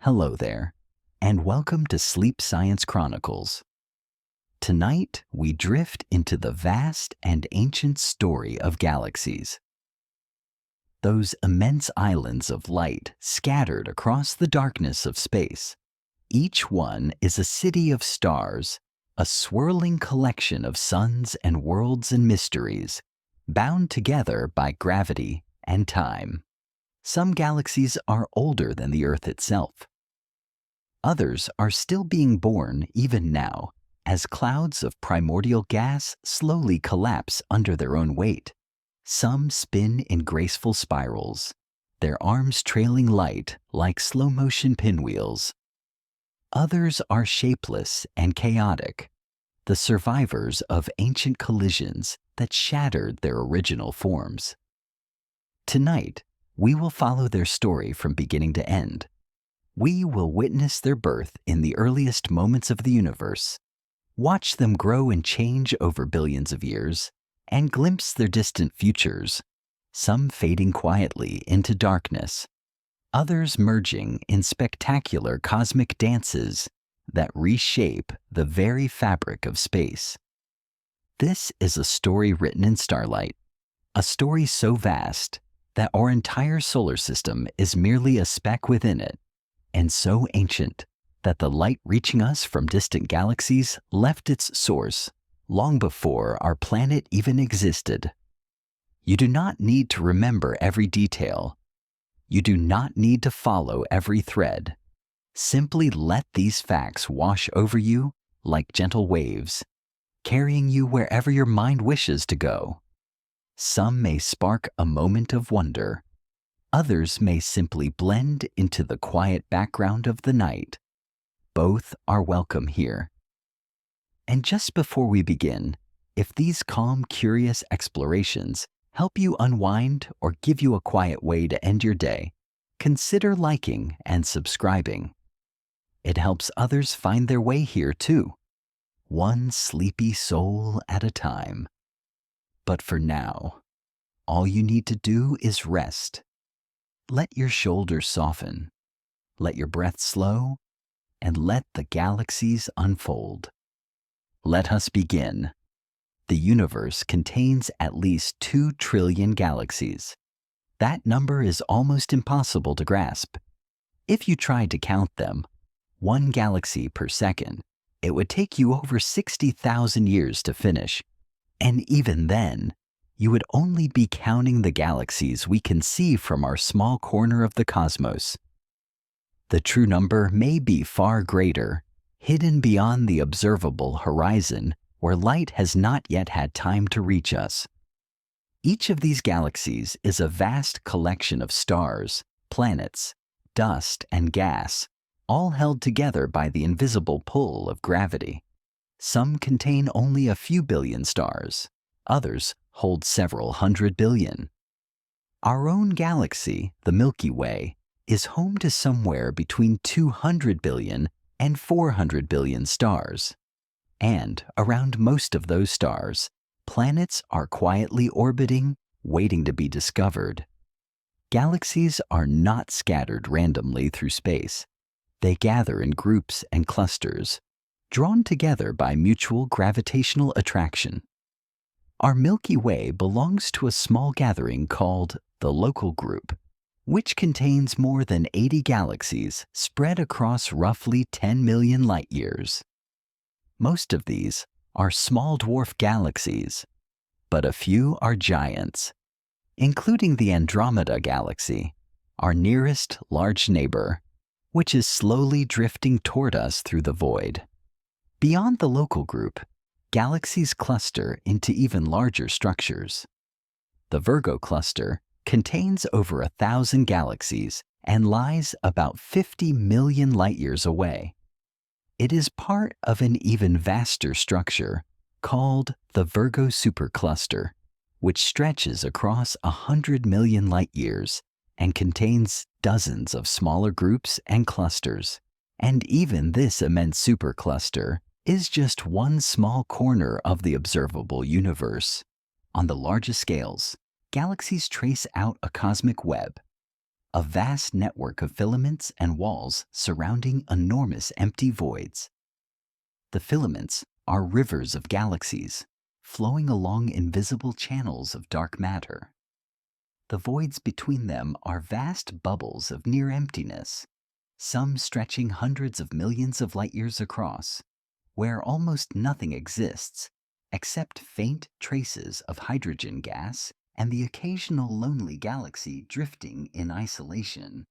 Hello there, and welcome to Sleep Science Chronicles. Tonight, we drift into the vast and ancient story of galaxies. Those immense islands of light scattered across the darkness of space. Each one is a city of stars, a swirling collection of suns and worlds and mysteries, bound together by gravity and time. Some galaxies are older than the Earth itself. Others are still being born even now, as clouds of primordial gas slowly collapse under their own weight. Some spin in graceful spirals, their arms trailing light like slow-motion pinwheels. Others are shapeless and chaotic, the survivors of ancient collisions that shattered their original forms. Tonight, we will follow their story from beginning to end. We will witness their birth in the earliest moments of the universe, watch them grow and change over billions of years, and glimpse their distant futures, some fading quietly into darkness, others merging in spectacular cosmic dances that reshape the very fabric of space. This is a story written in starlight, a story so vast that our entire solar system is merely a speck within it, and so ancient that the light reaching us from distant galaxies left its source long before our planet even existed. You do not need to remember every detail. You do not need to follow every thread. Simply let these facts wash over you like gentle waves, carrying you wherever your mind wishes to go. Some may spark a moment of wonder. Others may simply blend into the quiet background of the night. Both are welcome here. And just before we begin, if these calm, curious explorations help you unwind or give you a quiet way to end your day, consider liking and subscribing. It helps others find their way here too, one sleepy soul at a time. But for now, all you need to do is rest. Let your shoulders soften, let your breath slow, and let the galaxies unfold. Let us begin. The universe contains at least 2 trillion galaxies. That number is almost impossible to grasp. If you tried to count them, 1 galaxy per second, it would take you over 60,000 years to finish. And even then, you would only be counting the galaxies we can see from our small corner of the cosmos. The true number may be far greater, hidden beyond the observable horizon where light has not yet had time to reach us. Each of these galaxies is a vast collection of stars, planets, dust, and gas, all held together by the invisible pull of gravity. Some contain only a few billion stars, others hold several hundred billion. Our own galaxy, the Milky Way, is home to somewhere between 200 billion and 400 billion stars. And around most of those stars, planets are quietly orbiting, waiting to be discovered. Galaxies are not scattered randomly through space. They gather in groups and clusters, drawn together by mutual gravitational attraction. Our Milky Way belongs to a small gathering called the Local Group, which contains more than 80 galaxies spread across roughly 10 million light-years. Most of these are small dwarf galaxies, but a few are giants, including the Andromeda Galaxy, our nearest large neighbor, which is slowly drifting toward us through the void. Beyond the Local Group, galaxies cluster into even larger structures. The Virgo cluster contains over 1,000 galaxies and lies about 50 million light-years away. It is part of an even vaster structure called the Virgo supercluster, which stretches across 100 million light-years and contains dozens of smaller groups and clusters. And even this immense supercluster is just one small corner of the observable universe. On the largest scales, galaxies trace out a cosmic web, a vast network of filaments and walls surrounding enormous empty voids. The filaments are rivers of galaxies, flowing along invisible channels of dark matter. The voids between them are vast bubbles of near emptiness, some stretching hundreds of millions of light years across, where almost nothing exists except faint traces of hydrogen gas and the occasional lonely galaxy drifting in isolation.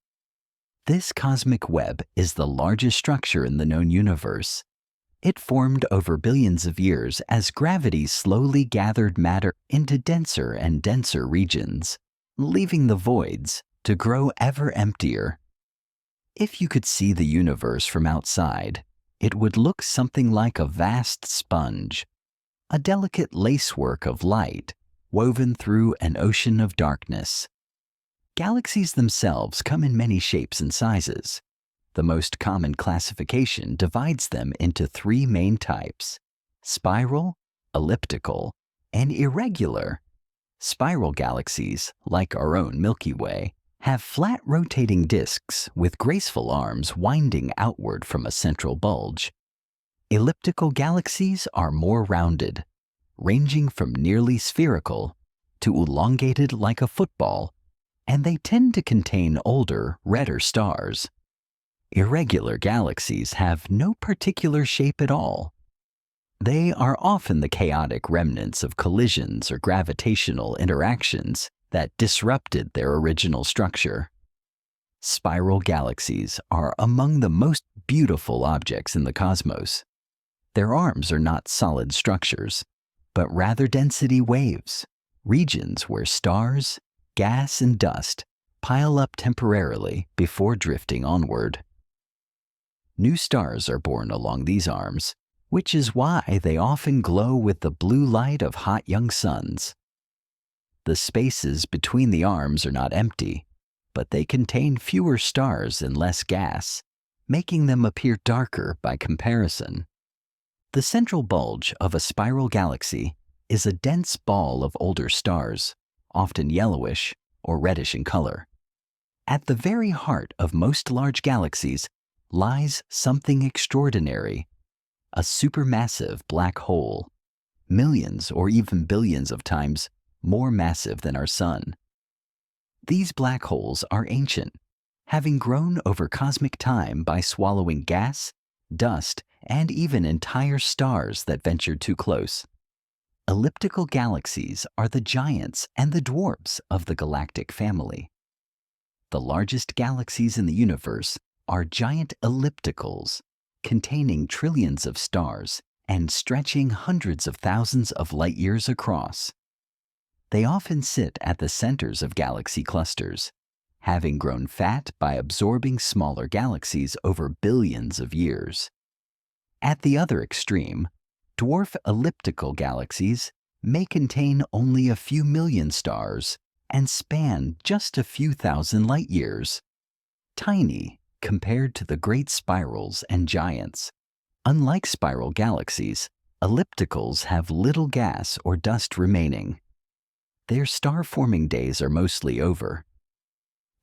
This cosmic web is the largest structure in the known universe. It formed over billions of years as gravity slowly gathered matter into denser and denser regions, leaving the voids to grow ever emptier. If you could see the universe from outside, it would look something like a vast sponge, a delicate lacework of light woven through an ocean of darkness. Galaxies themselves come in many shapes and sizes. The most common classification divides them into three main types: spiral, elliptical, and irregular. Spiral galaxies, like our own Milky Way, have flat rotating disks with graceful arms winding outward from a central bulge. Elliptical galaxies are more rounded, ranging from nearly spherical to elongated like a football, and they tend to contain older, redder stars. Irregular galaxies have no particular shape at all. They are often the chaotic remnants of collisions or gravitational interactions that disrupted their original structure. Spiral galaxies are among the most beautiful objects in the cosmos. Their arms are not solid structures, but rather density waves, regions where stars, gas, and dust pile up temporarily before drifting onward. New stars are born along these arms, which is why they often glow with the blue light of hot young suns. The spaces between the arms are not empty, but they contain fewer stars and less gas, making them appear darker by comparison. The central bulge of a spiral galaxy is a dense ball of older stars, often yellowish or reddish in color. At the very heart of most large galaxies lies something extraordinary, a supermassive black hole, millions or even billions of times more massive than our sun. These black holes are ancient, having grown over cosmic time by swallowing gas, dust, and even entire stars that ventured too close. Elliptical galaxies are the giants and the dwarfs of the galactic family. The largest galaxies in the universe are giant ellipticals, containing trillions of stars and stretching hundreds of thousands of light years across. They often sit at the centers of galaxy clusters, having grown fat by absorbing smaller galaxies over billions of years. At the other extreme, dwarf elliptical galaxies may contain only a few million stars and span just a few thousand light years. Tiny compared to the great spirals and giants. Unlike spiral galaxies, ellipticals have little gas or dust remaining. Their star-forming days are mostly over.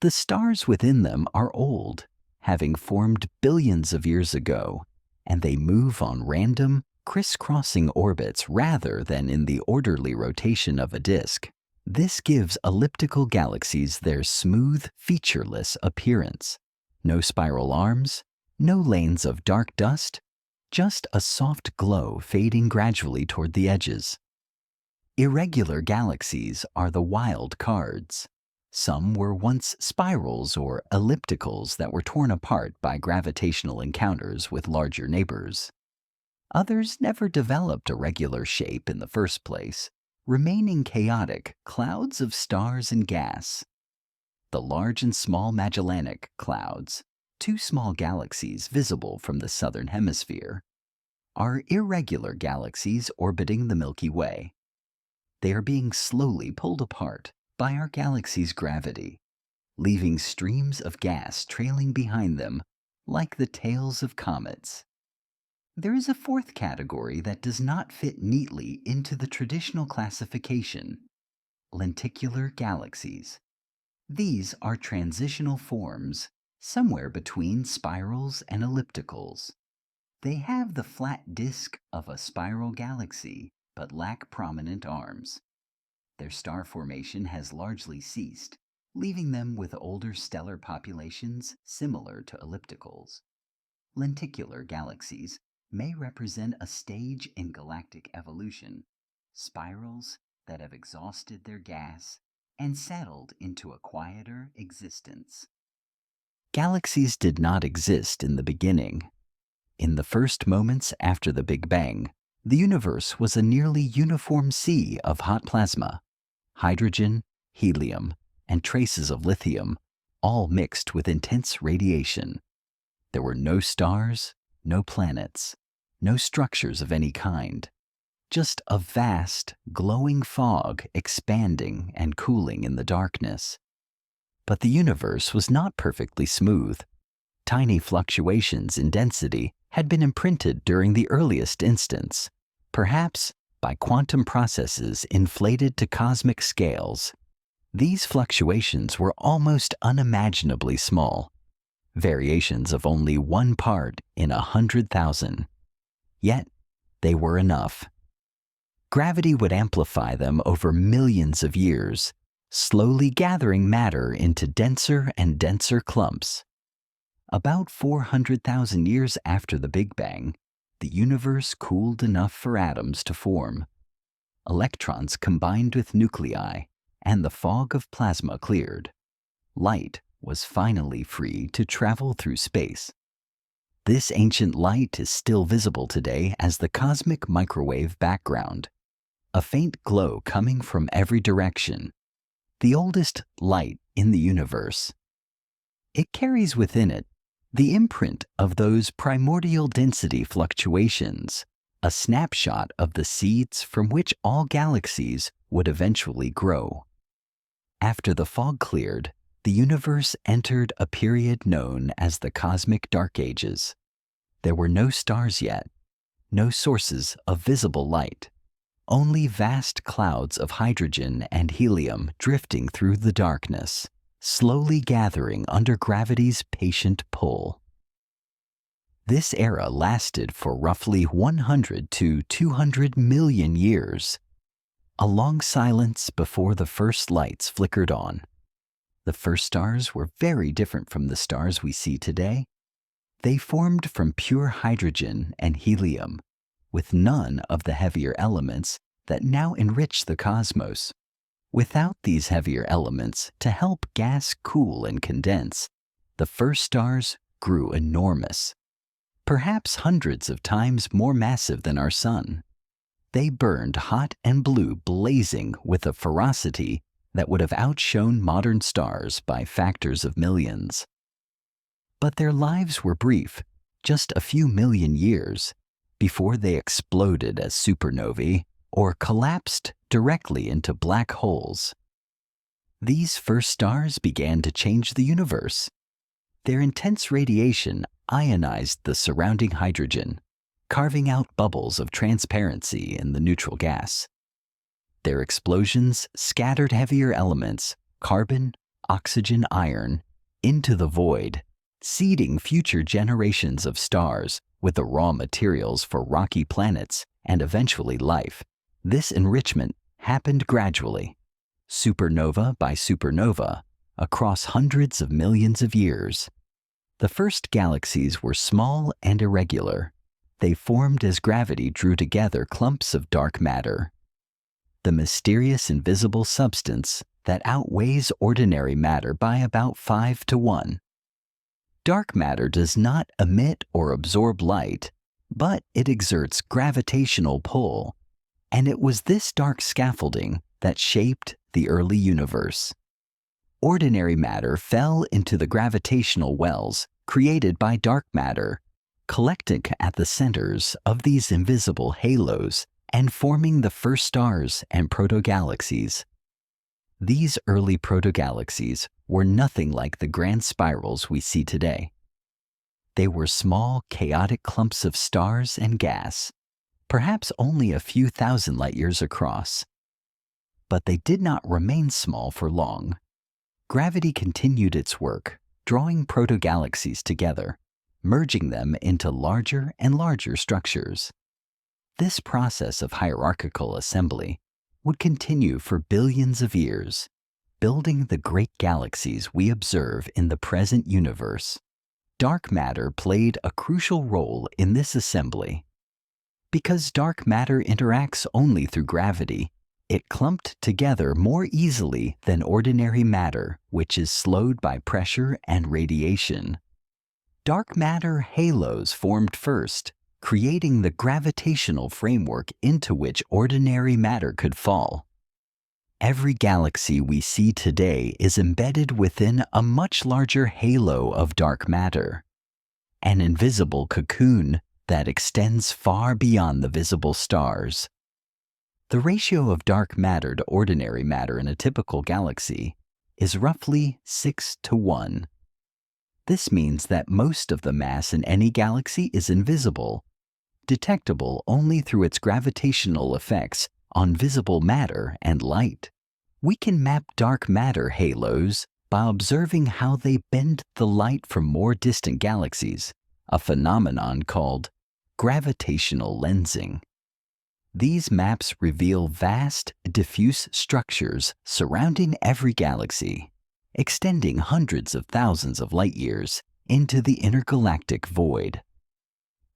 The stars within them are old, having formed billions of years ago, and they move on random, crisscrossing orbits rather than in the orderly rotation of a disk. This gives elliptical galaxies their smooth, featureless appearance. No spiral arms, no lanes of dark dust, just a soft glow fading gradually toward the edges. Irregular galaxies are the wild cards. Some were once spirals or ellipticals that were torn apart by gravitational encounters with larger neighbors. Others never developed a regular shape in the first place, remaining chaotic clouds of stars and gas. The Large and Small Magellanic Clouds, two small galaxies visible from the southern hemisphere, are irregular galaxies orbiting the Milky Way. They are being slowly pulled apart by our galaxy's gravity, leaving streams of gas trailing behind them like the tails of comets. There is a fourth category that does not fit neatly into the traditional classification: lenticular galaxies. These are transitional forms, somewhere between spirals and ellipticals. They have the flat disk of a spiral galaxy, but lack prominent arms. Their star formation has largely ceased, leaving them with older stellar populations similar to ellipticals. Lenticular galaxies may represent a stage in galactic evolution, spirals that have exhausted their gas and settled into a quieter existence. Galaxies did not exist in the beginning. In the first moments after the Big Bang, the universe was a nearly uniform sea of hot plasma, hydrogen, helium, and traces of lithium, all mixed with intense radiation. There were no stars, no planets, no structures of any kind, just a vast, glowing fog expanding and cooling in the darkness. But the universe was not perfectly smooth. Tiny fluctuations in density had been imprinted during the earliest instance, perhaps by quantum processes inflated to cosmic scales. These fluctuations were almost unimaginably small, variations of only 1 part in 100,000. Yet, they were enough. Gravity would amplify them over millions of years, slowly gathering matter into denser and denser clumps. About 400,000 years after the Big Bang, the universe cooled enough for atoms to form. Electrons combined with nuclei, and the fog of plasma cleared. Light was finally free to travel through space. This ancient light is still visible today as the cosmic microwave background, a faint glow coming from every direction, the oldest light in the universe. It carries within it the imprint of those primordial density fluctuations, a snapshot of the seeds from which all galaxies would eventually grow. After the fog cleared, the universe entered a period known as the Cosmic Dark Ages. There were no stars yet, no sources of visible light, only vast clouds of hydrogen and helium drifting through the darkness, slowly gathering under gravity's patient pull. This era lasted for roughly 100 to 200 million years, a long silence before the first lights flickered on. The first stars were very different from the stars we see today. They formed from pure hydrogen and helium, with none of the heavier elements that now enrich the cosmos. Without these heavier elements to help gas cool and condense, the first stars grew enormous, perhaps hundreds of times more massive than our sun. They burned hot and blue, blazing with a ferocity that would have outshone modern stars by factors of millions. But their lives were brief, just a few million years, before they exploded as supernovae or collapsed directly into black holes. These first stars began to change the universe. Their intense radiation ionized the surrounding hydrogen, carving out bubbles of transparency in the neutral gas. Their explosions scattered heavier elements, carbon, oxygen, iron, into the void, seeding future generations of stars with the raw materials for rocky planets and eventually life. This enrichment happened gradually, supernova by supernova, across hundreds of millions of years. The first galaxies were small and irregular. They formed as gravity drew together clumps of dark matter, the mysterious invisible substance that outweighs ordinary matter by about 5 to 1. Dark matter does not emit or absorb light, but it exerts gravitational pull, and it was this dark scaffolding that shaped the early universe. Ordinary matter fell into the gravitational wells created by dark matter, collecting at the centers of these invisible halos and forming the first stars and protogalaxies. These early protogalaxies were nothing like the grand spirals we see today. They were small, chaotic clumps of stars and gas, perhaps only a few thousand light years across. But they did not remain small for long. Gravity continued its work, drawing protogalaxies together, merging them into larger and larger structures. This process of hierarchical assembly would continue for billions of years, building the great galaxies we observe in the present universe. Dark matter played a crucial role in this assembly. Because dark matter interacts only through gravity, it clumped together more easily than ordinary matter, which is slowed by pressure and radiation. Dark matter halos formed first, creating the gravitational framework into which ordinary matter could fall. Every galaxy we see today is embedded within a much larger halo of dark matter, an invisible cocoon that extends far beyond the visible stars. The ratio of dark matter to ordinary matter in a typical galaxy is roughly 6:1. This means that most of the mass in any galaxy is invisible, detectable only through its gravitational effects on visible matter and light. We can map dark matter halos by observing how they bend the light from more distant galaxies, a phenomenon called gravitational lensing. These maps reveal vast, diffuse structures surrounding every galaxy, extending hundreds of thousands of light years into the intergalactic void.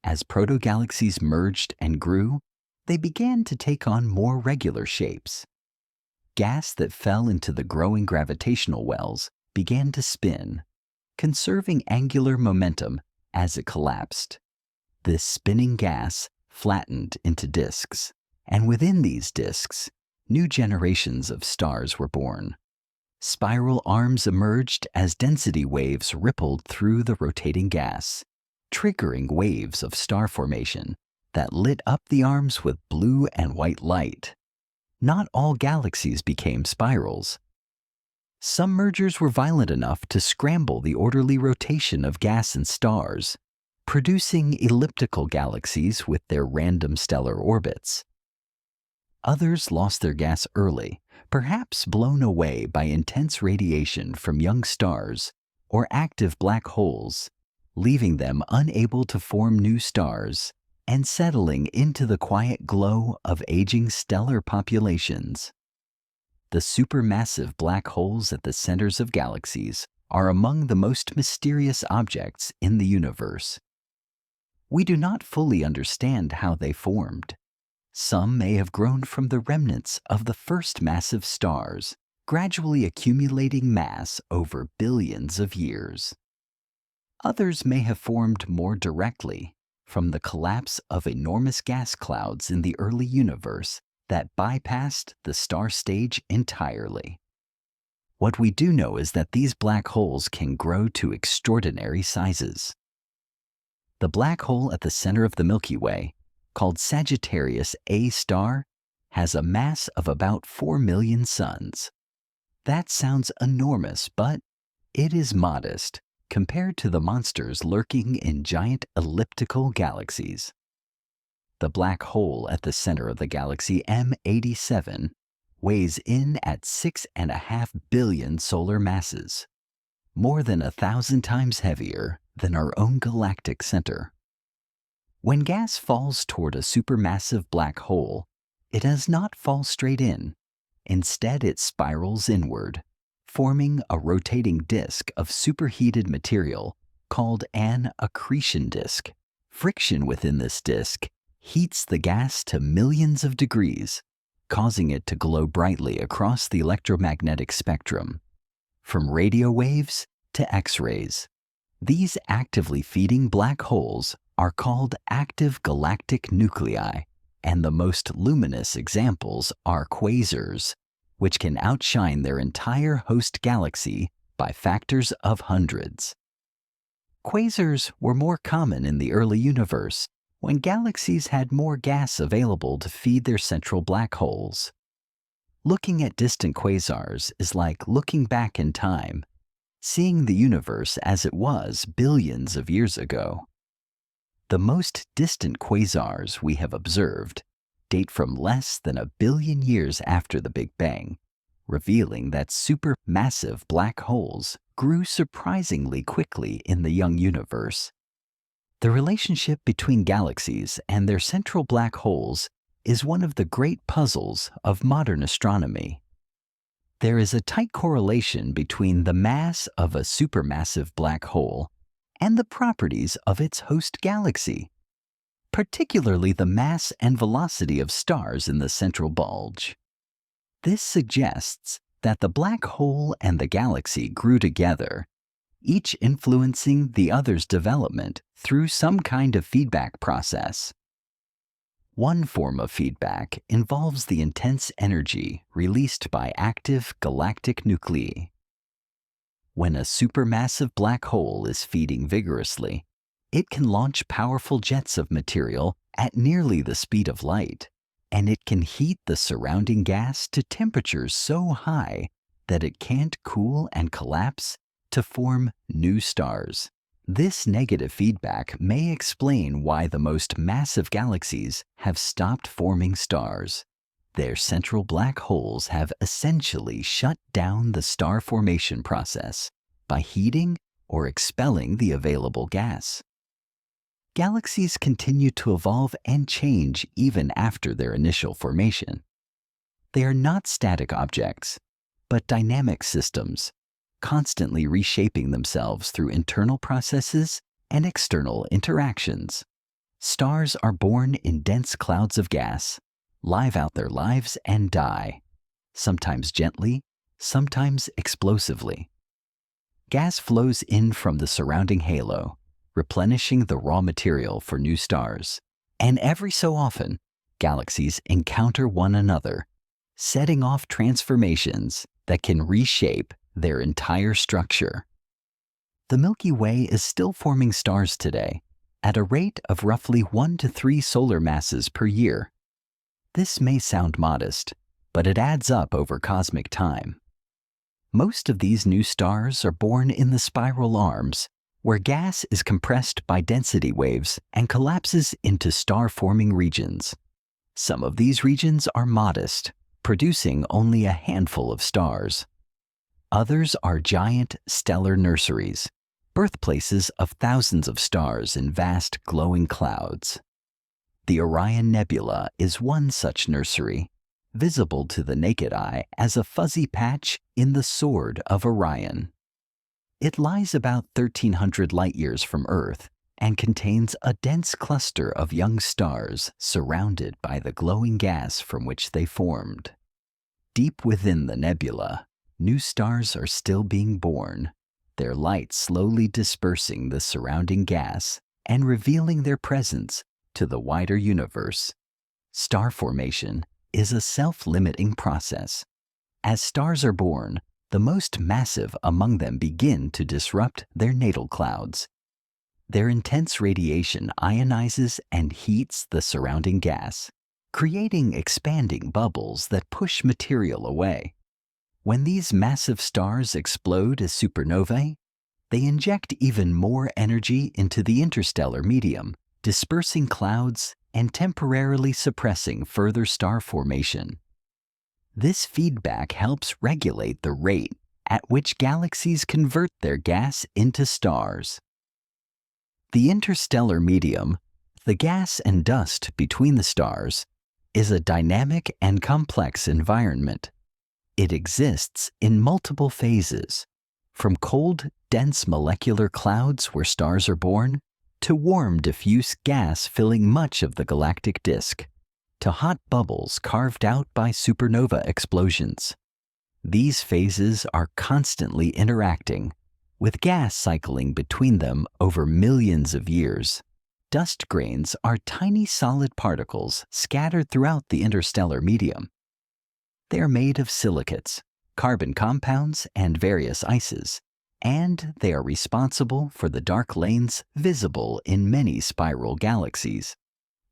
As protogalaxies merged and grew, they began to take on more regular shapes. Gas that fell into the growing gravitational wells began to spin, conserving angular momentum as it collapsed. This spinning gas flattened into disks, and within these disks, new generations of stars were born. Spiral arms emerged as density waves rippled through the rotating gas, triggering waves of star formation that lit up the arms with blue and white light. Not all galaxies became spirals. Some mergers were violent enough to scramble the orderly rotation of gas and stars, producing elliptical galaxies with their random stellar orbits. Others lost their gas early, perhaps blown away by intense radiation from young stars or active black holes, leaving them unable to form new stars and settling into the quiet glow of aging stellar populations. The supermassive black holes at the centers of galaxies are among the most mysterious objects in the universe. We do not fully understand how they formed. Some may have grown from the remnants of the first massive stars, gradually accumulating mass over billions of years. Others may have formed more directly from the collapse of enormous gas clouds in the early universe that bypassed the star stage entirely. What we do know is that these black holes can grow to extraordinary sizes. The black hole at the center of the Milky Way, called Sagittarius A star, has a mass of about 4 million suns. That sounds enormous, but it is modest compared to the monsters lurking in giant elliptical galaxies. The black hole at the center of the galaxy M87 weighs in at 6.5 billion solar masses, more than 1,000 times heavier than our own galactic center. When gas falls toward a supermassive black hole, it does not fall straight in. Instead, it spirals inward, forming a rotating disk of superheated material called an accretion disk. Friction within this disk heats the gas to millions of degrees, causing it to glow brightly across the electromagnetic spectrum, from radio waves to X-rays. These actively feeding black holes are called active galactic nuclei, and the most luminous examples are quasars, which can outshine their entire host galaxy by factors of hundreds. Quasars were more common in the early universe, when galaxies had more gas available to feed their central black holes. Looking at distant quasars is like looking back in time, seeing the universe as it was billions of years ago. The most distant quasars we have observed date from less than 1 billion years after the Big Bang, revealing that supermassive black holes grew surprisingly quickly in the young universe. The relationship between galaxies and their central black holes is one of the great puzzles of modern astronomy. There is a tight correlation between the mass of a supermassive black hole and the properties of its host galaxy, particularly the mass and velocity of stars in the central bulge. This suggests that the black hole and the galaxy grew together, each influencing the other's development through some kind of feedback process. One form of feedback involves the intense energy released by active galactic nuclei. When a supermassive black hole is feeding vigorously, it can launch powerful jets of material at nearly the speed of light, and it can heat the surrounding gas to temperatures so high that it can't cool and collapse to form new stars. This negative feedback may explain why the most massive galaxies have stopped forming stars. Their central black holes have essentially shut down the star formation process by heating or expelling the available gas. Galaxies continue to evolve and change even after their initial formation. They are not static objects, but dynamic systems, constantly reshaping themselves through internal processes and external interactions. Stars are born in dense clouds of gas, live out their lives and die, sometimes gently, sometimes explosively. Gas flows in from the surrounding halo, replenishing the raw material for new stars, and every so often, galaxies encounter one another, setting off transformations that can reshape their entire structure. The Milky Way is still forming stars today at a rate of roughly 1 to 3 solar masses per year. This may sound modest, but it adds up over cosmic time. Most of these new stars are born in the spiral arms, where gas is compressed by density waves and collapses into star-forming regions. Some of these regions are modest, producing only a handful of stars. Others are giant stellar nurseries, birthplaces of thousands of stars in vast glowing clouds. The Orion Nebula is one such nursery, visible to the naked eye as a fuzzy patch in the sword of Orion. It lies about 1,300 light-years from Earth and contains a dense cluster of young stars surrounded by the glowing gas from which they formed. Deep within the nebula, new stars are still being born, their light slowly dispersing the surrounding gas and revealing their presence to the wider universe. Star formation is a self-limiting process. As stars are born, the most massive among them begin to disrupt their natal clouds. Their intense radiation ionizes and heats the surrounding gas, creating expanding bubbles that push material away. When these massive stars explode as supernovae, they inject even more energy into the interstellar medium, dispersing clouds and temporarily suppressing further star formation. This feedback helps regulate the rate at which galaxies convert their gas into stars. The interstellar medium, the gas and dust between the stars, is a dynamic and complex environment. It exists in multiple phases, from cold, dense molecular clouds where stars are born, to warm, diffuse gas filling much of the galactic disk, to hot bubbles carved out by supernova explosions. These phases are constantly interacting, with gas cycling between them over millions of years. Dust grains are tiny solid particles scattered throughout the interstellar medium. They are made of silicates, carbon compounds, and various ices, and they are responsible for the dark lanes visible in many spiral galaxies.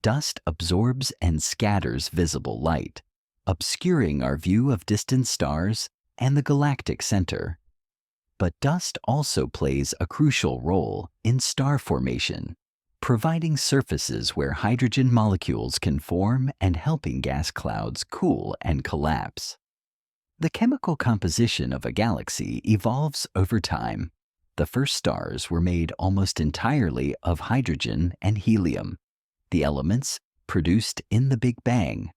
Dust absorbs and scatters visible light, obscuring our view of distant stars and the galactic center. But dust also plays a crucial role in star formation, providing surfaces where hydrogen molecules can form and helping gas clouds cool and collapse. The chemical composition of a galaxy evolves over time. The first stars were made almost entirely of hydrogen and helium, the elements produced in the Big Bang.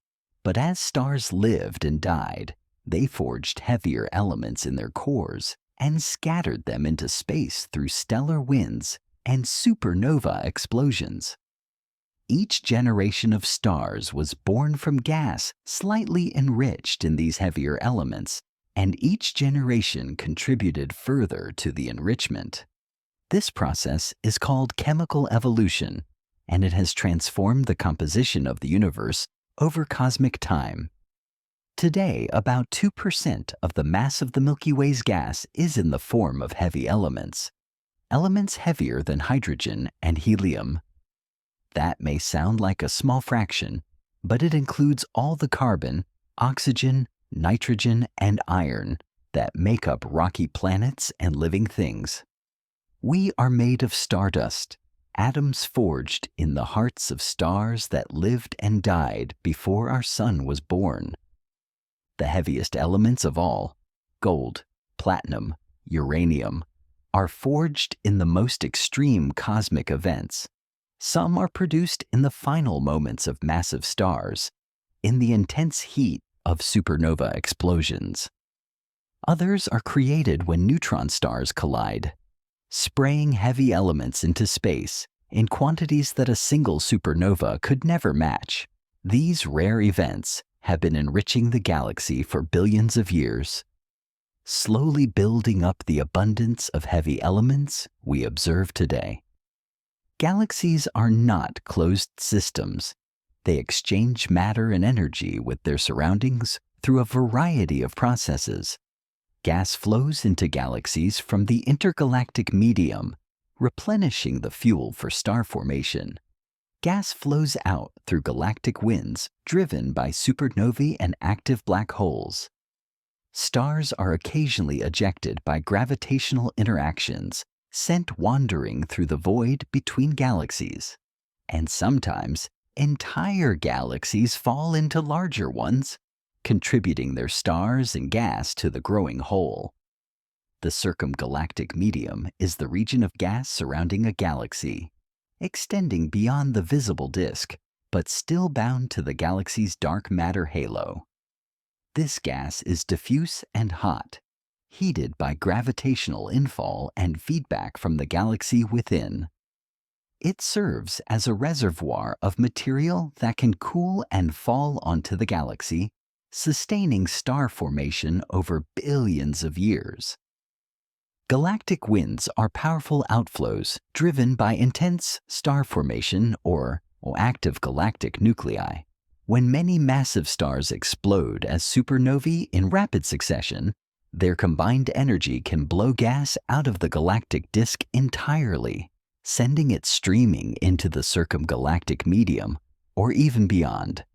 But as stars lived and died, they forged heavier elements in their cores and scattered them into space through stellar winds and supernova explosions. Each generation of stars was born from gas slightly enriched in these heavier elements, and each generation contributed further to the enrichment. This process is called chemical evolution, and it has transformed the composition of the universe over cosmic time. Today, about 2% of the mass of the Milky Way's gas is in the form of heavy elements, elements heavier than hydrogen and helium. That may sound like a small fraction, but it includes all the carbon, oxygen, nitrogen, and iron that make up rocky planets and living things. We are made of stardust, atoms forged in the hearts of stars that lived and died before our sun was born. The heaviest elements of all, gold, platinum, uranium, are forged in the most extreme cosmic events. Some are produced in the final moments of massive stars, in the intense heat of supernova explosions. Others are created when neutron stars collide, spraying heavy elements into space in quantities that a single supernova could never match. These rare events have been enriching the galaxy for billions of years, slowly building up the abundance of heavy elements we observe today. Galaxies are not closed systems. They exchange matter and energy with their surroundings through a variety of processes. Gas flows into galaxies from the intergalactic medium, replenishing the fuel for star formation. Gas flows out through galactic winds driven by supernovae and active black holes. Stars are occasionally ejected by gravitational interactions, sent wandering through the void between galaxies. And sometimes, entire galaxies fall into larger ones, contributing their stars and gas to the growing whole. The circumgalactic medium is the region of gas surrounding a galaxy, extending beyond the visible disk, but still bound to the galaxy's dark matter halo. This gas is diffuse and hot, heated by gravitational infall and feedback from the galaxy within. It serves as a reservoir of material that can cool and fall onto the galaxy, sustaining star formation over billions of years. Galactic winds are powerful outflows driven by intense star formation or active galactic nuclei. When many massive stars explode as supernovae in rapid succession, their combined energy can blow gas out of the galactic disk entirely, sending it streaming into the circumgalactic medium or even beyond.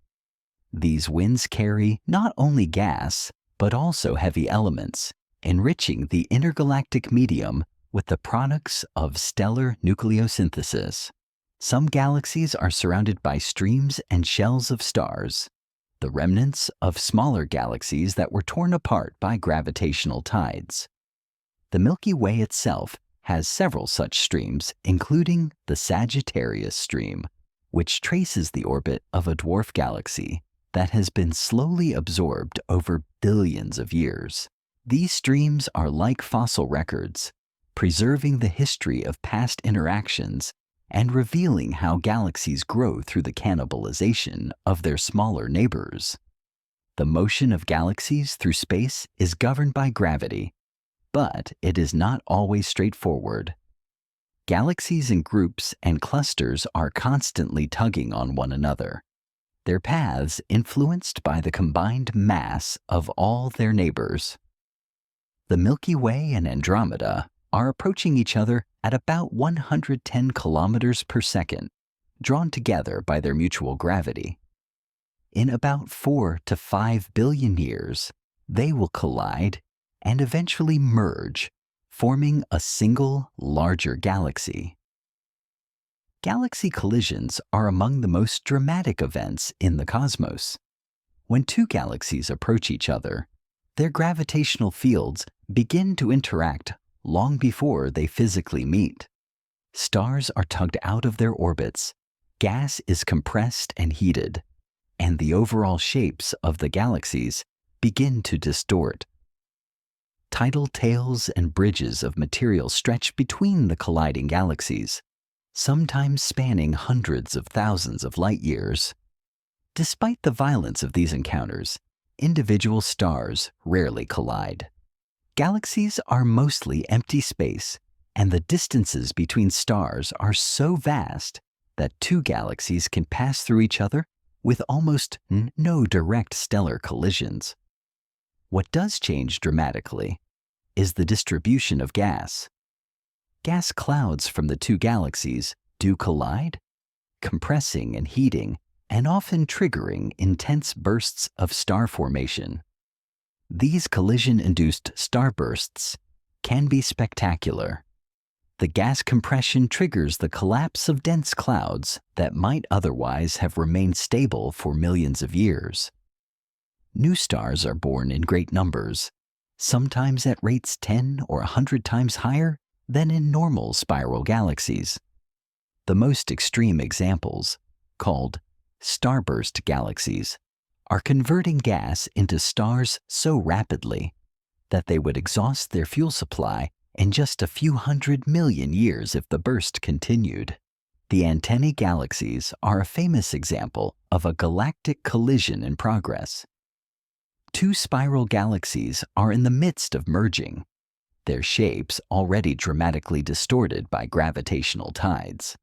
These winds carry not only gas, but also heavy elements, enriching the intergalactic medium with the products of stellar nucleosynthesis. Some galaxies are surrounded by streams and shells of stars, the remnants of smaller galaxies that were torn apart by gravitational tides. The Milky Way itself has several such streams, including the Sagittarius stream, which traces the orbit of a dwarf galaxy that has been slowly absorbed over billions of years. These streams are like fossil records, preserving the history of past interactions and revealing how galaxies grow through the cannibalization of their smaller neighbors. The motion of galaxies through space is governed by gravity, but it is not always straightforward. Galaxies in groups and clusters are constantly tugging on one another, their paths influenced by the combined mass of all their neighbors. The Milky Way and Andromeda are approaching each other at about 110 kilometers per second, drawn together by their mutual gravity. In about 4 to 5 billion years, they will collide and eventually merge, forming a single, larger galaxy. Galaxy collisions are among the most dramatic events in the cosmos. When two galaxies approach each other, Their gravitational fields begin to interact long before they physically meet. Stars are tugged out of their orbits, gas is compressed and heated, and the overall shapes of the galaxies begin to distort. Tidal tails and bridges of material stretch between the colliding galaxies, sometimes spanning hundreds of thousands of light years. Despite the violence of these encounters, individual stars rarely collide. Galaxies are mostly empty space, and the distances between stars are so vast that two galaxies can pass through each other with almost no direct stellar collisions. What does change dramatically is the distribution of gas. Gas clouds from the two galaxies do collide, compressing and heating, and often triggering intense bursts of star formation. These collision-induced starbursts can be spectacular. The gas compression triggers the collapse of dense clouds that might otherwise have remained stable for millions of years. New stars are born in great numbers, sometimes at rates 10 or 100 times higher than in normal spiral galaxies. The most extreme examples, called starburst galaxies, are converting gas into stars so rapidly that they would exhaust their fuel supply in just a few 100 million years if the burst continued. The antennae galaxies are a famous example of a galactic collision in progress. Two spiral galaxies are in the midst of merging, their shapes already dramatically distorted by gravitational tides.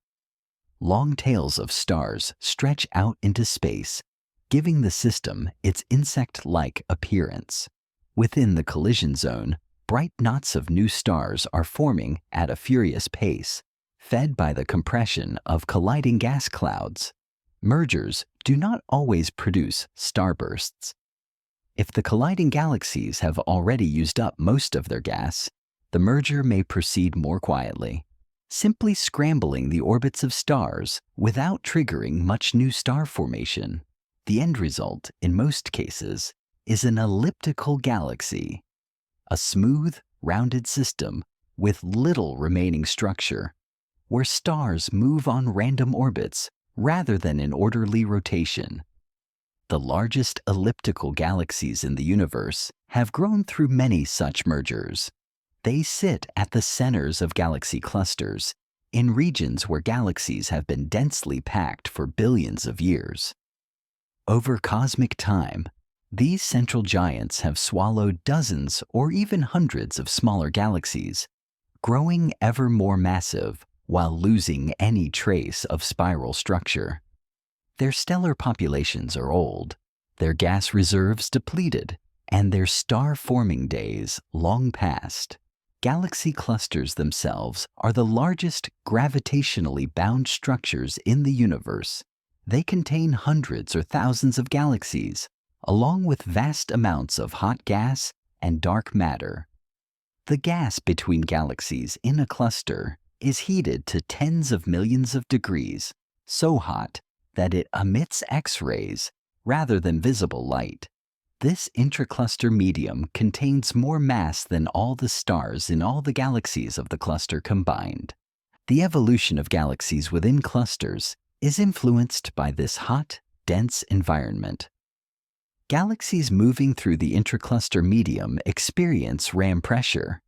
Long tails of stars stretch out into space, giving the system its insect-like appearance. Within the collision zone, bright knots of new stars are forming at a furious pace, fed by the compression of colliding gas clouds. Mergers do not always produce starbursts. If the colliding galaxies have already used up most of their gas, the merger may proceed more quietly, simply scrambling the orbits of stars without triggering much new star formation. The end result, in most cases, is an elliptical galaxy, a smooth, rounded system with little remaining structure, where stars move on random orbits rather than in orderly rotation. The largest elliptical galaxies in the universe have grown through many such mergers. They sit at the centers of galaxy clusters, in regions where galaxies have been densely packed for billions of years. Over cosmic time, these central giants have swallowed dozens or even hundreds of smaller galaxies, growing ever more massive while losing any trace of spiral structure. Their stellar populations are old, their gas reserves depleted, and their star-forming days long past. Galaxy clusters themselves are the largest gravitationally bound structures in the universe. They contain hundreds or thousands of galaxies, along with vast amounts of hot gas and dark matter. The gas between galaxies in a cluster is heated to tens of millions of degrees, so hot that it emits X-rays rather than visible light. This intracluster medium contains more mass than all the stars in all the galaxies of the cluster combined. The evolution of galaxies within clusters is influenced by this hot, dense environment. Galaxies moving through the intracluster medium experience ram pressure,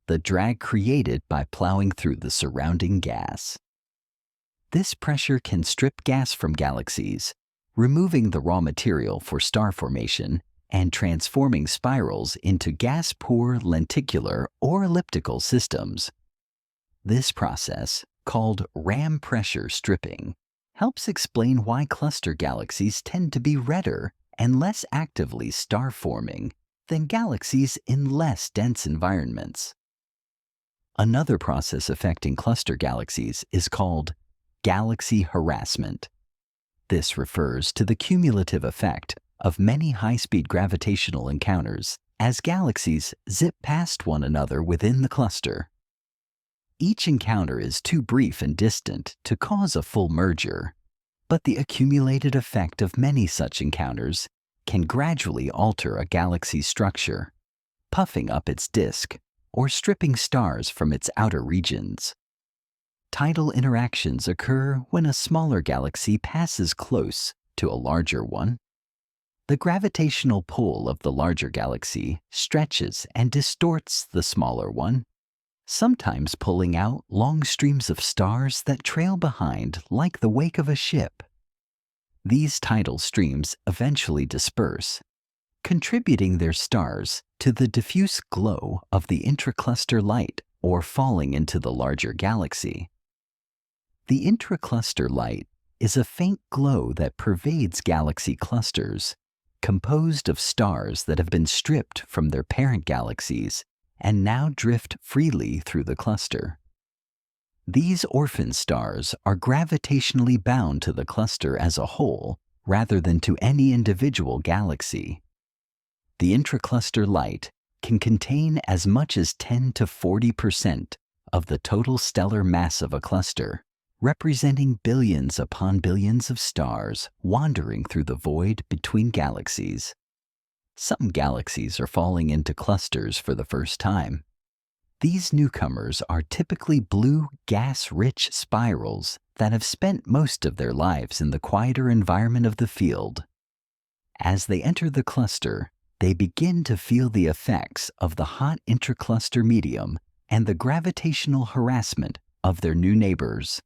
the drag created by plowing through the surrounding gas. This pressure can strip gas from galaxies, removing the raw material for star formation and transforming spirals into gas-poor lenticular or elliptical systems. This process, called ram pressure stripping, helps explain why cluster galaxies tend to be redder and less actively star-forming than galaxies in less dense environments. Another process affecting cluster galaxies is called galaxy harassment. This refers to the cumulative effect of many high-speed gravitational encounters as galaxies zip past one another within the cluster. Each encounter is too brief and distant to cause a full merger, but the accumulated effect of many such encounters can gradually alter a galaxy's structure, puffing up its disk or stripping stars from its outer regions. Tidal interactions occur when a smaller galaxy passes close to a larger one. The gravitational pull of the larger galaxy stretches and distorts the smaller one, sometimes pulling out long streams of stars that trail behind like the wake of a ship. These tidal streams eventually disperse, contributing their stars to the diffuse glow of the intracluster light or falling into the larger galaxy. The intracluster light is a faint glow that pervades galaxy clusters, composed of stars that have been stripped from their parent galaxies and now drift freely through the cluster. These orphan stars are gravitationally bound to the cluster as a whole rather than to any individual galaxy. The intracluster light can contain as much as 10 to 40% of the total stellar mass of a cluster, representing billions upon billions of stars wandering through the void between galaxies. Some galaxies are falling into clusters for the first time. These newcomers are typically blue, gas-rich spirals that have spent most of their lives in the quieter environment of the field. As they enter the cluster, they begin to feel the effects of the hot intracluster medium and the gravitational harassment of their new neighbors.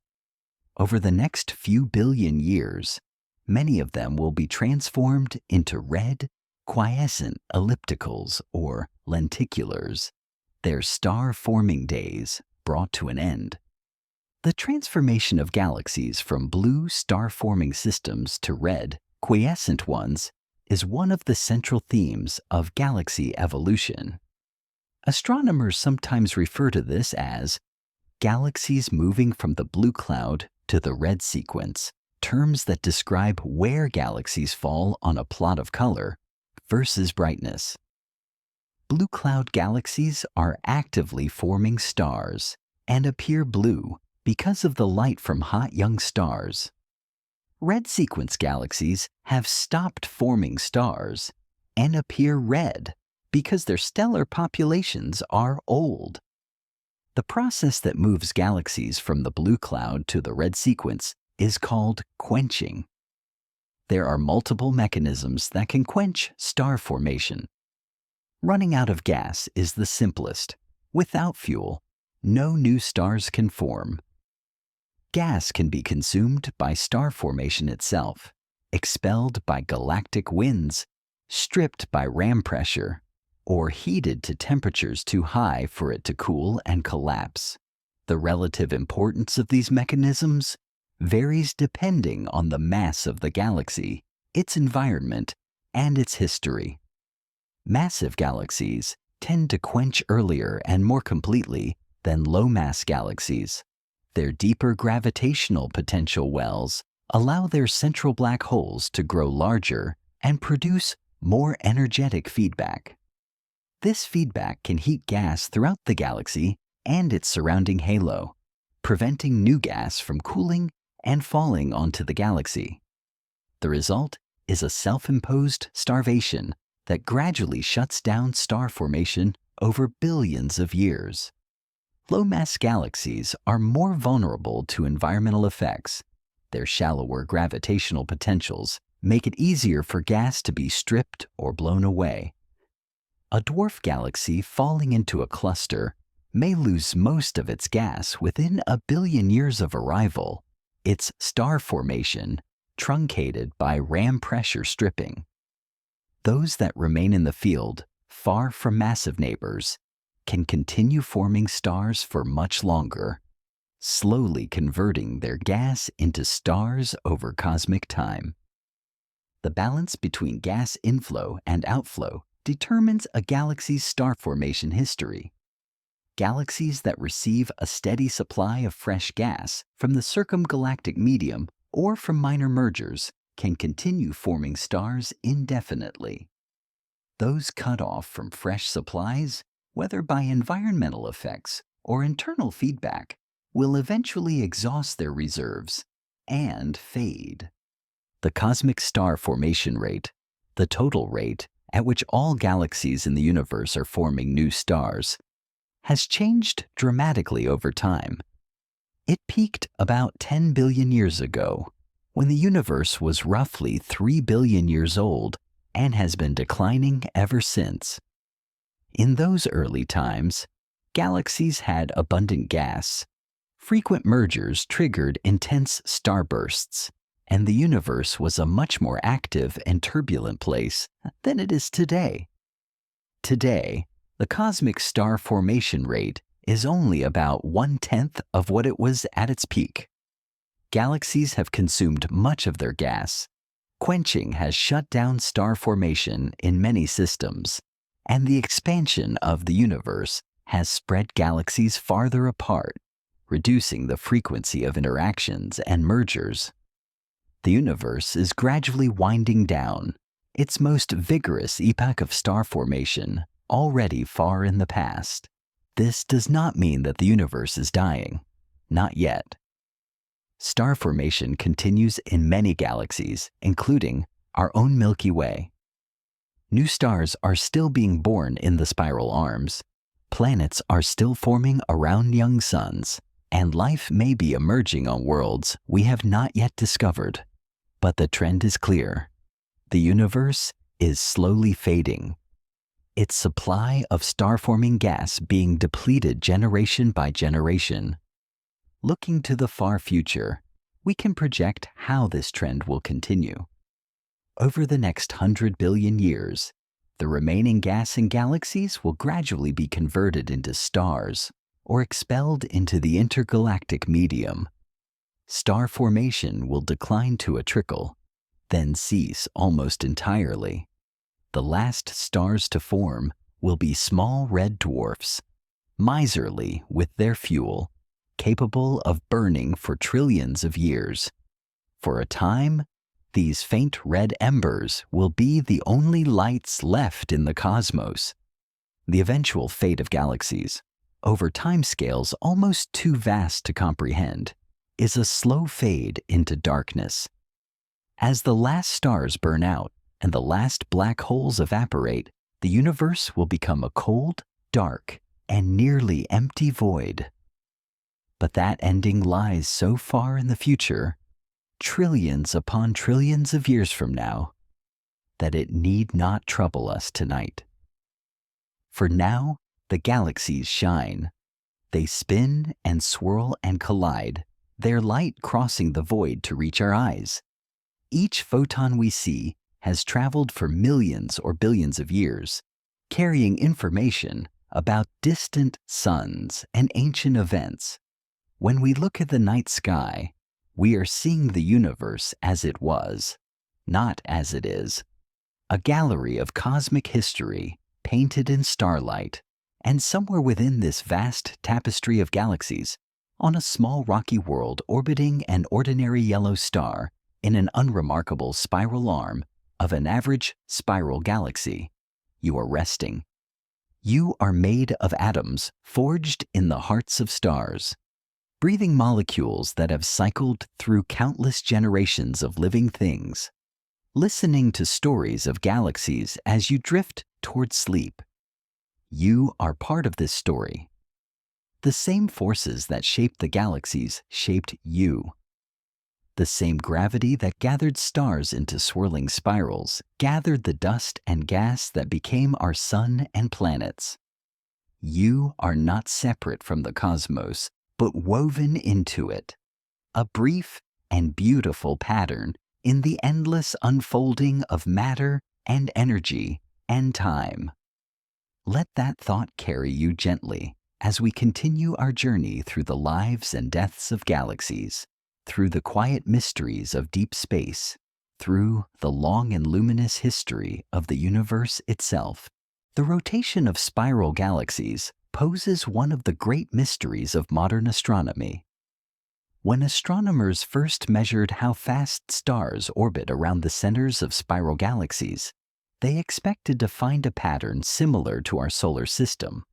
Over the next few billion years, many of them will be transformed into red, quiescent ellipticals or lenticulars, their star-forming days brought to an end. The transformation of galaxies from blue star-forming systems to red, quiescent ones is one of the central themes of galaxy evolution. Astronomers sometimes refer to this as galaxies moving from the blue cloud to the red sequence, terms that describe where galaxies fall on a plot of color versus brightness. Blue cloud galaxies are actively forming stars and appear blue because of the light from hot young stars. Red sequence galaxies have stopped forming stars and appear red because their stellar populations are old. The process that moves galaxies from the blue cloud to the red sequence is called quenching. There are multiple mechanisms that can quench star formation. Running out of gas is the simplest. Without fuel, no new stars can form. Gas can be consumed by star formation itself, expelled by galactic winds, stripped by ram pressure, or heated to temperatures too high for it to cool and collapse. The relative importance of these mechanisms varies depending on the mass of the galaxy, its environment, and its history. Massive galaxies tend to quench earlier and more completely than low-mass galaxies. Their deeper gravitational potential wells allow their central black holes to grow larger and produce more energetic feedback. This feedback can heat gas throughout the galaxy and its surrounding halo, preventing new gas from cooling and falling onto the galaxy. The result is a self-imposed starvation that gradually shuts down star formation over billions of years. Low-mass galaxies are more vulnerable to environmental effects. Their shallower gravitational potentials make it easier for gas to be stripped or blown away. A dwarf galaxy falling into a cluster may lose most of its gas within a billion years of arrival, its star formation truncated by ram pressure stripping. Those that remain in the field, far from massive neighbors, can continue forming stars for much longer, slowly converting their gas into stars over cosmic time. The balance between gas inflow and outflow determines a galaxy's star formation history. Galaxies that receive a steady supply of fresh gas from the circumgalactic medium or from minor mergers can continue forming stars indefinitely. Those cut off from fresh supplies, whether by environmental effects or internal feedback, will eventually exhaust their reserves and fade. The cosmic star formation rate the total rate at which all galaxies in the universe are forming new stars, has changed dramatically over time. It peaked about 10 billion years ago, when the universe was roughly 3 billion years old and has been declining ever since. In those early times, galaxies had abundant gas. Frequent mergers triggered intense starbursts, and the universe was a much more active and turbulent place than it is today. Today, the cosmic star formation rate is only about 1/10 of what it was at its peak. Galaxies have consumed much of their gas. Quenching has shut down star formation in many systems, and the expansion of the universe has spread galaxies farther apart, reducing the frequency of interactions and mergers. The universe is gradually winding down, its most vigorous epoch of star formation already far in the past. This does not mean that the universe is dying. Not yet. Star formation continues in many galaxies, including our own Milky Way. New stars are still being born in the spiral arms. Planets are still forming around young suns, and life may be emerging on worlds we have not yet discovered. But the trend is clear. The universe is slowly fading, its supply of star-forming gas being depleted generation by generation. Looking to the far future, we can project how this trend will continue. Over the next 100 billion years, the remaining gas in galaxies will gradually be converted into stars or expelled into the intergalactic medium. Star formation will decline to a trickle, then cease almost entirely. The last stars to form will be small red dwarfs, miserly with their fuel, capable of burning for trillions of years. For a time, these faint red embers will be the only lights left in the cosmos. The eventual fate of galaxies, over timescales almost too vast to comprehend, is a slow fade into darkness. As the last stars burn out and the last black holes evaporate, the universe will become a cold, dark, and nearly empty void. But that ending lies so far in the future, trillions upon trillions of years from now, that it need not trouble us tonight. For now, the galaxies shine. They spin and swirl and collide, their light crossing the void to reach our eyes. Each photon we see has traveled for millions or billions of years, carrying information about distant suns and ancient events. When we look at the night sky, we are seeing the universe as it was, not as it is. A gallery of cosmic history painted in starlight, and somewhere within this vast tapestry of galaxies, on a small rocky world orbiting an ordinary yellow star in an unremarkable spiral arm of an average spiral galaxy, you are resting. You are made of atoms forged in the hearts of stars, breathing molecules that have cycled through countless generations of living things, listening to stories of galaxies as you drift toward sleep. You are part of this story. The same forces that shaped the galaxies shaped you. The same gravity that gathered stars into swirling spirals gathered the dust and gas that became our sun and planets. You are not separate from the cosmos, but woven into it, a brief and beautiful pattern in the endless unfolding of matter and energy and time. Let that thought carry you gently as we continue our journey through the lives and deaths of galaxies, through the quiet mysteries of deep space, through the long and luminous history of the universe itself. The rotation of spiral galaxies poses one of the great mysteries of modern astronomy. When astronomers first measured how fast stars orbit around the centers of spiral galaxies, they expected to find a pattern similar to our solar system.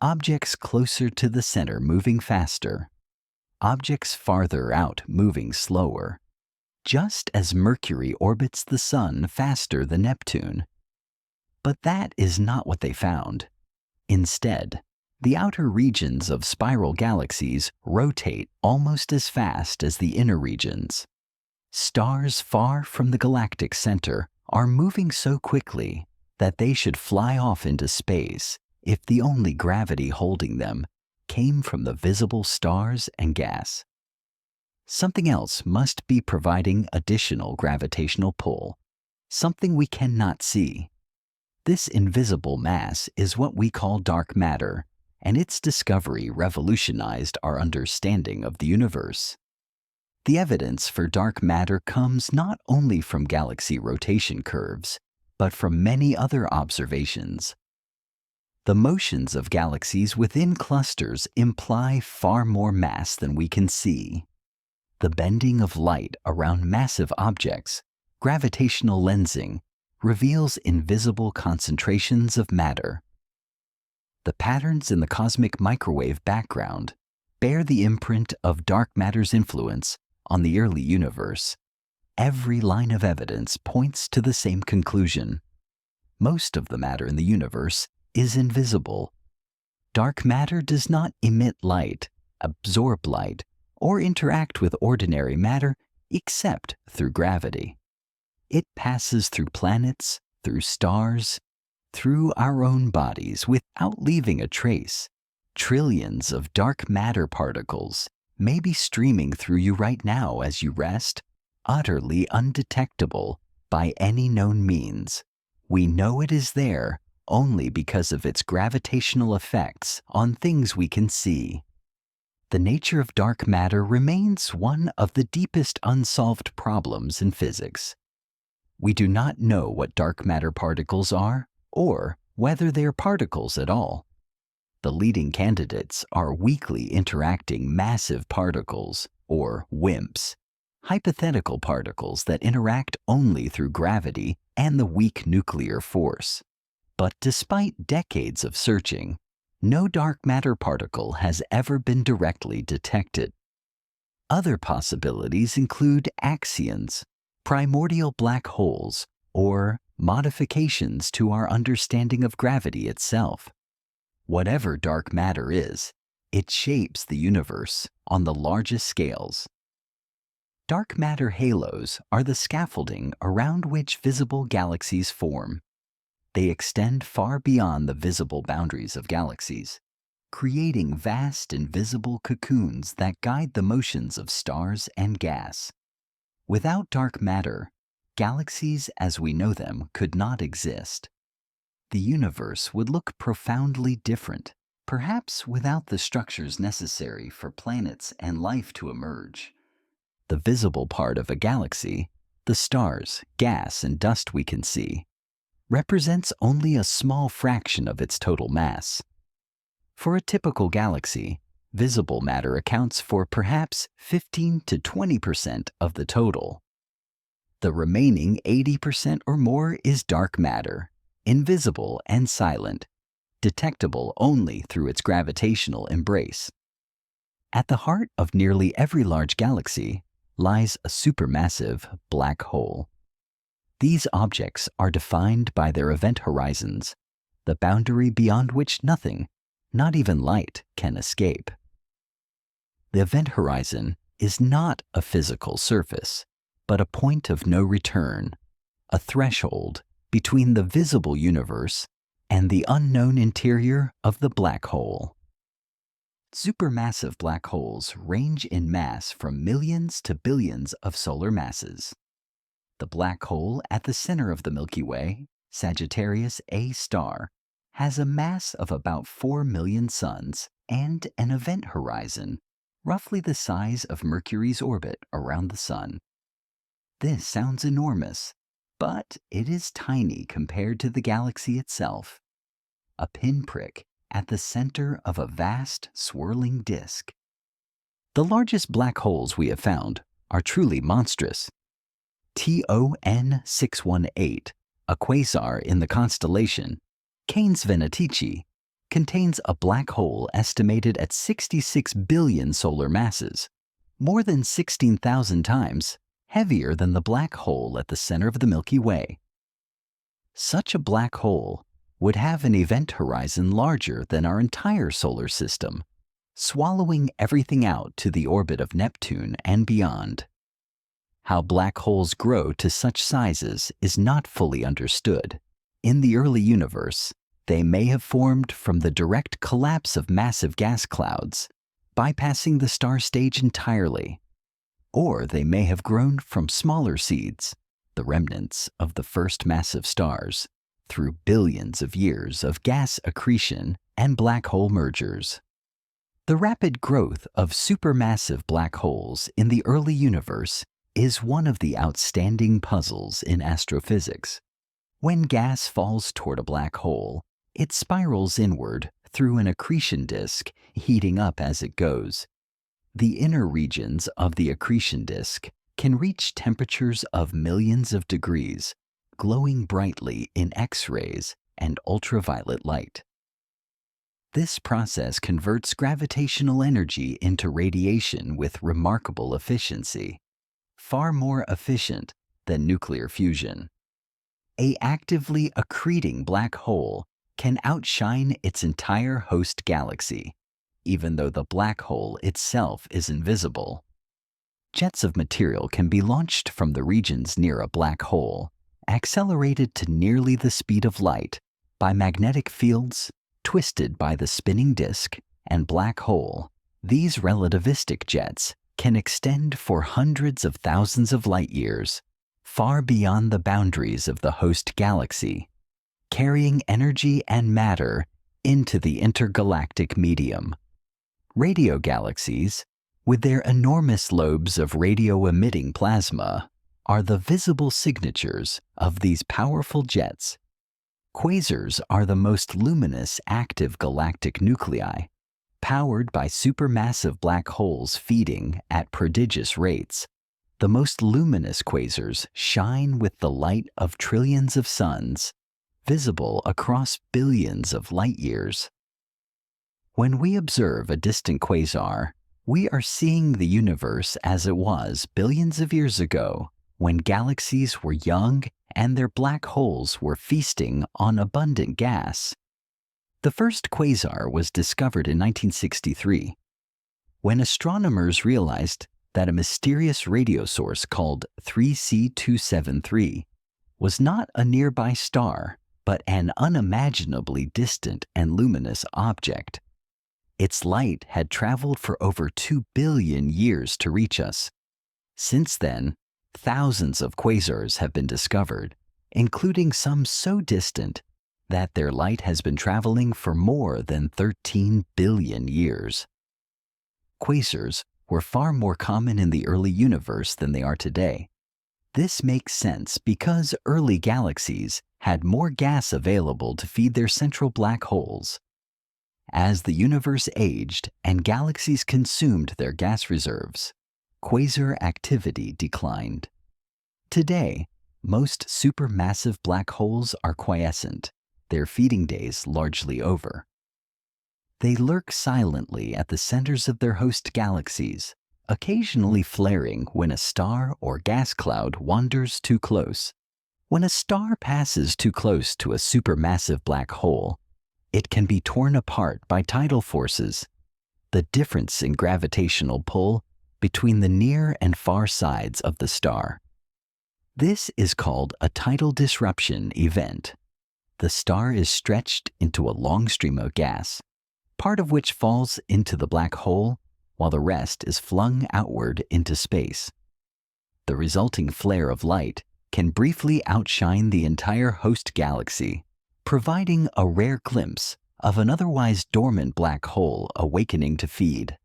Objects closer to the center moving faster, objects farther out moving slower. just as Mercury orbits the Sun faster than Neptune. But that is not what they found. Instead, the outer regions of spiral galaxies rotate almost as fast as the inner regions. Stars far from the galactic center are moving so quickly that they should fly off into space if the only gravity holding them came from the visible stars and gas. Something else must be providing additional gravitational pull, something we cannot see. This invisible mass is what we call dark matter, and its discovery revolutionized our understanding of the universe. The evidence for dark matter comes not only from galaxy rotation curves, but from many other observations. The motions of galaxies within clusters imply far more mass than we can see. The bending of light around massive objects, gravitational lensing, reveals invisible concentrations of matter. The patterns in the cosmic microwave background bear the imprint of dark matter's influence on the early universe. Every line of evidence points to the same conclusion. Most of the matter in the universe is invisible. Dark matter does not emit light, absorb light, or interact with ordinary matter except through gravity. It passes through planets, through stars, through our own bodies without leaving a trace. Trillions of dark matter particles may be streaming through you right now as you rest, utterly undetectable by any known means. We know it is there only because of its gravitational effects on things we can see. The nature of dark matter remains one of the deepest unsolved problems in physics. We do not know what dark matter particles are, or whether they are particles at all. The leading candidates are weakly interacting massive particles, or WIMPs, hypothetical particles that interact only through gravity and the weak nuclear force. But despite decades of searching, no dark matter particle has ever been directly detected. Other possibilities include axions, primordial black holes, or modifications to our understanding of gravity itself. Whatever dark matter is, it shapes the universe on the largest scales. Dark matter halos are the scaffolding around which visible galaxies form. They extend far beyond the visible boundaries of galaxies, creating vast invisible cocoons that guide the motions of stars and gas. Without dark matter, galaxies as we know them could not exist. The universe would look profoundly different, perhaps without the structures necessary for planets and life to emerge. The visible part of a galaxy, the stars, gas, and dust we can see, represents only a small fraction of its total mass. For a typical galaxy, visible matter accounts for perhaps 15 to 20% of the total. The remaining 80% or more is dark matter, invisible and silent, detectable only through its gravitational embrace. At the heart of nearly every large galaxy lies a supermassive black hole. These objects are defined by their event horizons, the boundary beyond which nothing, not even light, can escape. The event horizon is not a physical surface, but a point of no return, a threshold between the visible universe and the unknown interior of the black hole. Supermassive black holes range in mass from millions to billions of solar masses. The black hole at the center of the Milky Way, Sagittarius A star, has a mass of about 4 million suns and an event horizon roughly the size of Mercury's orbit around the Sun. This sounds enormous, but it is tiny compared to the galaxy itself, a pinprick at the center of a vast, swirling disk. The largest black holes we have found are truly monstrous. TON 618, a quasar in the constellation Canes Venatici, contains a black hole estimated at 66 billion solar masses, more than 16,000 times heavier than the black hole at the center of the Milky Way. Such a black hole would have an event horizon larger than our entire solar system, swallowing everything out to the orbit of Neptune and beyond. How black holes grow to such sizes is not fully understood. In the early universe, they may have formed from the direct collapse of massive gas clouds, bypassing the star stage entirely. Or they may have grown from smaller seeds, the remnants of the first massive stars, through billions of years of gas accretion and black hole mergers. The rapid growth of supermassive black holes in the early universe is one of the outstanding puzzles in astrophysics. When gas falls toward a black hole, it spirals inward through an accretion disk, heating up as it goes. The inner regions of the accretion disk can reach temperatures of millions of degrees, glowing brightly in X-rays and ultraviolet light. This process converts gravitational energy into radiation with remarkable efficiency, far more efficient than nuclear fusion. An actively accreting black hole can outshine its entire host galaxy, even though the black hole itself is invisible. Jets of material can be launched from the regions near a black hole, accelerated to nearly the speed of light by magnetic fields twisted by the spinning disk and black hole. These relativistic jets can extend for hundreds of thousands of light years, far beyond the boundaries of the host galaxy, carrying energy and matter into the intergalactic medium. Radio galaxies, with their enormous lobes of radio-emitting plasma, are the visible signatures of these powerful jets. Quasars are the most luminous active galactic nuclei, powered by supermassive black holes feeding at prodigious rates. The most luminous quasars shine with the light of trillions of suns, visible across billions of light years. When we observe a distant quasar, we are seeing the universe as it was billions of years ago, when galaxies were young and their black holes were feasting on abundant gas. The first quasar was discovered in 1963, when astronomers realized that a mysterious radio source called 3C273 was not a nearby star, but an unimaginably distant and luminous object. Its light had traveled for over 2 billion years to reach us. Since then, thousands of quasars have been discovered, including some so distant that their light has been traveling for more than 13 billion years. Quasars were far more common in the early universe than they are today. This makes sense because early galaxies had more gas available to feed their central black holes. As the universe aged and galaxies consumed their gas reserves, quasar activity declined. Today, most supermassive black holes are quiescent, their feeding days largely over. They lurk silently at the centers of their host galaxies, occasionally flaring when a star or gas cloud wanders too close. When a star passes too close to a supermassive black hole, it can be torn apart by tidal forces, the difference in gravitational pull between the near and far sides of the star. This is called a tidal disruption event. The star is stretched into a long stream of gas, part of which falls into the black hole, while the rest is flung outward into space. The resulting flare of light can briefly outshine the entire host galaxy, providing a rare glimpse of an otherwise dormant black hole awakening to feed.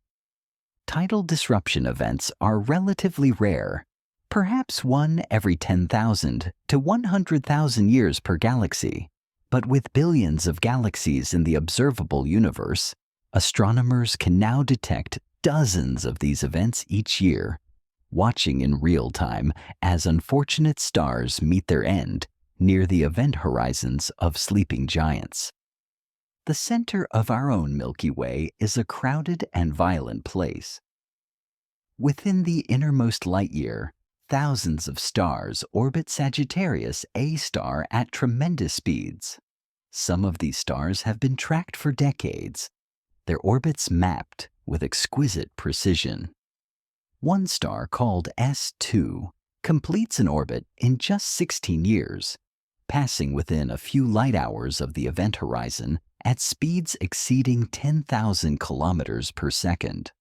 Tidal disruption events are relatively rare, perhaps one every 10,000 to 100,000 years per galaxy. But with billions of galaxies in the observable universe, astronomers can now detect dozens of these events each year, watching in real time as unfortunate stars meet their end near the event horizons of sleeping giants. The center of our own Milky Way is a crowded and violent place. Within the innermost light year, thousands of stars orbit Sagittarius A star at tremendous speeds. Some of these stars have been tracked for decades, their orbits mapped with exquisite precision. One star, called S2, completes an orbit in just 16 years, passing within a few light hours of the event horizon at speeds exceeding 10,000 kilometers per second.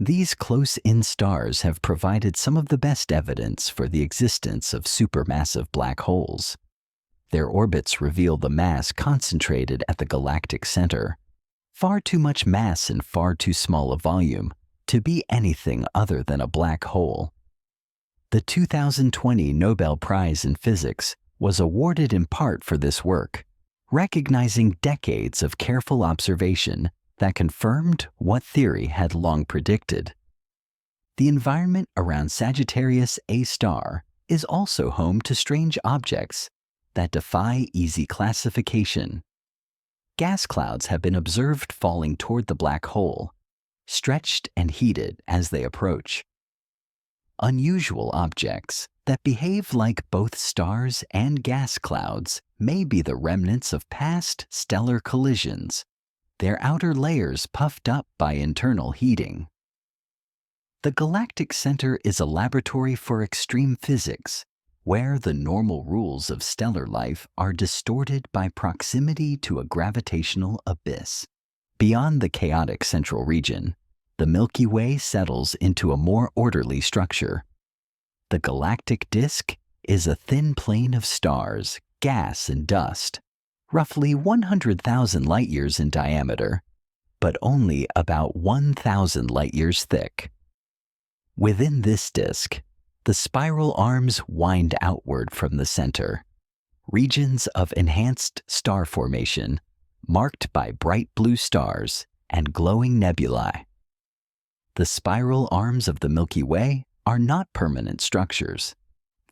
These close-in stars have provided some of the best evidence for the existence of supermassive black holes. Their orbits reveal the mass concentrated at the galactic center, far too much mass in far too small a volume to be anything other than a black hole. The 2020 Nobel Prize in Physics was awarded in part for this work, recognizing decades of careful observation that confirmed what theory had long predicted. The environment around Sagittarius A star is also home to strange objects that defy easy classification. Gas clouds have been observed falling toward the black hole, stretched and heated as they approach. Unusual objects that behave like both stars and gas clouds may be the remnants of past stellar collisions, their outer layers puffed up by internal heating. The galactic center is a laboratory for extreme physics, where the normal rules of stellar life are distorted by proximity to a gravitational abyss. Beyond the chaotic central region, the Milky Way settles into a more orderly structure. The galactic disk is a thin plain of stars, gas, and dust, roughly 100,000 light-years in diameter, but only about 1,000 light-years thick. Within this disk, the spiral arms wind outward from the center, regions of enhanced star formation marked by bright blue stars and glowing nebulae. The spiral arms of the Milky Way are not permanent structures.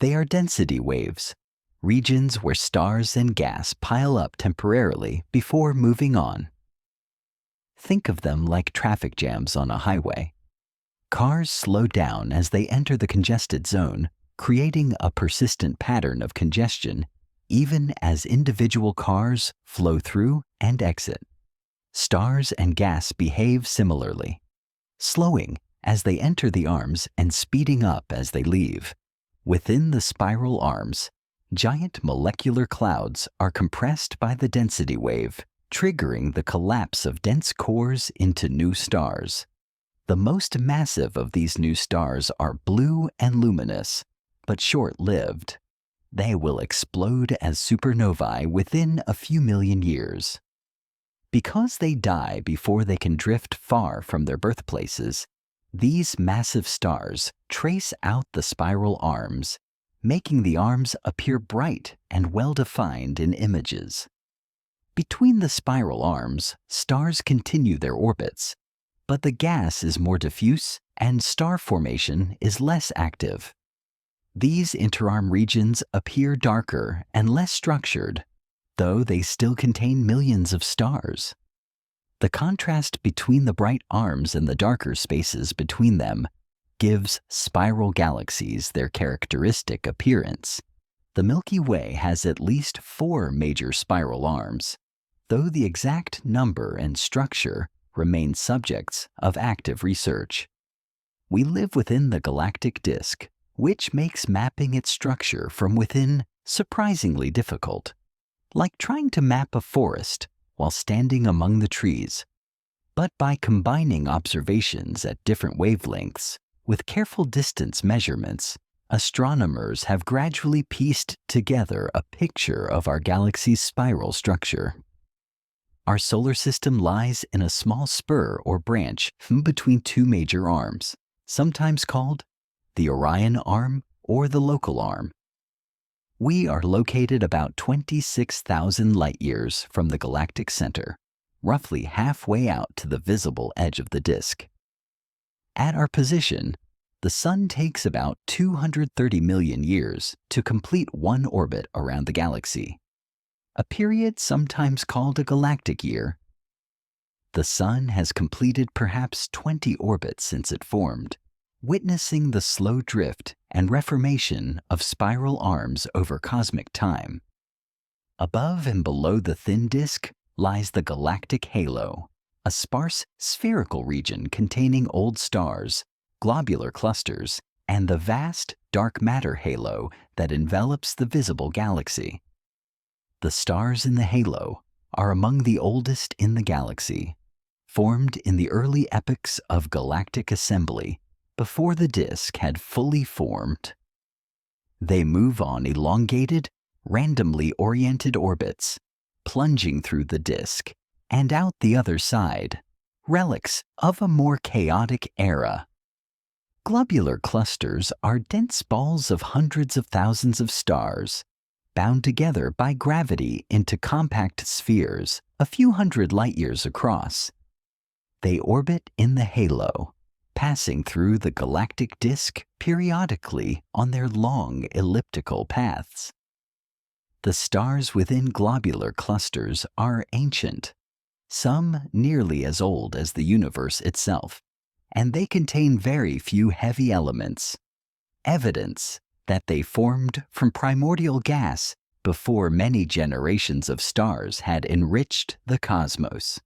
They are density waves, regions where stars and gas pile up temporarily before moving on. Think of them like traffic jams on a highway. Cars slow down as they enter the congested zone, creating a persistent pattern of congestion even as individual cars flow through and exit. Stars and gas behave similarly, slowing as they enter the arms and speeding up as they leave. Within the spiral arms, giant molecular clouds are compressed by the density wave, triggering the collapse of dense cores into new stars. The most massive of these new stars are blue and luminous, but short-lived. They will explode as supernovae within a few million years. Because they die before they can drift far from their birthplaces, these massive stars trace out the spiral arms, making the arms appear bright and well-defined in images. Between the spiral arms, stars continue their orbits, but the gas is more diffuse and star formation is less active. These interarm regions appear darker and less structured, though they still contain millions of stars. The contrast between the bright arms and the darker spaces between them gives spiral galaxies their characteristic appearance. The Milky Way has at least 4 major spiral arms, though the exact number and structure remain subjects of active research. We live within the galactic disk, which makes mapping its structure from within surprisingly difficult, like trying to map a forest while standing among the trees. But by combining observations at different wavelengths with careful distance measurements, astronomers have gradually pieced together a picture of our galaxy's spiral structure. Our solar system lies in a small spur or branch between 2 major arms, sometimes called the Orion arm or the local arm. We are located about 26,000 light-years from the galactic center, roughly halfway out to the visible edge of the disk. At our position, the Sun takes about 230 million years to complete one orbit around the galaxy, a period sometimes called a galactic year. The Sun has completed perhaps 20 orbits since it formed, witnessing the slow drift and reformation of spiral arms over cosmic time. Above and below the thin disk lies the galactic halo, a sparse spherical region containing old stars, globular clusters, and the vast dark matter halo that envelops the visible galaxy. The stars in the halo are among the oldest in the galaxy, formed in the early epochs of galactic assembly before the disk had fully formed. They move on elongated, randomly oriented orbits, plunging through the disk and out the other side, relics of a more chaotic era. Globular clusters are dense balls of hundreds of thousands of stars, bound together by gravity into compact spheres a few hundred light-years across. They orbit in the halo, passing through the galactic disk periodically on their long elliptical paths. The stars within globular clusters are ancient, some nearly as old as the universe itself, and they contain very few heavy elements, evidence that they formed from primordial gas before many generations of stars had enriched the cosmos.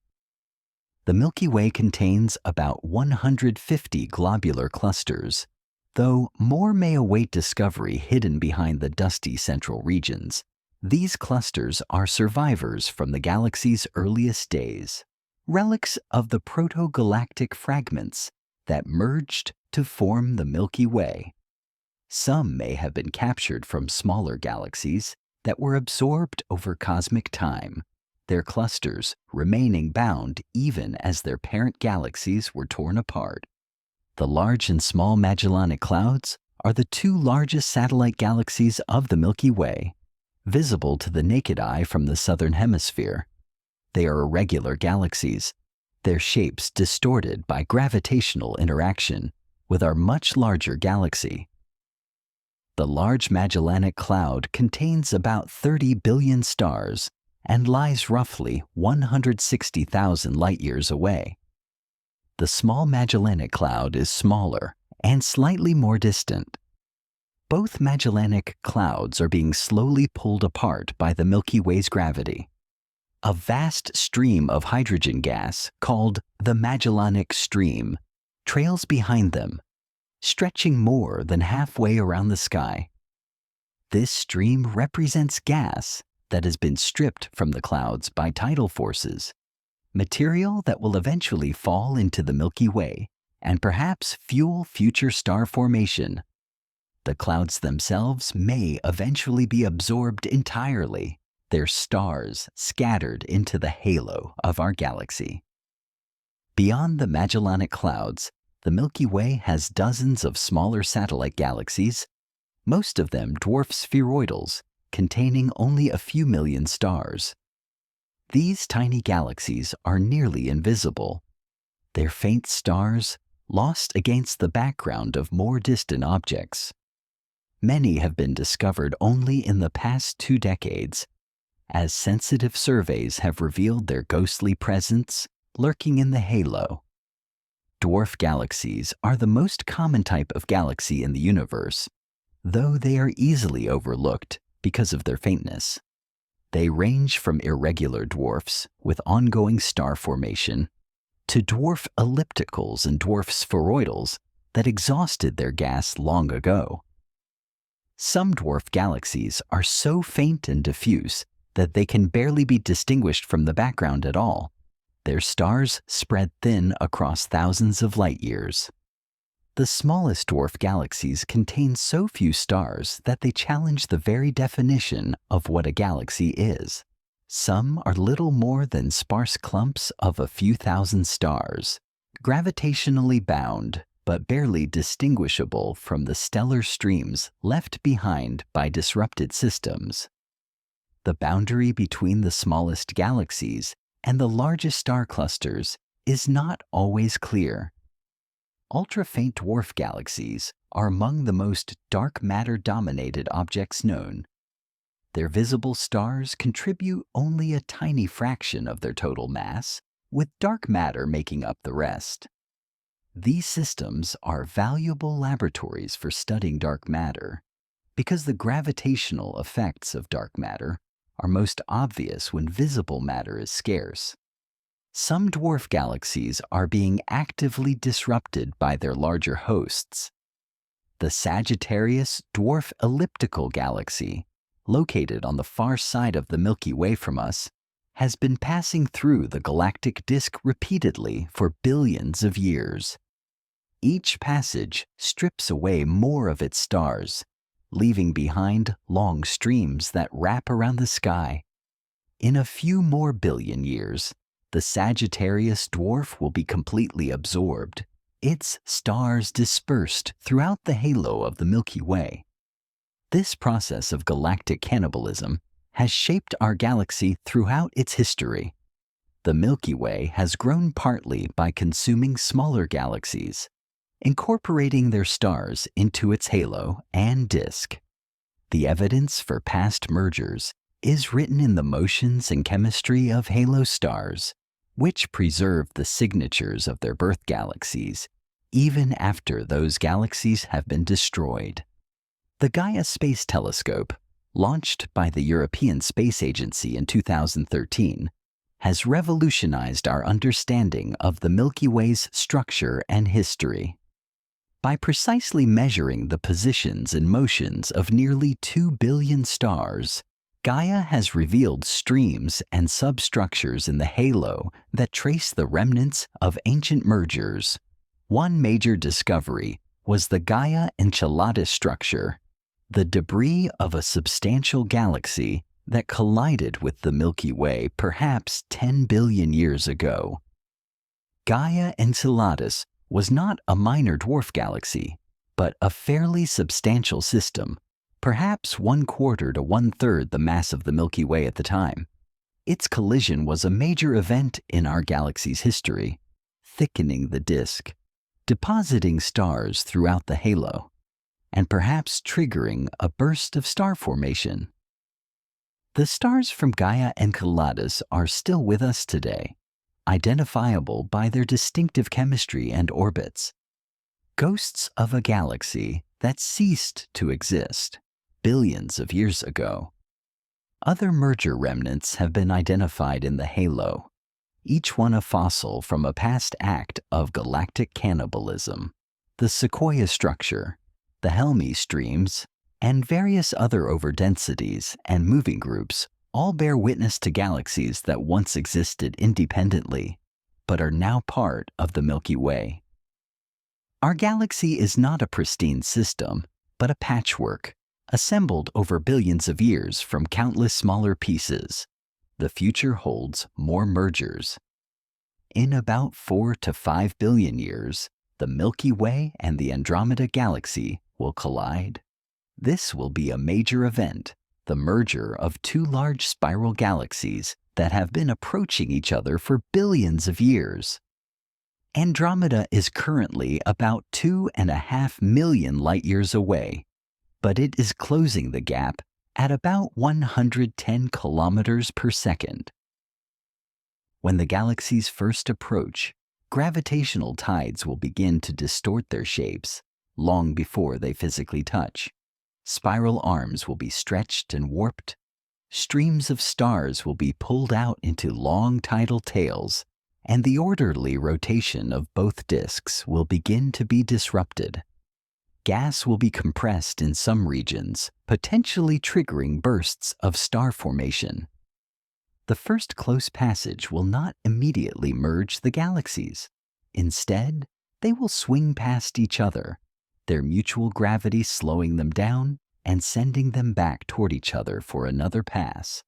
The Milky Way contains about 150 globular clusters, though more may await discovery hidden behind the dusty central regions. These clusters are survivors from the galaxy's earliest days, relics of the proto-galactic fragments that merged to form the Milky Way. Some may have been captured from smaller galaxies that were absorbed over cosmic time, their clusters remaining bound even as their parent galaxies were torn apart. The Large and Small Magellanic Clouds are the two largest satellite galaxies of the Milky Way, visible to the naked eye from the southern hemisphere. They are irregular galaxies, their shapes distorted by gravitational interaction with our much larger galaxy. The Large Magellanic Cloud contains about 30 billion stars and lies roughly 160,000 light-years away. The Small Magellanic Cloud is smaller and slightly more distant. Both Magellanic Clouds are being slowly pulled apart by the Milky Way's gravity. A vast stream of hydrogen gas, called the Magellanic Stream, trails behind them, stretching more than halfway around the sky. This stream represents gas that has been stripped from the clouds by tidal forces, material that will eventually fall into the Milky Way and perhaps fuel future star formation. The clouds themselves may eventually be absorbed entirely, their stars scattered into the halo of our galaxy. Beyond the Magellanic Clouds, the Milky Way has dozens of smaller satellite galaxies, most of them dwarf spheroidals, containing only a few million stars. These tiny galaxies are nearly invisible, their faint stars lost against the background of more distant objects. Many have been discovered only in the past 2 decades, as sensitive surveys have revealed their ghostly presence lurking in the halo. Dwarf galaxies are the most common type of galaxy in the universe, though they are easily overlooked because of their faintness. They range from irregular dwarfs with ongoing star formation to dwarf ellipticals and dwarf spheroidals that exhausted their gas long ago. Some dwarf galaxies are so faint and diffuse that they can barely be distinguished from the background at all. Their stars spread thin across thousands of light-years. The smallest dwarf galaxies contain so few stars that they challenge the very definition of what a galaxy is. Some are little more than sparse clumps of a few thousand stars, gravitationally bound but barely distinguishable from the stellar streams left behind by disrupted systems. The boundary between the smallest galaxies and the largest star clusters is not always clear. Ultra-faint dwarf galaxies are among the most dark matter-dominated objects known. Their visible stars contribute only a tiny fraction of their total mass, with dark matter making up the rest. These systems are valuable laboratories for studying dark matter because the gravitational effects of dark matter are most obvious when visible matter is scarce. Some dwarf galaxies are being actively disrupted by their larger hosts. The Sagittarius Dwarf Elliptical Galaxy, located on the far side of the Milky Way from us, has been passing through the galactic disk repeatedly for billions of years. Each passage strips away more of its stars, leaving behind long streams that wrap around the sky. In a few more billion years, the Sagittarius dwarf will be completely absorbed, its stars dispersed throughout the halo of the Milky Way. This process of galactic cannibalism has shaped our galaxy throughout its history. The Milky Way has grown partly by consuming smaller galaxies, incorporating their stars into its halo and disk. The evidence for past mergers is written in the motions and chemistry of halo stars, which preserve the signatures of their birth galaxies, even after those galaxies have been destroyed. The Gaia Space Telescope, launched by the European Space Agency in 2013, has revolutionized our understanding of the Milky Way's structure and history. By precisely measuring the positions and motions of nearly 2 billion stars, Gaia has revealed streams and substructures in the halo that trace the remnants of ancient mergers. One major discovery was the Gaia Enceladus structure, the debris of a substantial galaxy that collided with the Milky Way perhaps 10 billion years ago. Gaia Enceladus was not a minor dwarf galaxy, but a fairly substantial system, perhaps 1/4 to 1/3 the mass of the Milky Way at the time. Its collision was a major event in our galaxy's history, thickening the disk, depositing stars throughout the halo, and perhaps triggering a burst of star formation. The stars from Gaia Enceladus are still with us today, identifiable by their distinctive chemistry and orbits. Ghosts of a galaxy that ceased to exist billions of years ago. Other merger remnants have been identified in the halo, each one a fossil from a past act of galactic cannibalism. The Sequoia structure, the Helmi streams, and various other overdensities and moving groups all bear witness to galaxies that once existed independently, but are now part of the Milky Way. Our galaxy is not a pristine system, but a patchwork, assembled over billions of years from countless smaller pieces. The future holds more mergers. In about 4 to 5 billion years, the Milky Way and the Andromeda Galaxy will collide. This will be a major event, the merger of two large spiral galaxies that have been approaching each other for billions of years. Andromeda is currently about 2.5 million light-years away, but it is closing the gap at about 110 kilometers per second. When the galaxies first approach, gravitational tides will begin to distort their shapes long before they physically touch. Spiral arms will be stretched and warped. Streams of stars will be pulled out into long tidal tails, and the orderly rotation of both disks will begin to be disrupted. Gas will be compressed in some regions, potentially triggering bursts of star formation. The first close passage will not immediately merge the galaxies. Instead, they will swing past each other, their mutual gravity slowing them down and sending them back toward each other for another pass.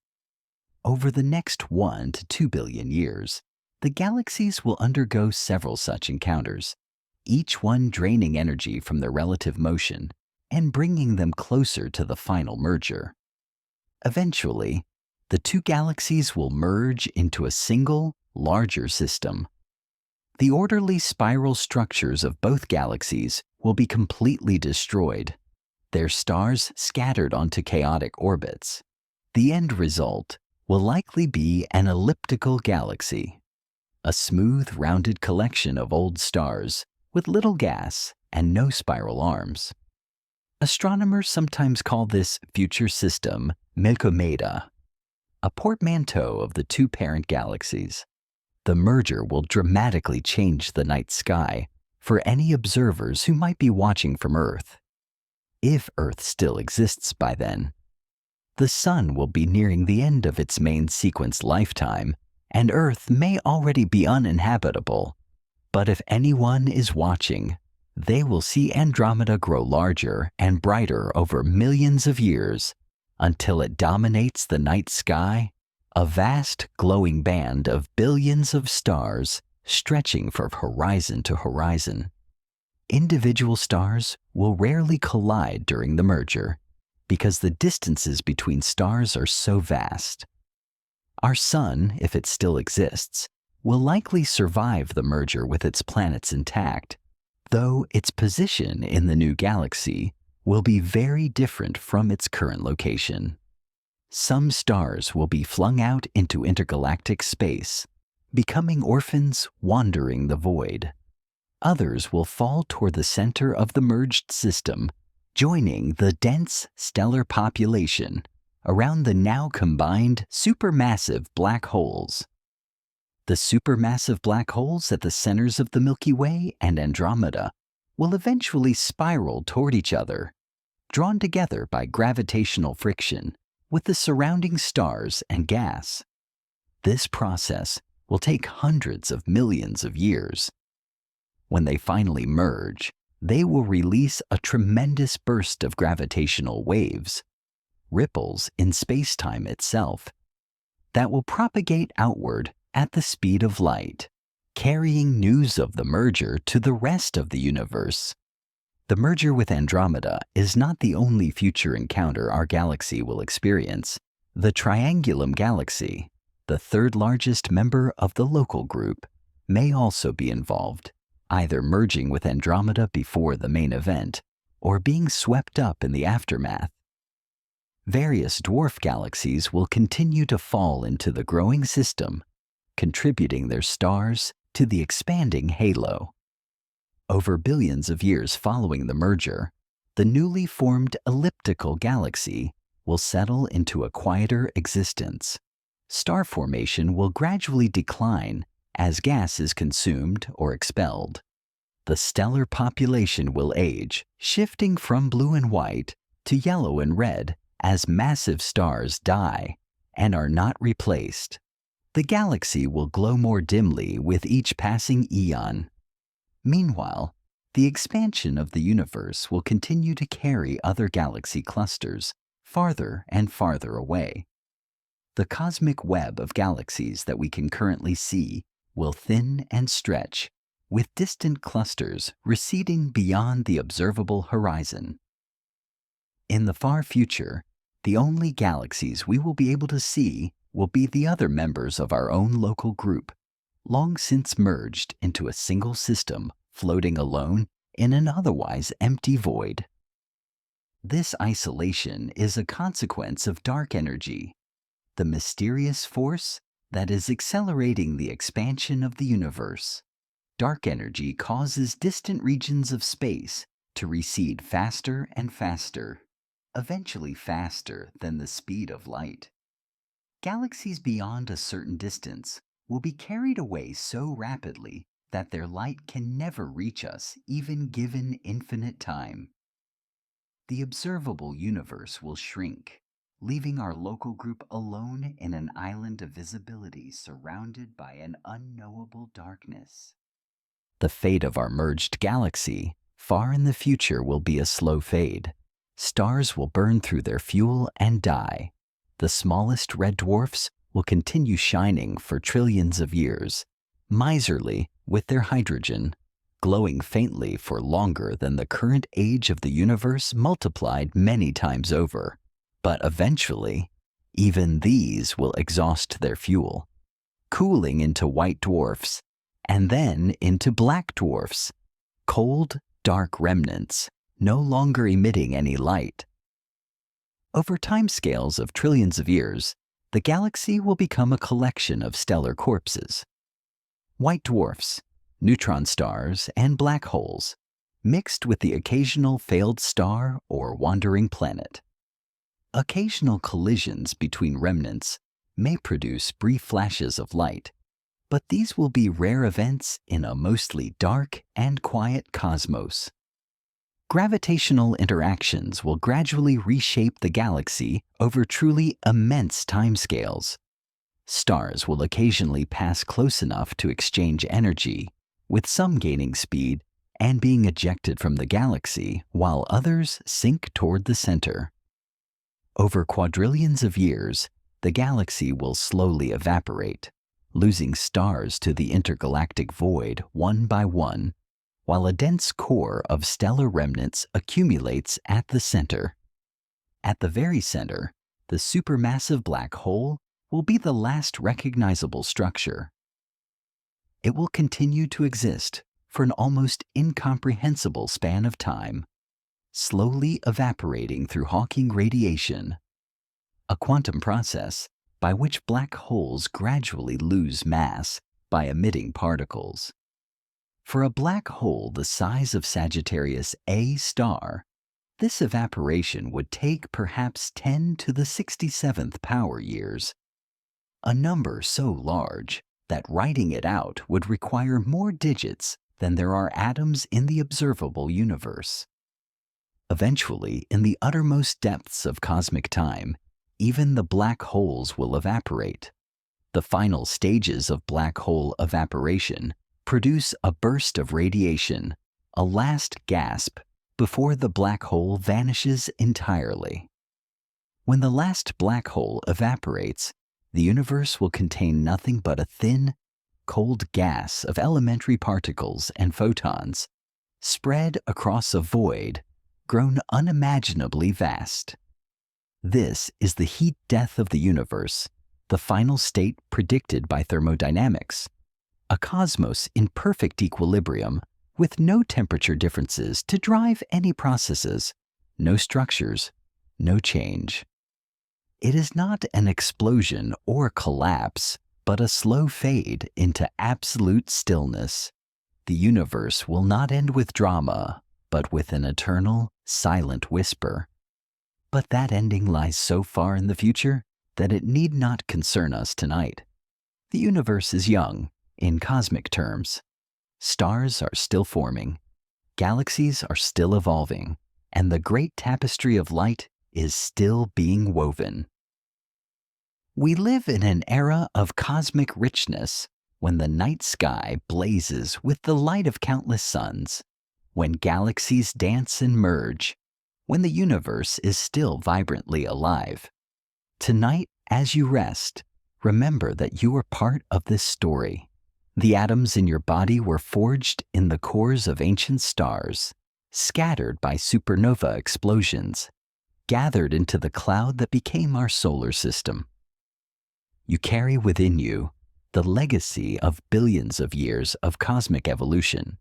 Over the next 1 to 2 billion years, the galaxies will undergo several such encounters, each one draining energy from their relative motion and bringing them closer to the final merger. Eventually, the two galaxies will merge into a single, larger system. The orderly spiral structures of both galaxies will be completely destroyed, their stars scattered onto chaotic orbits. The end result will likely be an elliptical galaxy, a smooth, rounded collection of old stars with little gas and no spiral arms. Astronomers sometimes call this future system Milkomeda, a portmanteau of the two parent galaxies. The merger will dramatically change the night sky for any observers who might be watching from Earth. If Earth still exists by then. The Sun will be nearing the end of its main sequence lifetime, and Earth may already be uninhabitable. But if anyone is watching, they will see Andromeda grow larger and brighter over millions of years until it dominates the night sky, a vast glowing band of billions of stars stretching from horizon to horizon. Individual stars will rarely collide during the merger because the distances between stars are so vast. Our Sun, if it still exists, will likely survive the merger with its planets intact, though its position in the new galaxy will be very different from its current location. Some stars will be flung out into intergalactic space, becoming orphans wandering the void. Others will fall toward the center of the merged system, joining the dense stellar population around the now combined supermassive black holes. The supermassive black holes at the centers of the Milky Way and Andromeda will eventually spiral toward each other, drawn together by gravitational friction with the surrounding stars and gas. This process will take hundreds of millions of years. When they finally merge, they will release a tremendous burst of gravitational waves, ripples in space-time itself, that will propagate outward at the speed of light, carrying news of the merger to the rest of the universe. The merger with Andromeda is not the only future encounter our galaxy will experience. The Triangulum Galaxy, the third largest member of the local group, may also be involved, either merging with Andromeda before the main event or being swept up in the aftermath. Various dwarf galaxies will continue to fall into the growing system, contributing their stars to the expanding halo. Over billions of years following the merger, the newly formed elliptical galaxy will settle into a quieter existence. Star formation will gradually decline as gas is consumed or expelled. The stellar population will age, shifting from blue and white to yellow and red as massive stars die and are not replaced. The galaxy will glow more dimly with each passing eon. Meanwhile, the expansion of the universe will continue to carry other galaxy clusters farther and farther away. The cosmic web of galaxies that we can currently see will thin and stretch, with distant clusters receding beyond the observable horizon. In the far future, the only galaxies we will be able to see will be the other members of our own local group, long since merged into a single system floating alone in an otherwise empty void. This isolation is a consequence of dark energy, the mysterious force that is accelerating the expansion of the universe. Dark energy causes distant regions of space to recede faster and faster, eventually faster than the speed of light. Galaxies beyond a certain distance will be carried away so rapidly that their light can never reach us, even given infinite time. The observable universe will shrink, leaving our local group alone in an island of visibility surrounded by an unknowable darkness. The fate of our merged galaxy, far in the future, will be a slow fade. Stars will burn through their fuel and die. The smallest red dwarfs will continue shining for trillions of years, miserly with their hydrogen, glowing faintly for longer than the current age of the universe multiplied many times over. But eventually, even these will exhaust their fuel, cooling into white dwarfs and then into black dwarfs, cold, dark remnants, no longer emitting any light. Over timescales of trillions of years, the galaxy will become a collection of stellar corpses. White dwarfs, neutron stars, and black holes, mixed with the occasional failed star or wandering planet. Occasional collisions between remnants may produce brief flashes of light, but these will be rare events in a mostly dark and quiet cosmos. Gravitational interactions will gradually reshape the galaxy over truly immense timescales. Stars will occasionally pass close enough to exchange energy, with some gaining speed and being ejected from the galaxy while others sink toward the center. Over quadrillions of years, the galaxy will slowly evaporate, losing stars to the intergalactic void one by one, while a dense core of stellar remnants accumulates at the center. At the very center, the supermassive black hole will be the last recognizable structure. It will continue to exist for an almost incomprehensible span of time, slowly evaporating through Hawking radiation, a quantum process by which black holes gradually lose mass by emitting particles. For a black hole the size of Sagittarius A star, this evaporation would take perhaps 10 to the 67th power years, a number so large that writing it out would require more digits than there are atoms in the observable universe. Eventually, in the uttermost depths of cosmic time, even the black holes will evaporate. The final stages of black hole evaporation produce a burst of radiation, a last gasp before the black hole vanishes entirely. When the last black hole evaporates, the universe will contain nothing but a thin, cold gas of elementary particles and photons, spread across a void grown unimaginably vast. This is the heat death of the universe, the final state predicted by thermodynamics, a cosmos in perfect equilibrium with no temperature differences to drive any processes, no structures, no change. It is not an explosion or collapse, but a slow fade into absolute stillness. The universe will not end with drama, but with an eternal, silent whisper. But that ending lies so far in the future that it need not concern us tonight. The universe is young, in cosmic terms. Stars are still forming, galaxies are still evolving, and the great tapestry of light is still being woven. We live in an era of cosmic richness, when the night sky blazes with the light of countless suns, when galaxies dance and merge, when the universe is still vibrantly alive. Tonight, as you rest, remember that you are part of this story. The atoms in your body were forged in the cores of ancient stars, scattered by supernova explosions, gathered into the cloud that became our solar system. You carry within you the legacy of billions of years of cosmic evolution,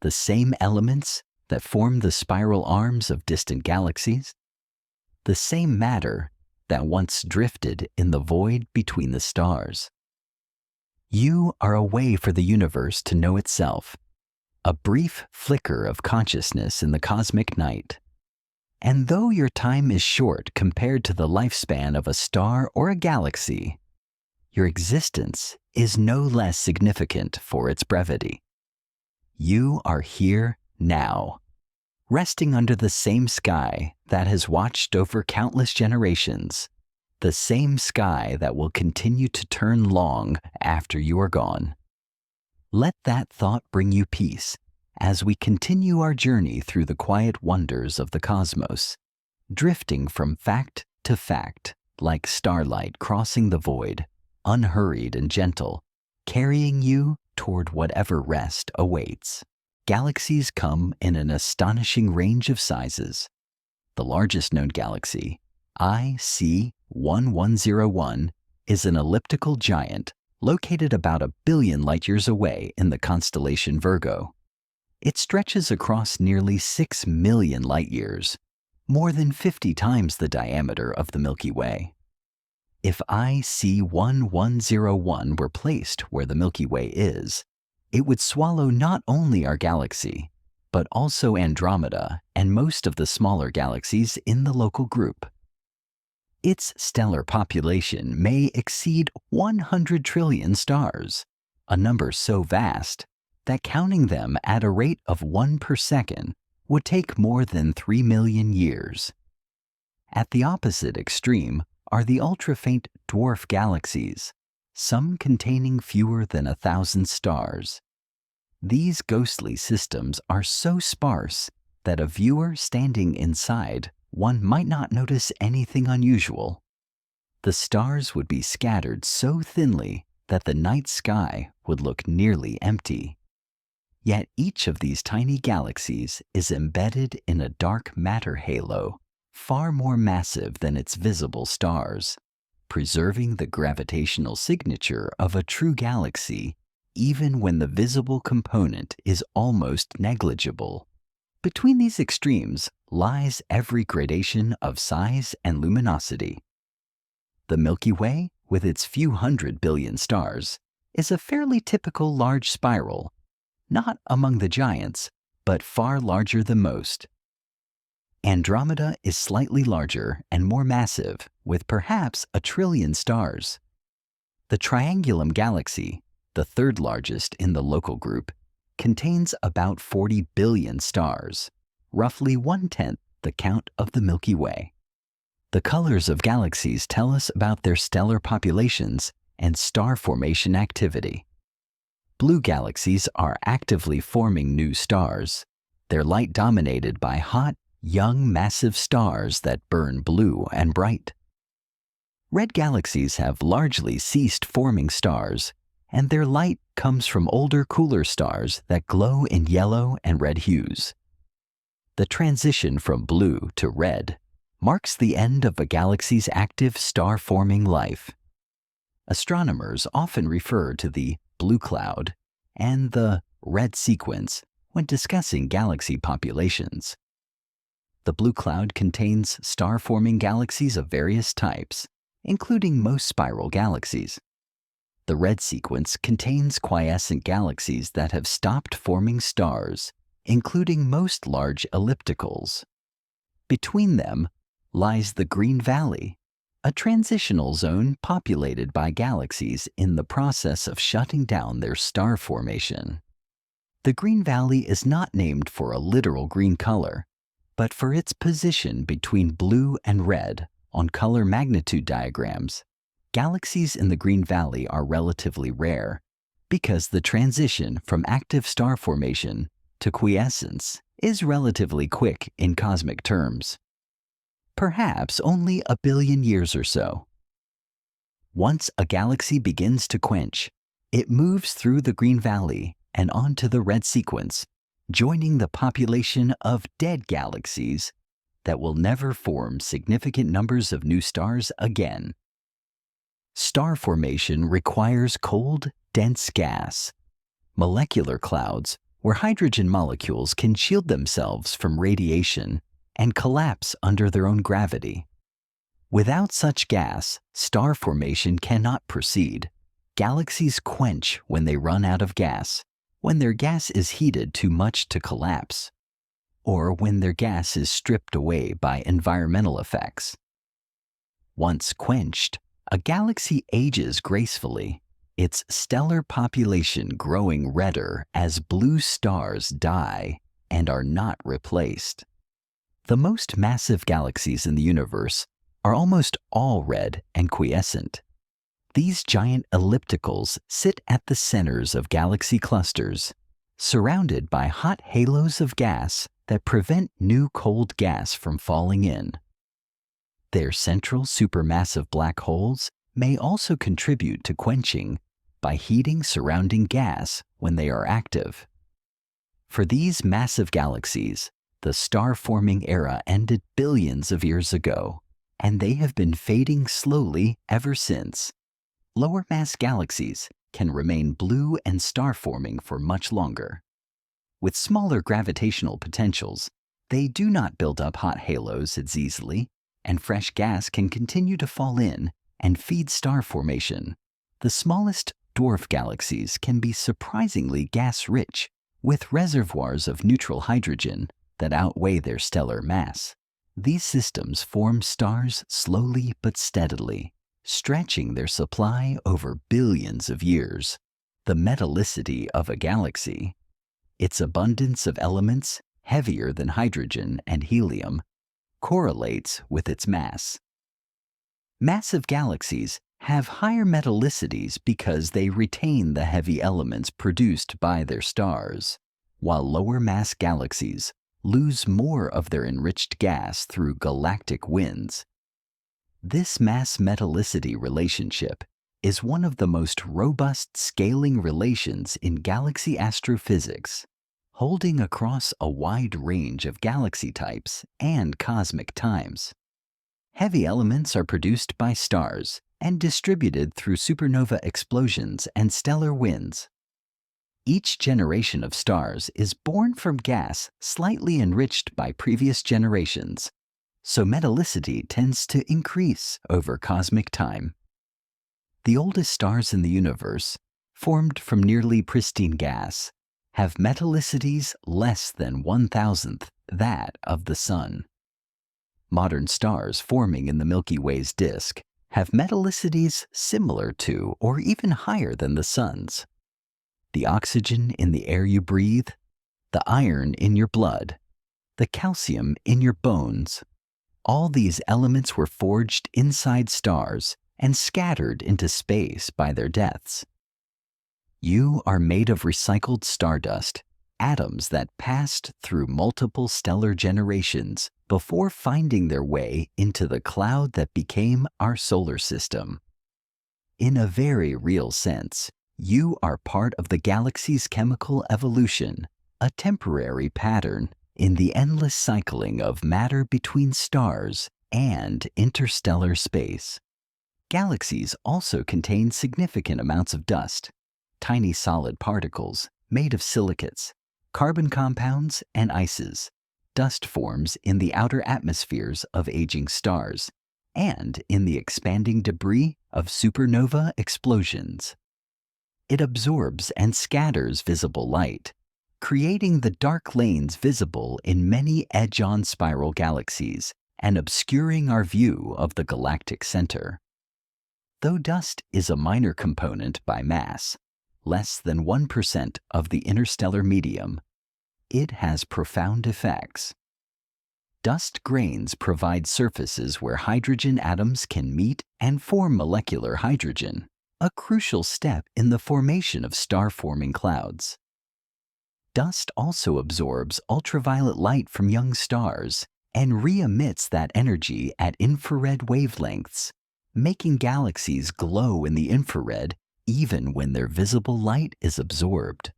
the same elements that form the spiral arms of distant galaxies, the same matter that once drifted in the void between the stars. You are a way for the universe to know itself, a brief flicker of consciousness in the cosmic night. And though your time is short compared to the lifespan of a star or a galaxy, your existence is no less significant for its brevity. You are here now, resting under the same sky that has watched over countless generations, the same sky that will continue to turn long after you are gone. Let that thought bring you peace as we continue our journey through the quiet wonders of the cosmos, drifting from fact to fact like starlight crossing the void, unhurried and gentle, carrying you toward whatever rest awaits. Galaxies come in an astonishing range of sizes. The largest known galaxy, IC 1101, is an elliptical giant located about 1 billion light-years away in the constellation Virgo. It stretches across nearly 6 million light-years, more than 50 times the diameter of the Milky Way. If IC 1101 were placed where the Milky Way is, it would swallow not only our galaxy, but also Andromeda and most of the smaller galaxies in the local group. Its stellar population may exceed 100 trillion stars, a number so vast that counting them at a rate of 1 per second would take more than 3 million years. At the opposite extreme are the ultra-faint dwarf galaxies, some containing fewer than 1,000 stars. These ghostly systems are so sparse that a viewer standing inside one might not notice anything unusual. The stars would be scattered so thinly that the night sky would look nearly empty. Yet each of these tiny galaxies is embedded in a dark matter halo far more massive than its visible stars, preserving the gravitational signature of a true galaxy even when the visible component is almost negligible. Between these extremes lies every gradation of size and luminosity. The Milky Way, with its few hundred billion stars, is a fairly typical large spiral, not among the giants, but far larger than most. Andromeda is slightly larger and more massive, with perhaps 1 trillion stars. The Triangulum galaxy, the third largest in the local group, contains about 40 billion stars, roughly 1/10 the count of the Milky Way. The colors of galaxies tell us about their stellar populations and star formation activity. Blue galaxies are actively forming new stars, their light dominated by hot, young, massive stars that burn blue and bright. Red galaxies have largely ceased forming stars, and their light comes from older, cooler stars that glow in yellow and red hues. The transition from blue to red marks the end of a galaxy's active star-forming life. Astronomers often refer to the blue cloud and the red sequence when discussing galaxy populations. The blue cloud contains star-forming galaxies of various types, including most spiral galaxies. The red sequence contains quiescent galaxies that have stopped forming stars, including most large ellipticals. Between them lies the Green Valley, a transitional zone populated by galaxies in the process of shutting down their star formation. The Green Valley is not named for a literal green color, but for its position between blue and red on color magnitude diagrams. Galaxies in the Green Valley are relatively rare because the transition from active star formation to quiescence is relatively quick in cosmic terms. Perhaps only 1 billion years or so. Once a galaxy begins to quench, it moves through the Green Valley and onto the red sequence, joining the population of dead galaxies that will never form significant numbers of new stars again. Star formation requires cold, dense gas, molecular clouds where hydrogen molecules can shield themselves from radiation and collapse under their own gravity. Without such gas, star formation cannot proceed. Galaxies quench when they run out of gas, when their gas is heated too much to collapse, or when their gas is stripped away by environmental effects. Once quenched, a galaxy ages gracefully, its stellar population growing redder as blue stars die and are not replaced. The most massive galaxies in the universe are almost all red and quiescent. These giant ellipticals sit at the centers of galaxy clusters, surrounded by hot halos of gas that prevent new cold gas from falling in. Their central supermassive black holes may also contribute to quenching by heating surrounding gas when they are active. For these massive galaxies, the star-forming era ended billions of years ago, and they have been fading slowly ever since. Lower mass galaxies can remain blue and star-forming for much longer. With smaller gravitational potentials, they do not build up hot halos as easily, and fresh gas can continue to fall in and feed star formation. The smallest dwarf galaxies can be surprisingly gas-rich, with reservoirs of neutral hydrogen that outweigh their stellar mass. These systems form stars slowly but steadily, stretching their supply over billions of years. The metallicity of a galaxy, its abundance of elements heavier than hydrogen and helium, correlates with its mass. Massive galaxies have higher metallicities because they retain the heavy elements produced by their stars, while lower mass galaxies lose more of their enriched gas through galactic winds. This mass-metallicity relationship is one of the most robust scaling relations in galaxy astrophysics, holding across a wide range of galaxy types and cosmic times. Heavy elements are produced by stars and distributed through supernova explosions and stellar winds. Each generation of stars is born from gas slightly enriched by previous generations, so metallicity tends to increase over cosmic time. The oldest stars in the universe, formed from nearly pristine gas, have metallicities less than 1,000th that of the Sun. Modern stars forming in the Milky Way's disk have metallicities similar to or even higher than the Sun's. The oxygen in the air you breathe, the iron in your blood, the calcium in your bones, all these elements were forged inside stars and scattered into space by their deaths. You are made of recycled stardust, atoms that passed through multiple stellar generations before finding their way into the cloud that became our solar system. In a very real sense, you are part of the galaxy's chemical evolution, a temporary pattern in the endless cycling of matter between stars and interstellar space. Galaxies also contain significant amounts of dust, tiny solid particles made of silicates, carbon compounds, and ices. Dust forms in the outer atmospheres of aging stars and in the expanding debris of supernova explosions. It absorbs and scatters visible light, creating the dark lanes visible in many edge-on spiral galaxies and obscuring our view of the galactic center. Though dust is a minor component by mass, less than 1% of the interstellar medium, it has profound effects. Dust grains provide surfaces where hydrogen atoms can meet and form molecular hydrogen, a crucial step in the formation of star-forming clouds. Dust also absorbs ultraviolet light from young stars and re-emits that energy at infrared wavelengths, making galaxies glow in the infrared even when their visible light is absorbed.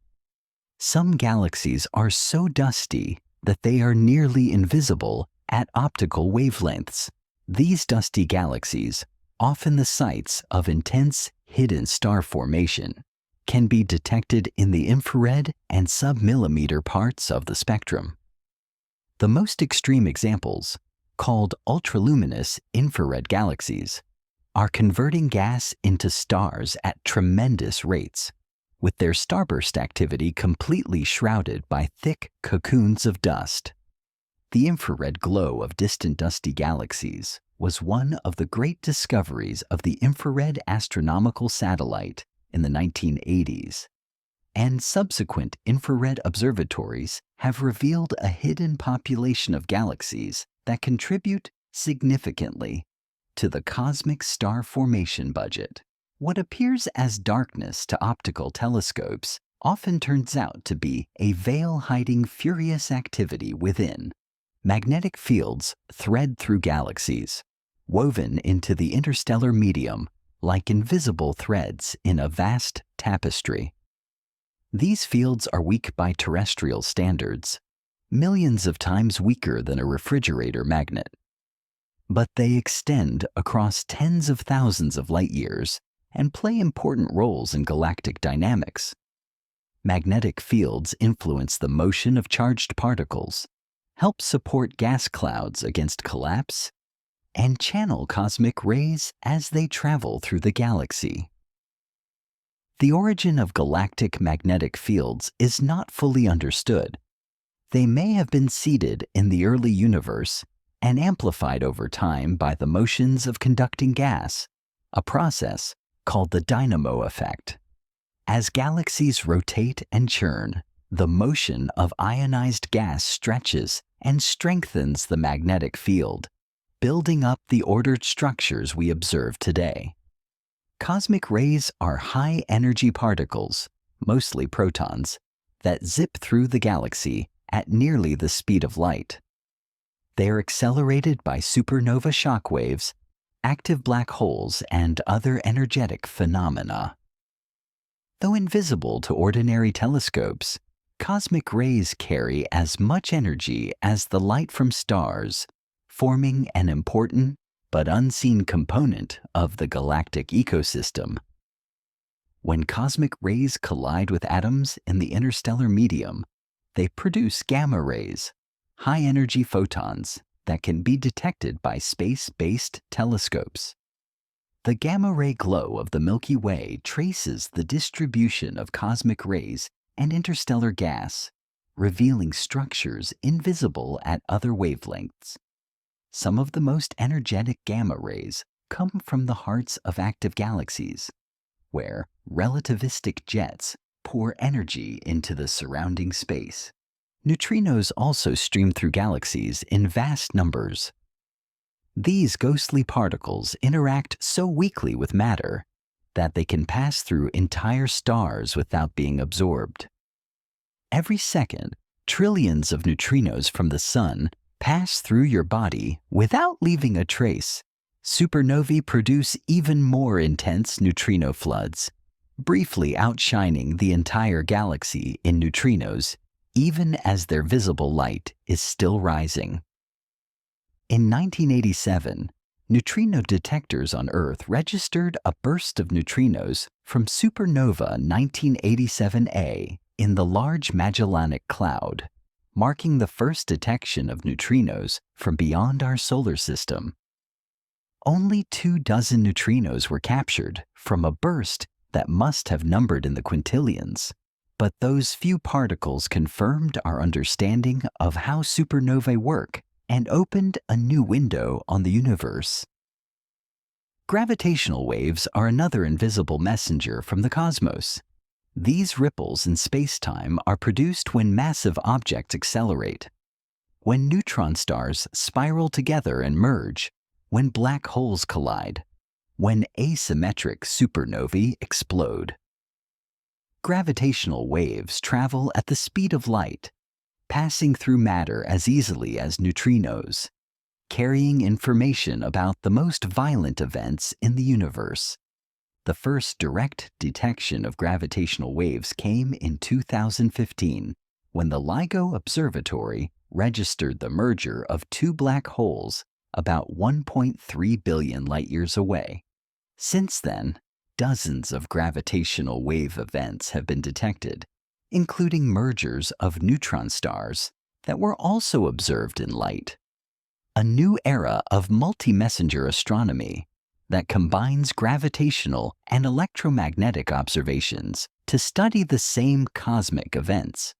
Some galaxies are so dusty that they are nearly invisible at optical wavelengths. These dusty galaxies, often the sites of intense hidden star formation, can be detected in the infrared and submillimeter parts of the spectrum. The most extreme examples, called ultraluminous infrared galaxies, are converting gas into stars at tremendous rates, with their starburst activity completely shrouded by thick cocoons of dust. The infrared glow of distant dusty galaxies was one of the great discoveries of the Infrared Astronomical Satellite in the 1980s, and subsequent infrared observatories have revealed a hidden population of galaxies that contribute significantly to the cosmic star formation budget. What appears as darkness to optical telescopes often turns out to be a veil hiding furious activity within. Magnetic fields thread through galaxies, woven into the interstellar medium like invisible threads in a vast tapestry. These fields are weak by terrestrial standards, millions of times weaker than a refrigerator magnet. But they extend across tens of thousands of light years and play important roles in galactic dynamics. Magnetic fields influence the motion of charged particles, help support gas clouds against collapse, and channel cosmic rays as they travel through the galaxy. The origin of galactic magnetic fields is not fully understood. They may have been seeded in the early universe and amplified over time by the motions of conducting gas, a process called the dynamo effect. As galaxies rotate and churn, the motion of ionized gas stretches and strengthens the magnetic field, building up the ordered structures we observe today. Cosmic rays are high-energy particles, mostly protons, that zip through the galaxy at nearly the speed of light. They are accelerated by supernova shock waves, active black holes, and other energetic phenomena. Though invisible to ordinary telescopes, cosmic rays carry as much energy as the light from stars, forming an important but unseen component of the galactic ecosystem. When cosmic rays collide with atoms in the interstellar medium, they produce gamma rays, high-energy photons that can be detected by space-based telescopes. The gamma-ray glow of the Milky Way traces the distribution of cosmic rays and interstellar gas, revealing structures invisible at other wavelengths. Some of the most energetic gamma rays come from the hearts of active galaxies, where relativistic jets pour energy into the surrounding space. Neutrinos also stream through galaxies in vast numbers. These ghostly particles interact so weakly with matter that they can pass through entire stars without being absorbed. Every second, trillions of neutrinos from the Sun pass through your body without leaving a trace. Supernovae produce even more intense neutrino floods, briefly outshining the entire galaxy in neutrinos, even as their visible light is still rising. In 1987, neutrino detectors on Earth registered a burst of neutrinos from supernova 1987A in the Large Magellanic Cloud, marking the first detection of neutrinos from beyond our solar system. Only 24 neutrinos were captured from a burst that must have numbered in the quintillions, but those few particles confirmed our understanding of how supernovae work and opened a new window on the universe. Gravitational waves are another invisible messenger from the cosmos. These ripples in space-time are produced when massive objects accelerate, when neutron stars spiral together and merge, when black holes collide, when asymmetric supernovae explode. Gravitational waves travel at the speed of light, passing through matter as easily as neutrinos, carrying information about the most violent events in the universe. The first direct detection of gravitational waves came in 2015, when the LIGO Observatory registered the merger of two black holes about 1.3 billion light-years away. Since then, dozens of gravitational wave events have been detected, including mergers of neutron stars that were also observed in light. A new era of multi-messenger astronomy that combines gravitational and electromagnetic observations to study the same cosmic events.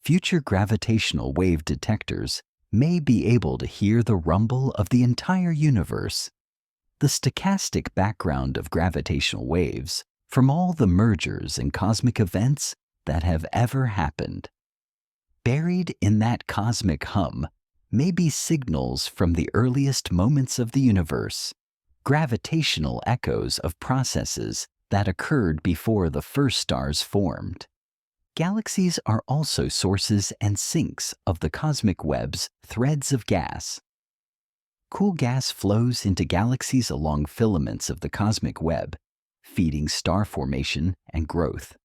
Future gravitational wave detectors may be able to hear the rumble of the entire universe, the stochastic background of gravitational waves from all the mergers and cosmic events that have ever happened. Buried in that cosmic hum may be signals from the earliest moments of the universe, gravitational echoes of processes that occurred before the first stars formed. Galaxies are also sources and sinks of the cosmic web's threads of gas. Cool gas flows into galaxies along filaments of the cosmic web, feeding star formation and growth.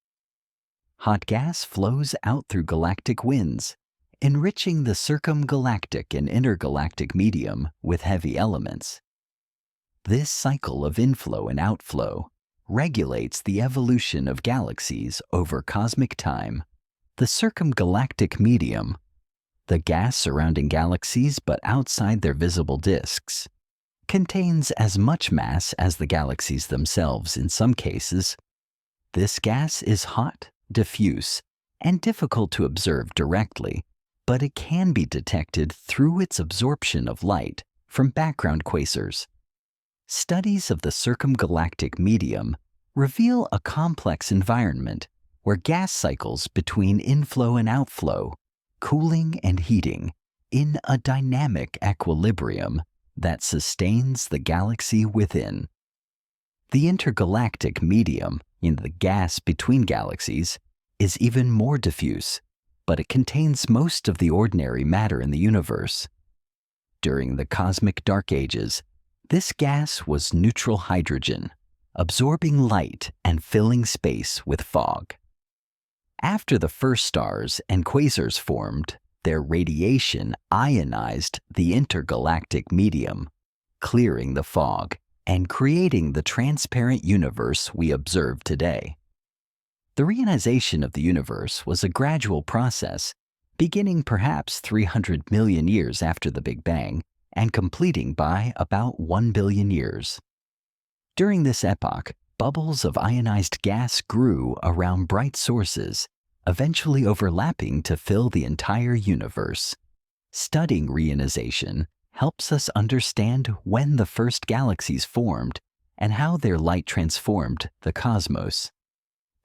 Hot gas flows out through galactic winds, enriching the circumgalactic and intergalactic medium with heavy elements. This cycle of inflow and outflow regulates the evolution of galaxies over cosmic time. The circumgalactic medium, the gas surrounding galaxies but outside their visible disks, contains as much mass as the galaxies themselves in some cases. This gas is hot, diffuse, and difficult to observe directly, but it can be detected through its absorption of light from background quasars. Studies of the circumgalactic medium reveal a complex environment where gas cycles between inflow and outflow, cooling and heating, in a dynamic equilibrium that sustains the galaxy within. The intergalactic medium in the gas between galaxies is even more diffuse, but it contains most of the ordinary matter in the universe. During the cosmic dark ages, this gas was neutral hydrogen, absorbing light and filling space with fog. After the first stars and quasars formed, their radiation ionized the intergalactic medium, clearing the fog and creating the transparent universe we observe today. The reionization of the universe was a gradual process, beginning perhaps 300 million years after the Big Bang and completing by about 1 billion years. During this epoch, bubbles of ionized gas grew around bright sources, eventually overlapping to fill the entire universe. Studying reionization helps us understand when the first galaxies formed and how their light transformed the cosmos.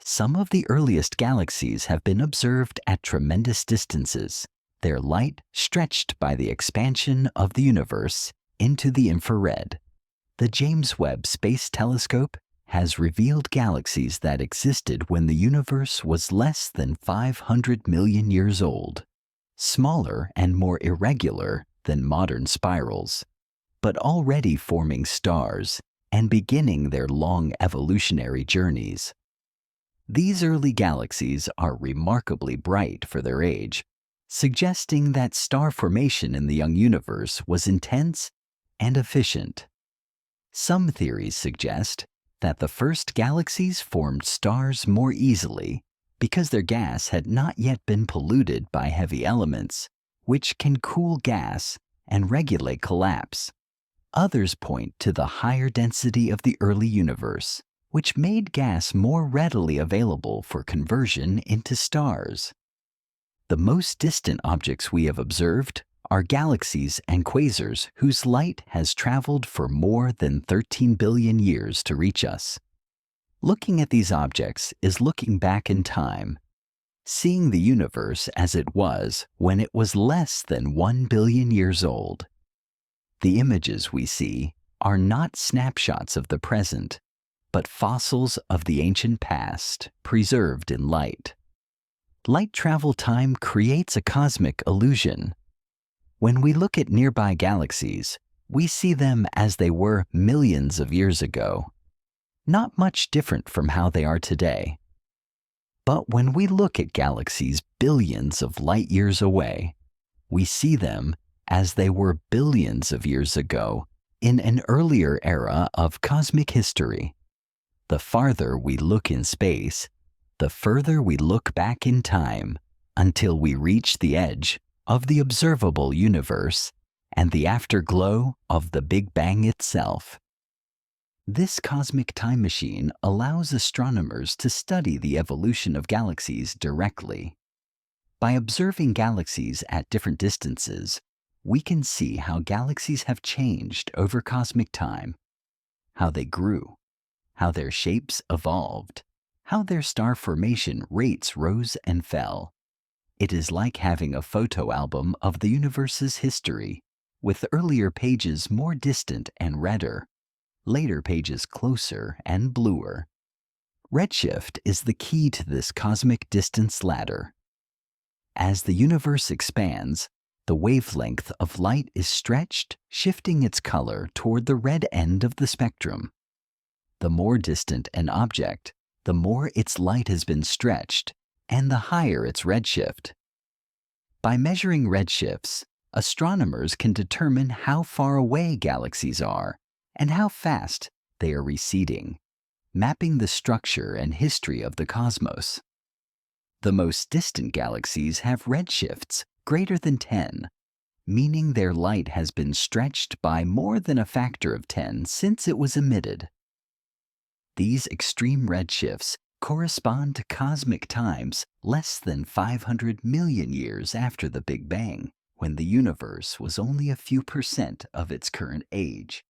Some of the earliest galaxies have been observed at tremendous distances, their light stretched by the expansion of the universe into the infrared. The James Webb Space Telescope has revealed galaxies that existed when the universe was less than 500 million years old, smaller and more irregular than modern spirals, but already forming stars and beginning their long evolutionary journeys. These early galaxies are remarkably bright for their age, suggesting that star formation in the young universe was intense and efficient. Some theories suggest that the first galaxies formed stars more easily because their gas had not yet been polluted by heavy elements, which can cool gas and regulate collapse. Others point to the higher density of the early universe, which made gas more readily available for conversion into stars. The most distant objects we have observed are galaxies and quasars whose light has traveled for more than 13 billion years to reach us. Looking at these objects is looking back in time, seeing the universe as it was when it was less than 1 billion years old. The images we see are not snapshots of the present, but fossils of the ancient past preserved in light. Light travel time creates a cosmic illusion. When we look at nearby galaxies, we see them as they were millions of years ago, not much different from how they are today. But when we look at galaxies billions of light years away, we see them as they were billions of years ago in an earlier era of cosmic history. The farther we look in space, the further we look back in time until we reach the edge of the observable universe and the afterglow of the Big Bang itself. This cosmic time machine allows astronomers to study the evolution of galaxies directly. By observing galaxies at different distances, we can see how galaxies have changed over cosmic time, how they grew, how their shapes evolved, how their star formation rates rose and fell. It is like having a photo album of the universe's history, with earlier pages more distant and redder, later pages closer and bluer. Redshift is the key to this cosmic distance ladder. As the universe expands, the wavelength of light is stretched, shifting its color toward the red end of the spectrum. The more distant an object, the more its light has been stretched, and the higher its redshift. By measuring redshifts, astronomers can determine how far away galaxies are and how fast they are receding, mapping the structure and history of the cosmos. The most distant galaxies have redshifts greater than 10, meaning their light has been stretched by more than a factor of 10 since it was emitted. These extreme redshifts correspond to cosmic times less than 500 million years after the Big Bang, when the universe was only a few percent of its current age.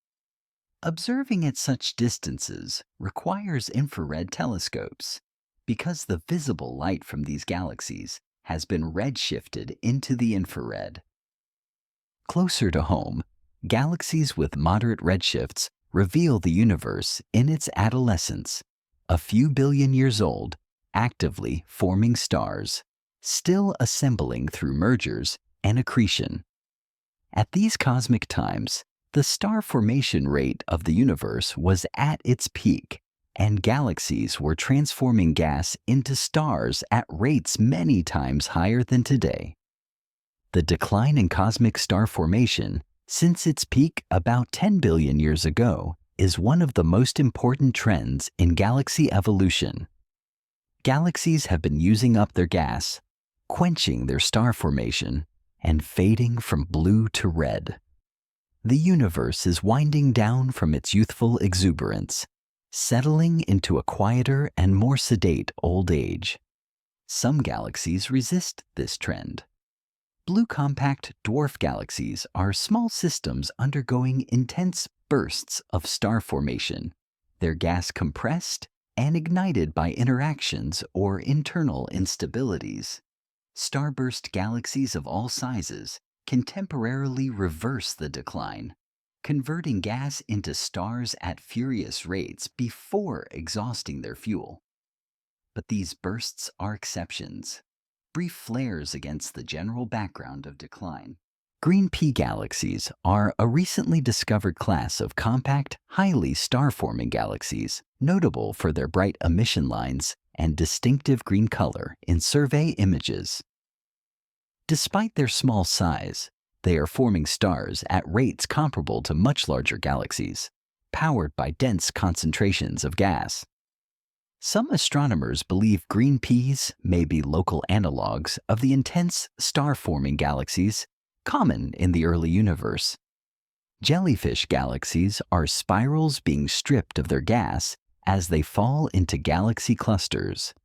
Observing at such distances requires infrared telescopes, because the visible light from these galaxies has been redshifted into the infrared. Closer to home, galaxies with moderate redshifts reveal the universe in its adolescence, a few billion years old, actively forming stars, still assembling through mergers and accretion. At these cosmic times, the star formation rate of the universe was at its peak, and galaxies were transforming gas into stars at rates many times higher than today. The decline in cosmic star formation since its peak about 10 billion years ago is one of the most important trends in galaxy evolution. Galaxies have been using up their gas, quenching their star formation, and fading from blue to red. The universe is winding down from its youthful exuberance, settling into a quieter and more sedate old age. Some galaxies resist this trend. Blue compact dwarf galaxies are small systems undergoing intense bursts of star formation, their gas compressed and ignited by interactions or internal instabilities. Starburst galaxies of all sizes can temporarily reverse the decline, converting gas into stars at furious rates before exhausting their fuel. But these bursts are exceptions, brief flares against the general background of decline. Green pea galaxies are a recently discovered class of compact, highly star-forming galaxies, notable for their bright emission lines and distinctive green color in survey images. Despite their small size, they are forming stars at rates comparable to much larger galaxies, powered by dense concentrations of gas. Some astronomers believe green peas may be local analogs of the intense star-forming galaxies common in the early universe. Jellyfish galaxies are spirals being stripped of their gas as they fall into galaxy clusters.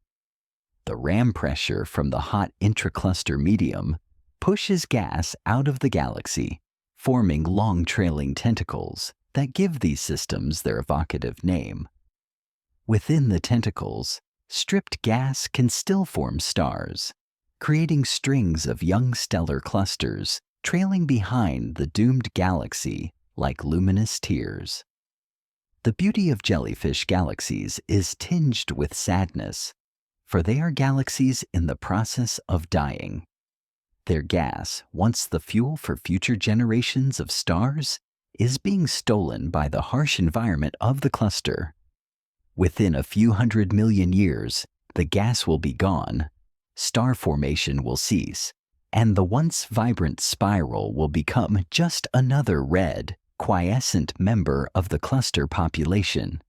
The ram pressure from the hot intracluster medium pushes gas out of the galaxy, forming long trailing tentacles that give these systems their evocative name. Within the tentacles, stripped gas can still form stars, creating strings of young stellar clusters trailing behind the doomed galaxy like luminous tears. The beauty of jellyfish galaxies is tinged with sadness, for they are galaxies in the process of dying. Their gas, once the fuel for future generations of stars, is being stolen by the harsh environment of the cluster. Within a few 100 million years, the gas will be gone, star formation will cease, and the once vibrant spiral will become just another red, quiescent member of the cluster population.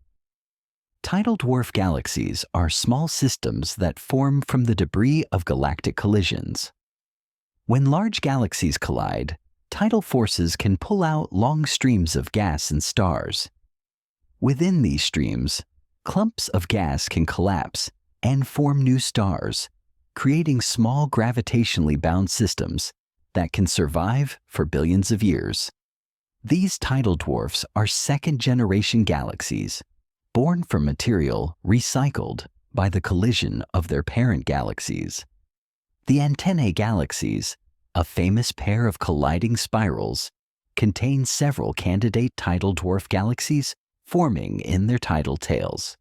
Tidal dwarf galaxies are small systems that form from the debris of galactic collisions. When large galaxies collide, tidal forces can pull out long streams of gas and stars. Within these streams, clumps of gas can collapse and form new stars, creating small gravitationally bound systems that can survive for billions of years. These tidal dwarfs are second-generation galaxies, born from material recycled by the collision of their parent galaxies. The antennae galaxies, a famous pair of colliding spirals, contain several candidate tidal dwarf galaxies forming in their tidal tails.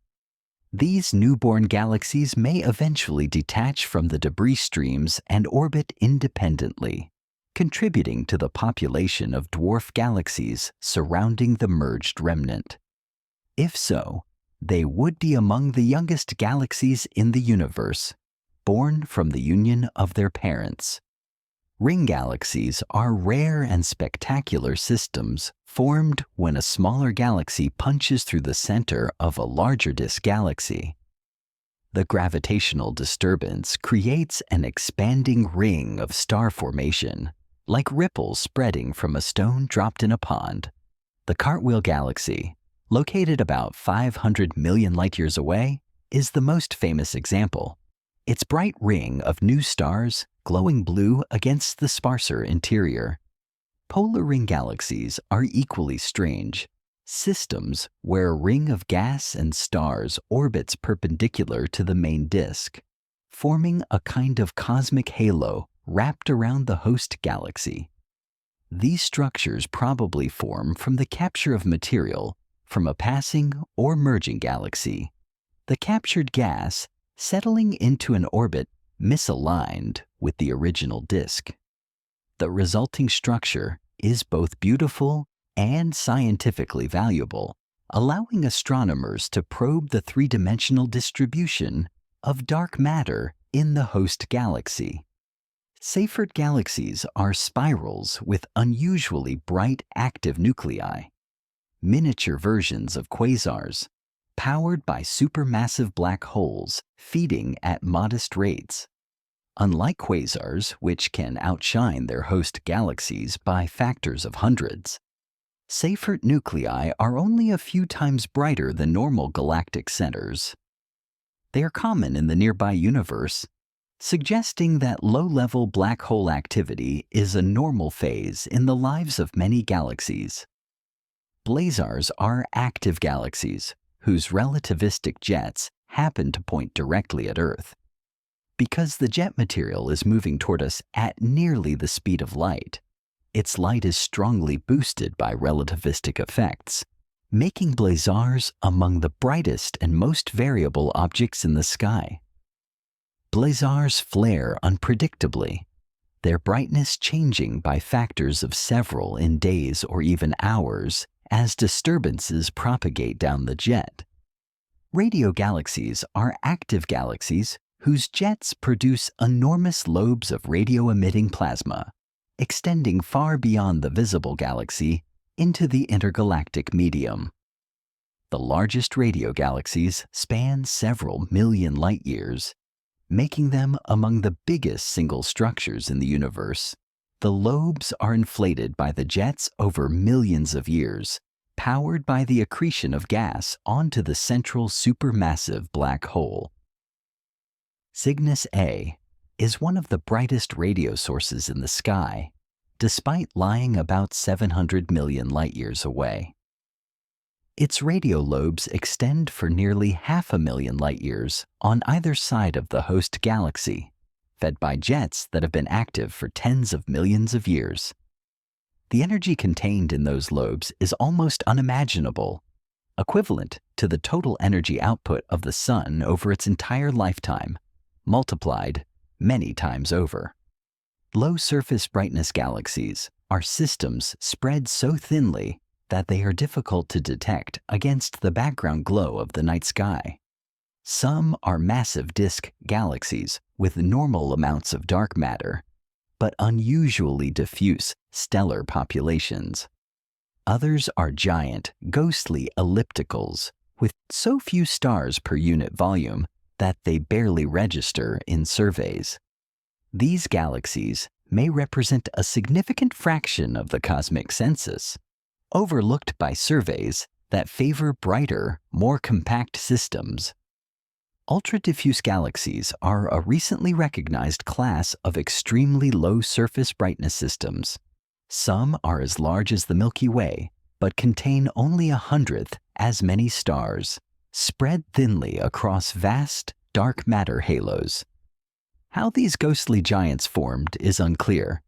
These newborn galaxies may eventually detach from the debris streams and orbit independently, contributing to the population of dwarf galaxies surrounding the merged remnant. If so, they would be among the youngest galaxies in the universe, born from the union of their parents. Ring galaxies are rare and spectacular systems formed when a smaller galaxy punches through the center of a larger disk galaxy. The gravitational disturbance creates an expanding ring of star formation, like ripples spreading from a stone dropped in a pond. The Cartwheel Galaxy, located about 500 million light-years away, is the most famous example. Its bright ring of new stars glowing blue against the sparser interior. Polar ring galaxies are equally strange. Systems where a ring of gas and stars orbits perpendicular to the main disk, forming a kind of cosmic halo wrapped around the host galaxy. These structures probably form from the capture of material from a passing or merging galaxy. The captured gas settling into an orbit misaligned with the original disk. The resulting structure is both beautiful and scientifically valuable, allowing astronomers to probe the three-dimensional distribution of dark matter in the host galaxy. Seyfert galaxies are spirals with unusually bright active nuclei, miniature versions of quasars, powered by supermassive black holes feeding at modest rates. Unlike quasars, which can outshine their host galaxies by factors of hundreds, Seyfert nuclei are only a few times brighter than normal galactic centers. They are common in the nearby universe, suggesting that low-level black hole activity is a normal phase in the lives of many galaxies. Blazars are active galaxies whose relativistic jets happen to point directly at Earth. Because the jet material is moving toward us at nearly the speed of light, its light is strongly boosted by relativistic effects, making blazars among the brightest and most variable objects in the sky. Blazars flare unpredictably, their brightness changing by factors of several in days or even hours as disturbances propagate down the jet. Radio galaxies are active galaxies whose jets produce enormous lobes of radio-emitting plasma, extending far beyond the visible galaxy into the intergalactic medium. The largest radio galaxies span several million light-years, making them among the biggest single structures in the universe. The lobes are inflated by the jets over millions of years, powered by the accretion of gas onto the central supermassive black hole. Cygnus A is one of the brightest radio sources in the sky, despite lying about 700 million light-years away. Its radio lobes extend for nearly 500,000 light-years on either side of the host galaxy, fed by jets that have been active for tens of millions of years. The energy contained in those lobes is almost unimaginable, equivalent to the total energy output of the Sun over its entire lifetime, multiplied many times over. Low surface brightness galaxies are systems spread so thinly that they are difficult to detect against the background glow of the night sky. Some are massive disk galaxies with normal amounts of dark matter, but unusually diffuse stellar populations. Others are giant, ghostly ellipticals with so few stars per unit volume that they barely register in surveys. These galaxies may represent a significant fraction of the cosmic census, overlooked by surveys that favor brighter, more compact systems. Ultra-diffuse galaxies are a recently recognized class of extremely low surface brightness systems. Some are as large as the Milky Way, but contain only 1/100th as many stars, spread thinly across vast, dark matter halos. How these ghostly giants formed is unclear.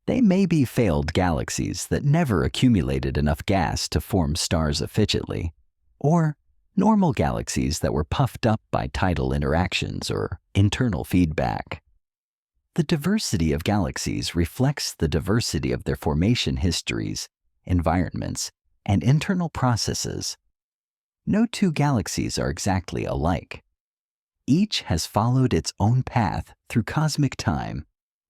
They may be failed galaxies that never accumulated enough gas to form stars efficiently, or normal galaxies that were puffed up by tidal interactions or internal feedback. The diversity of galaxies reflects the diversity of their formation histories, environments, and internal processes. No two galaxies are exactly alike. Each has followed its own path through cosmic time,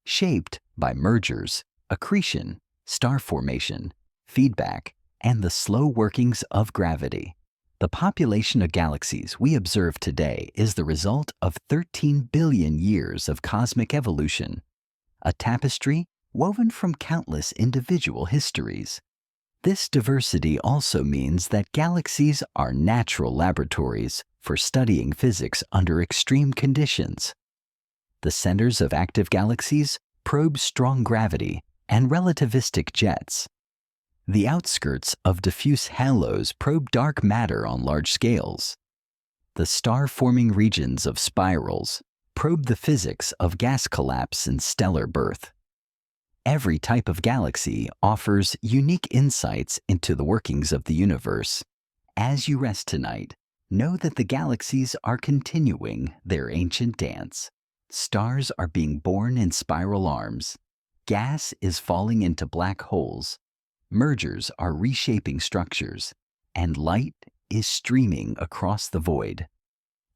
shaped by mergers, accretion, star formation, feedback, and the slow workings of gravity. The population of galaxies we observe today is the result of 13 billion years of cosmic evolution, a tapestry woven from countless individual histories. This diversity also means that galaxies are natural laboratories for studying physics under extreme conditions. The centers of active galaxies probe strong gravity and relativistic jets. The outskirts of diffuse halos probe dark matter on large scales. The star-forming regions of spirals probe the physics of gas collapse and stellar birth. Every type of galaxy offers unique insights into the workings of the universe. As you rest tonight, know that the galaxies are continuing their ancient dance. Stars are being born in spiral arms. Gas is falling into black holes. Mergers are reshaping structures, and light is streaming across the void.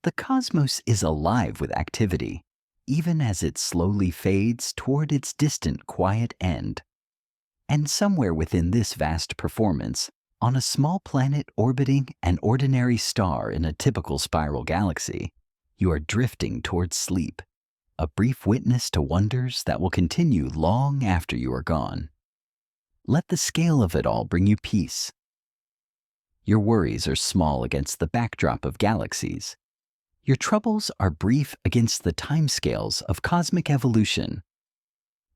The cosmos is alive with activity, even as it slowly fades toward its distant, quiet end. And somewhere within this vast performance, on a small planet orbiting an ordinary star in a typical spiral galaxy, you are drifting towards sleep, a brief witness to wonders that will continue long after you are gone. Let the scale of it all bring you peace. Your worries are small against the backdrop of galaxies. Your troubles are brief against the timescales of cosmic evolution.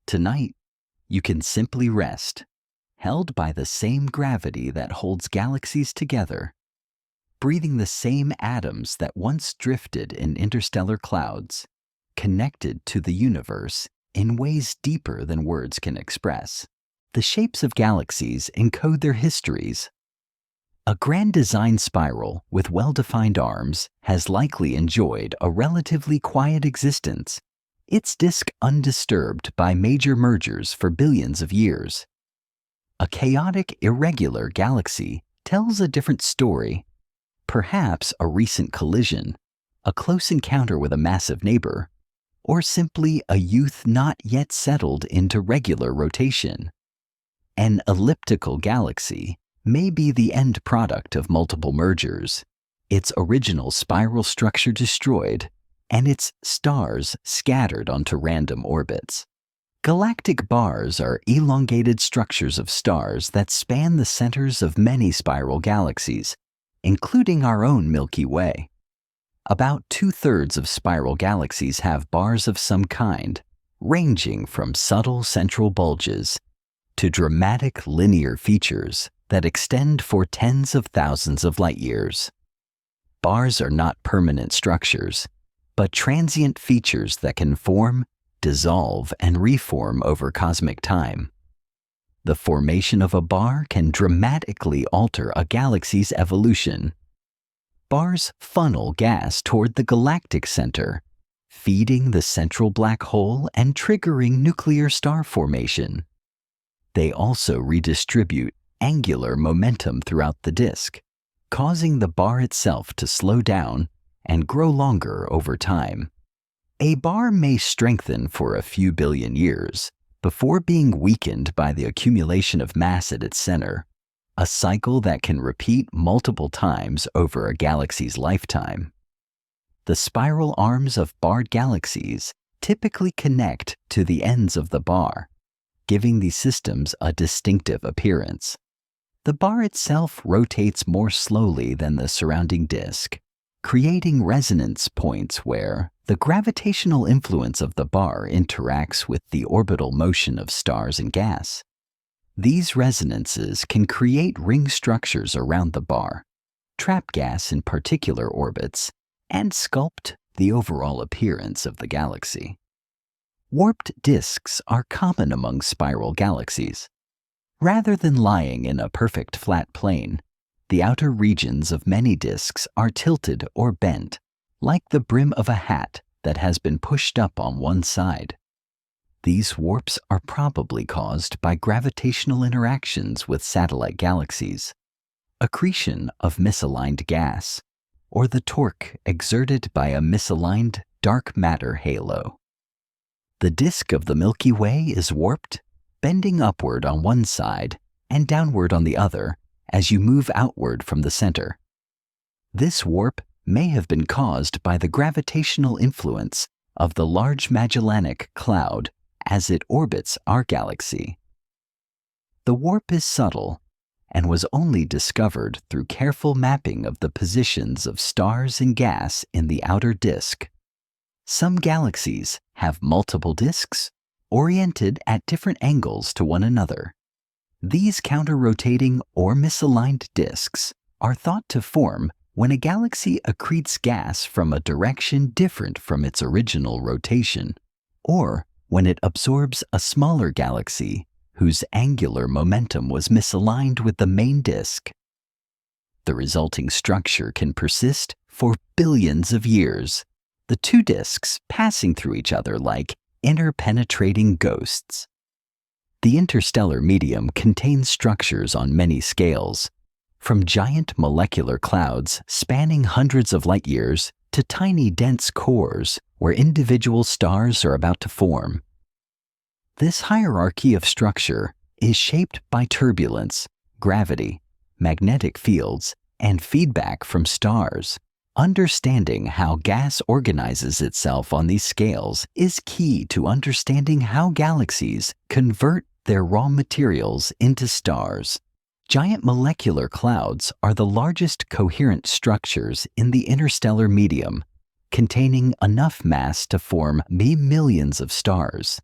Tonight, you can simply rest, held by the same gravity that holds galaxies together, breathing the same atoms that once drifted in interstellar clouds, connected to the universe in ways deeper than words can express. The shapes of galaxies encode their histories. A grand design spiral with well-defined arms has likely enjoyed a relatively quiet existence, its disk undisturbed by major mergers for billions of years. A chaotic, irregular galaxy tells a different story. Perhaps a recent collision, a close encounter with a massive neighbor, or simply a youth not yet settled into regular rotation. An elliptical galaxy may be the end product of multiple mergers, its original spiral structure destroyed, and its stars scattered onto random orbits. Galactic bars are elongated structures of stars that span the centers of many spiral galaxies, including our own Milky Way. About 2/3 of spiral galaxies have bars of some kind, ranging from subtle central bulges to dramatic linear features that extend for tens of thousands of light years. Bars are not permanent structures, but transient features that can form, dissolve, and reform over cosmic time. The formation of a bar can dramatically alter a galaxy's evolution. Bars funnel gas toward the galactic center, feeding the central black hole and triggering nuclear star formation. They also redistribute angular momentum throughout the disk, causing the bar itself to slow down and grow longer over time. A bar may strengthen for a few billion years before being weakened by the accumulation of mass at its center, a cycle that can repeat multiple times over a galaxy's lifetime. The spiral arms of barred galaxies typically connect to the ends of the bar, giving these systems a distinctive appearance. The bar itself rotates more slowly than the surrounding disk, creating resonance points where the gravitational influence of the bar interacts with the orbital motion of stars and gas. These resonances can create ring structures around the bar, trap gas in particular orbits, and sculpt the overall appearance of the galaxy. Warped disks are common among spiral galaxies. Rather than lying in a perfect flat plane, the outer regions of many disks are tilted or bent, like the brim of a hat that has been pushed up on one side. These warps are probably caused by gravitational interactions with satellite galaxies, accretion of misaligned gas, or the torque exerted by a misaligned dark matter halo. The disk of the Milky Way is warped, bending upward on one side and downward on the other as you move outward from the center. This warp may have been caused by the gravitational influence of the Large Magellanic Cloud as it orbits our galaxy. The warp is subtle, and was only discovered through careful mapping of the positions of stars and gas in the outer disk. Some galaxies have multiple disks, oriented at different angles to one another. These counter-rotating or misaligned disks are thought to form when a galaxy accretes gas from a direction different from its original rotation, or when it absorbs a smaller galaxy whose angular momentum was misaligned with the main disk. The resulting structure can persist for billions of years, the two disks passing through each other like interpenetrating ghosts. The interstellar medium contains structures on many scales, from giant molecular clouds spanning hundreds of light years to tiny dense cores where individual stars are about to form. This hierarchy of structure is shaped by turbulence, gravity, magnetic fields, and feedback from stars. Understanding how gas organizes itself on these scales is key to understanding how galaxies convert their raw materials into stars. Giant molecular clouds are the largest coherent structures in the interstellar medium, containing enough mass to form millions of stars.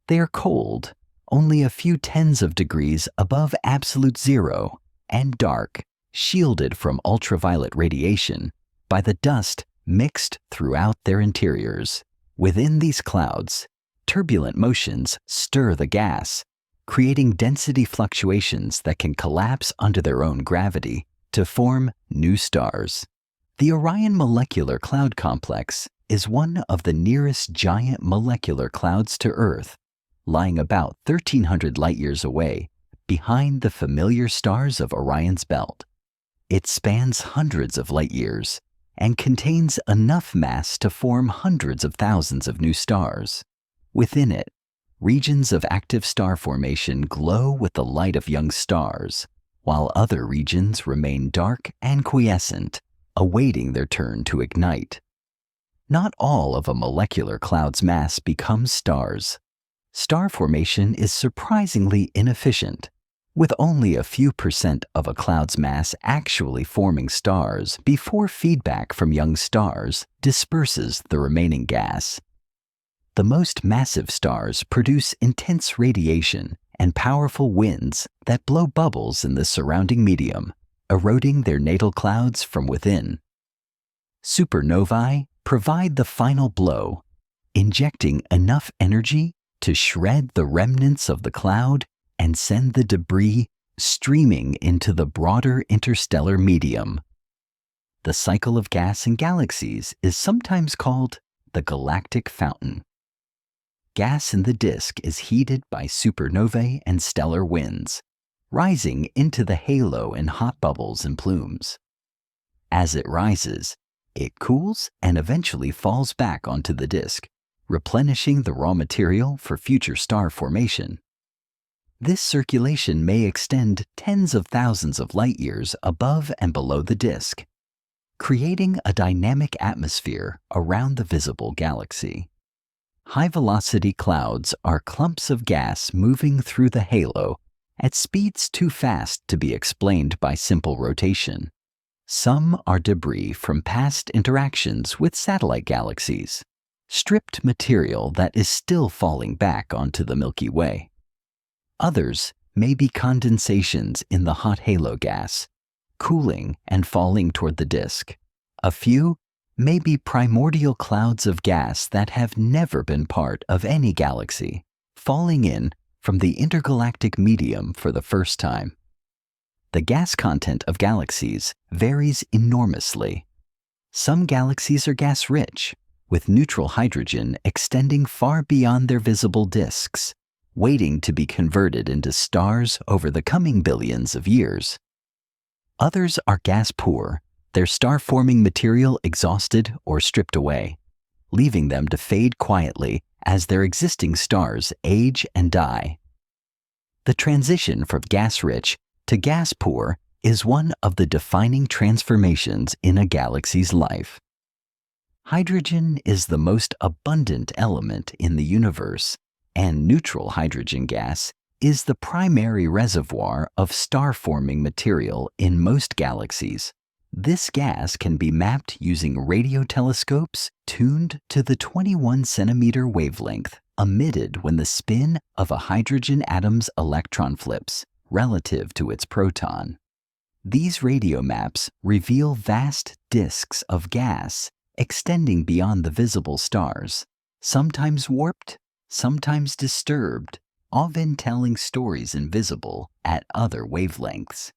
They are cold, only a few tens of degrees above absolute zero, and dark, shielded from ultraviolet radiation by the dust mixed throughout their interiors. Within these clouds, turbulent motions stir the gas, creating density fluctuations that can collapse under their own gravity to form new stars. The Orion Molecular Cloud Complex is one of the nearest giant molecular clouds to Earth, lying about 1,300 light-years away, behind the familiar stars of Orion's belt. It spans hundreds of light-years and contains enough mass to form hundreds of thousands of new stars. Within it, regions of active star formation glow with the light of young stars, while other regions remain dark and quiescent, awaiting their turn to ignite. Not all of a molecular cloud's mass becomes stars. Star formation is surprisingly inefficient, with only a few % of a cloud's mass actually forming stars before feedback from young stars disperses the remaining gas. The most massive stars produce intense radiation and powerful winds that blow bubbles in the surrounding medium, eroding their natal clouds from within. Supernovae provide the final blow, injecting enough energy to shred the remnants of the cloud and send the debris streaming into the broader interstellar medium. The cycle of gas in galaxies is sometimes called the galactic fountain. Gas in the disk is heated by supernovae and stellar winds, rising into the halo in hot bubbles and plumes. As it rises, it cools and eventually falls back onto the disk, replenishing the raw material for future star formation. This circulation may extend tens of thousands of light-years above and below the disk, creating a dynamic atmosphere around the visible galaxy. High-velocity clouds are clumps of gas moving through the halo at speeds too fast to be explained by simple rotation. Some are debris from past interactions with satellite galaxies, stripped material that is still falling back onto the Milky Way. Others may be condensations in the hot halo gas, cooling and falling toward the disk. A few may be primordial clouds of gas that have never been part of any galaxy, falling in from the intergalactic medium for the first time. The gas content of galaxies varies enormously. Some galaxies are gas-rich, with neutral hydrogen extending far beyond their visible disks, waiting to be converted into stars over the coming billions of years. Others are gas-poor, their star-forming material exhausted or stripped away, leaving them to fade quietly as their existing stars age and die. The transition from gas-rich to gas-poor is one of the defining transformations in a galaxy's life. Hydrogen is the most abundant element in the universe, and neutral hydrogen gas is the primary reservoir of star-forming material in most galaxies. This gas can be mapped using radio telescopes tuned to the 21-centimeter wavelength emitted when the spin of a hydrogen atom's electron flips relative to its proton. These radio maps reveal vast disks of gas extending beyond the visible stars, sometimes warped, sometimes disturbed, often telling stories invisible at other wavelengths.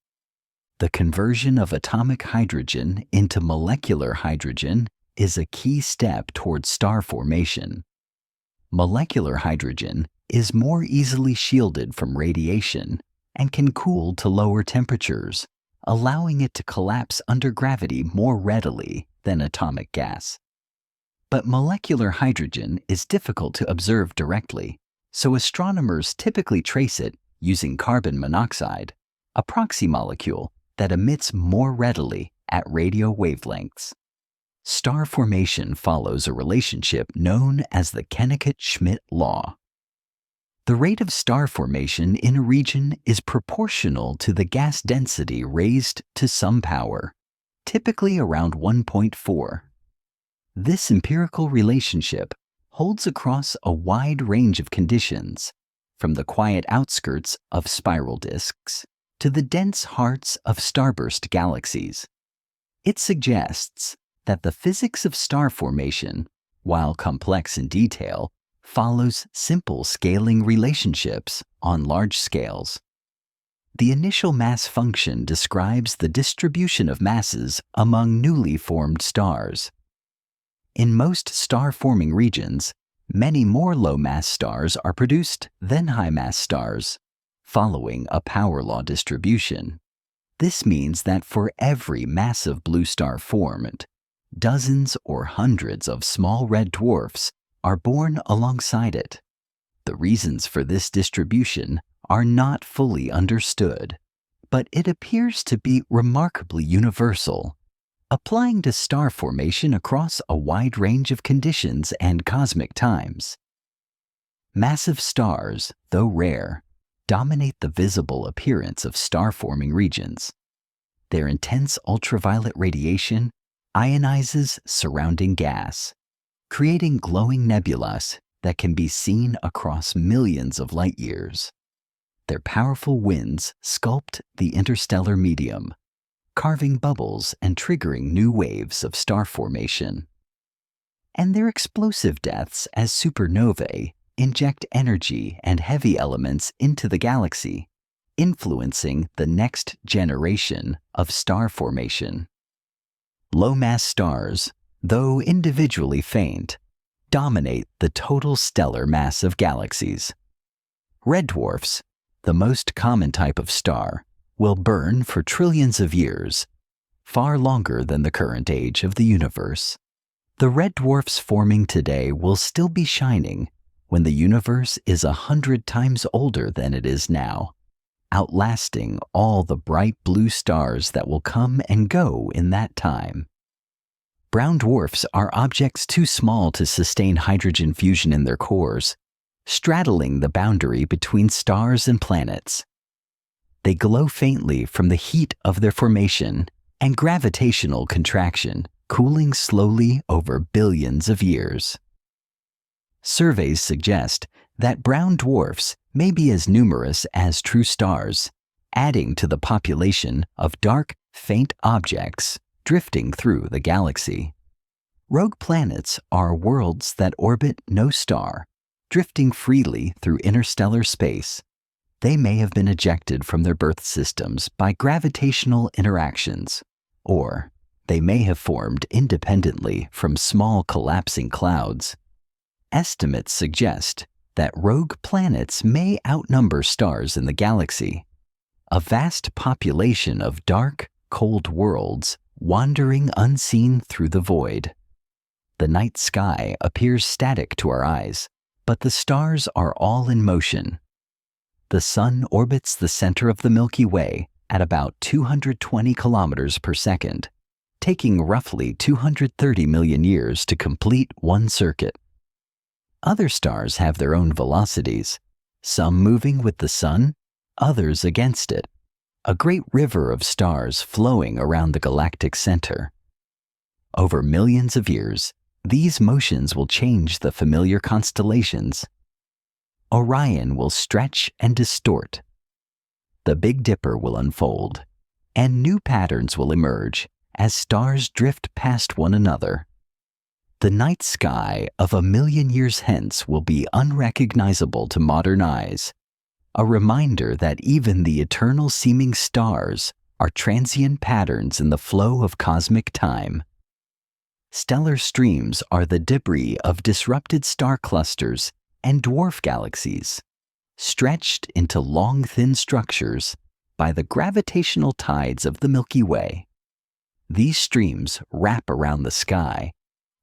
The conversion of atomic hydrogen into molecular hydrogen is a key step towards star formation. Molecular hydrogen is more easily shielded from radiation and can cool to lower temperatures, allowing it to collapse under gravity more readily than atomic gas. But molecular hydrogen is difficult to observe directly, so astronomers typically trace it using carbon monoxide, a proxy molecule that emits more readily at radio wavelengths. Star formation follows a relationship known as the Kennicutt-Schmidt law. The rate of star formation in a region is proportional to the gas density raised to some power, typically around 1.4. This empirical relationship holds across a wide range of conditions, from the quiet outskirts of spiral disks to the dense hearts of starburst galaxies. It suggests that the physics of star formation, while complex in detail, follows simple scaling relationships on large scales. The initial mass function describes the distribution of masses among newly formed stars. In most star-forming regions, many more low-mass stars are produced than high-mass stars, following a power law distribution. This means that for every massive blue star formed, dozens or hundreds of small red dwarfs are born alongside it. The reasons for this distribution are not fully understood, but it appears to be remarkably universal, applying to star formation across a wide range of conditions and cosmic times. Massive stars, though rare, dominate the visible appearance of star-forming regions. Their intense ultraviolet radiation ionizes surrounding gas, creating glowing nebulas that can be seen across millions of light years. Their powerful winds sculpt the interstellar medium, carving bubbles and triggering new waves of star formation. And their explosive deaths as supernovae inject energy and heavy elements into the galaxy, influencing the next generation of star formation. Low-mass stars, though individually faint, dominate the total stellar mass of galaxies. Red dwarfs, the most common type of star, will burn for trillions of years, far longer than the current age of the universe. The red dwarfs forming today will still be shining when the universe is 100 times older than it is now, outlasting all the bright blue stars that will come and go in that time. Brown dwarfs are objects too small to sustain hydrogen fusion in their cores, straddling the boundary between stars and planets. They glow faintly from the heat of their formation and gravitational contraction, cooling slowly over billions of years. Surveys suggest that brown dwarfs may be as numerous as true stars, adding to the population of dark, faint objects drifting through the galaxy. Rogue planets are worlds that orbit no star, drifting freely through interstellar space. They may have been ejected from their birth systems by gravitational interactions, or they may have formed independently from small collapsing clouds. Estimates suggest that rogue planets may outnumber stars in the galaxy, a vast population of dark, cold worlds wandering unseen through the void. The night sky appears static to our eyes, but the stars are all in motion. The sun orbits the center of the Milky Way at about 220 kilometers per second, taking roughly 230 million years to complete one circuit. Other stars have their own velocities. some moving with the sun, others against it, a great river of stars flowing around the galactic center. Over millions of years, these motions will change the familiar constellations. Orion will stretch and distort. The Big Dipper will unfold, and new patterns will emerge as stars drift past one another. The night sky of 1,000,000 years hence will be unrecognizable to modern eyes, a reminder that even the eternal-seeming stars are transient patterns in the flow of cosmic time. Stellar streams are the debris of disrupted star clusters and dwarf galaxies, stretched into long, thin structures by the gravitational tides of the Milky Way. These streams wrap around the sky,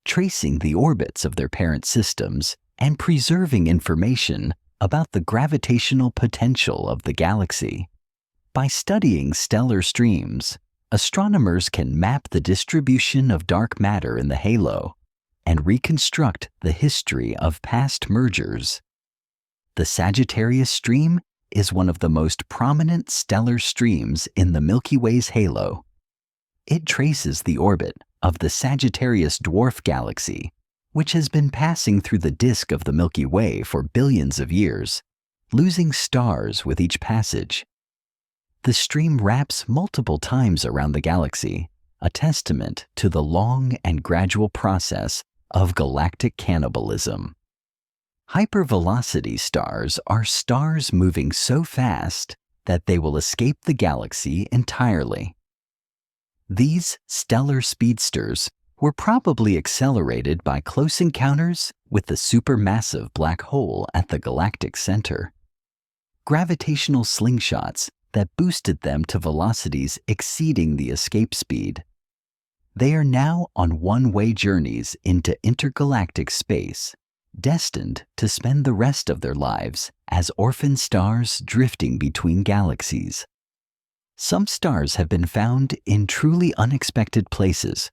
tracing the orbits of their parent systems and preserving information about the gravitational potential of the galaxy. By studying stellar streams, astronomers can map the distribution of dark matter in the halo and reconstruct the history of past mergers. The Sagittarius stream is one of the most prominent stellar streams in the Milky Way's halo. It traces the orbit of the Sagittarius dwarf galaxy, which has been passing through the disk of the Milky Way for billions of years, losing stars with each passage. The stream wraps multiple times around the galaxy, a testament to the long and gradual process of galactic cannibalism. Hypervelocity stars are stars moving so fast that they will escape the galaxy entirely. These stellar speedsters were probably accelerated by close encounters with the supermassive black hole at the galactic center. Gravitational slingshots that boosted them to velocities exceeding the escape speed. They are now on one-way journeys into intergalactic space, destined to spend the rest of their lives as orphan stars drifting between galaxies. Some stars have been found in truly unexpected places,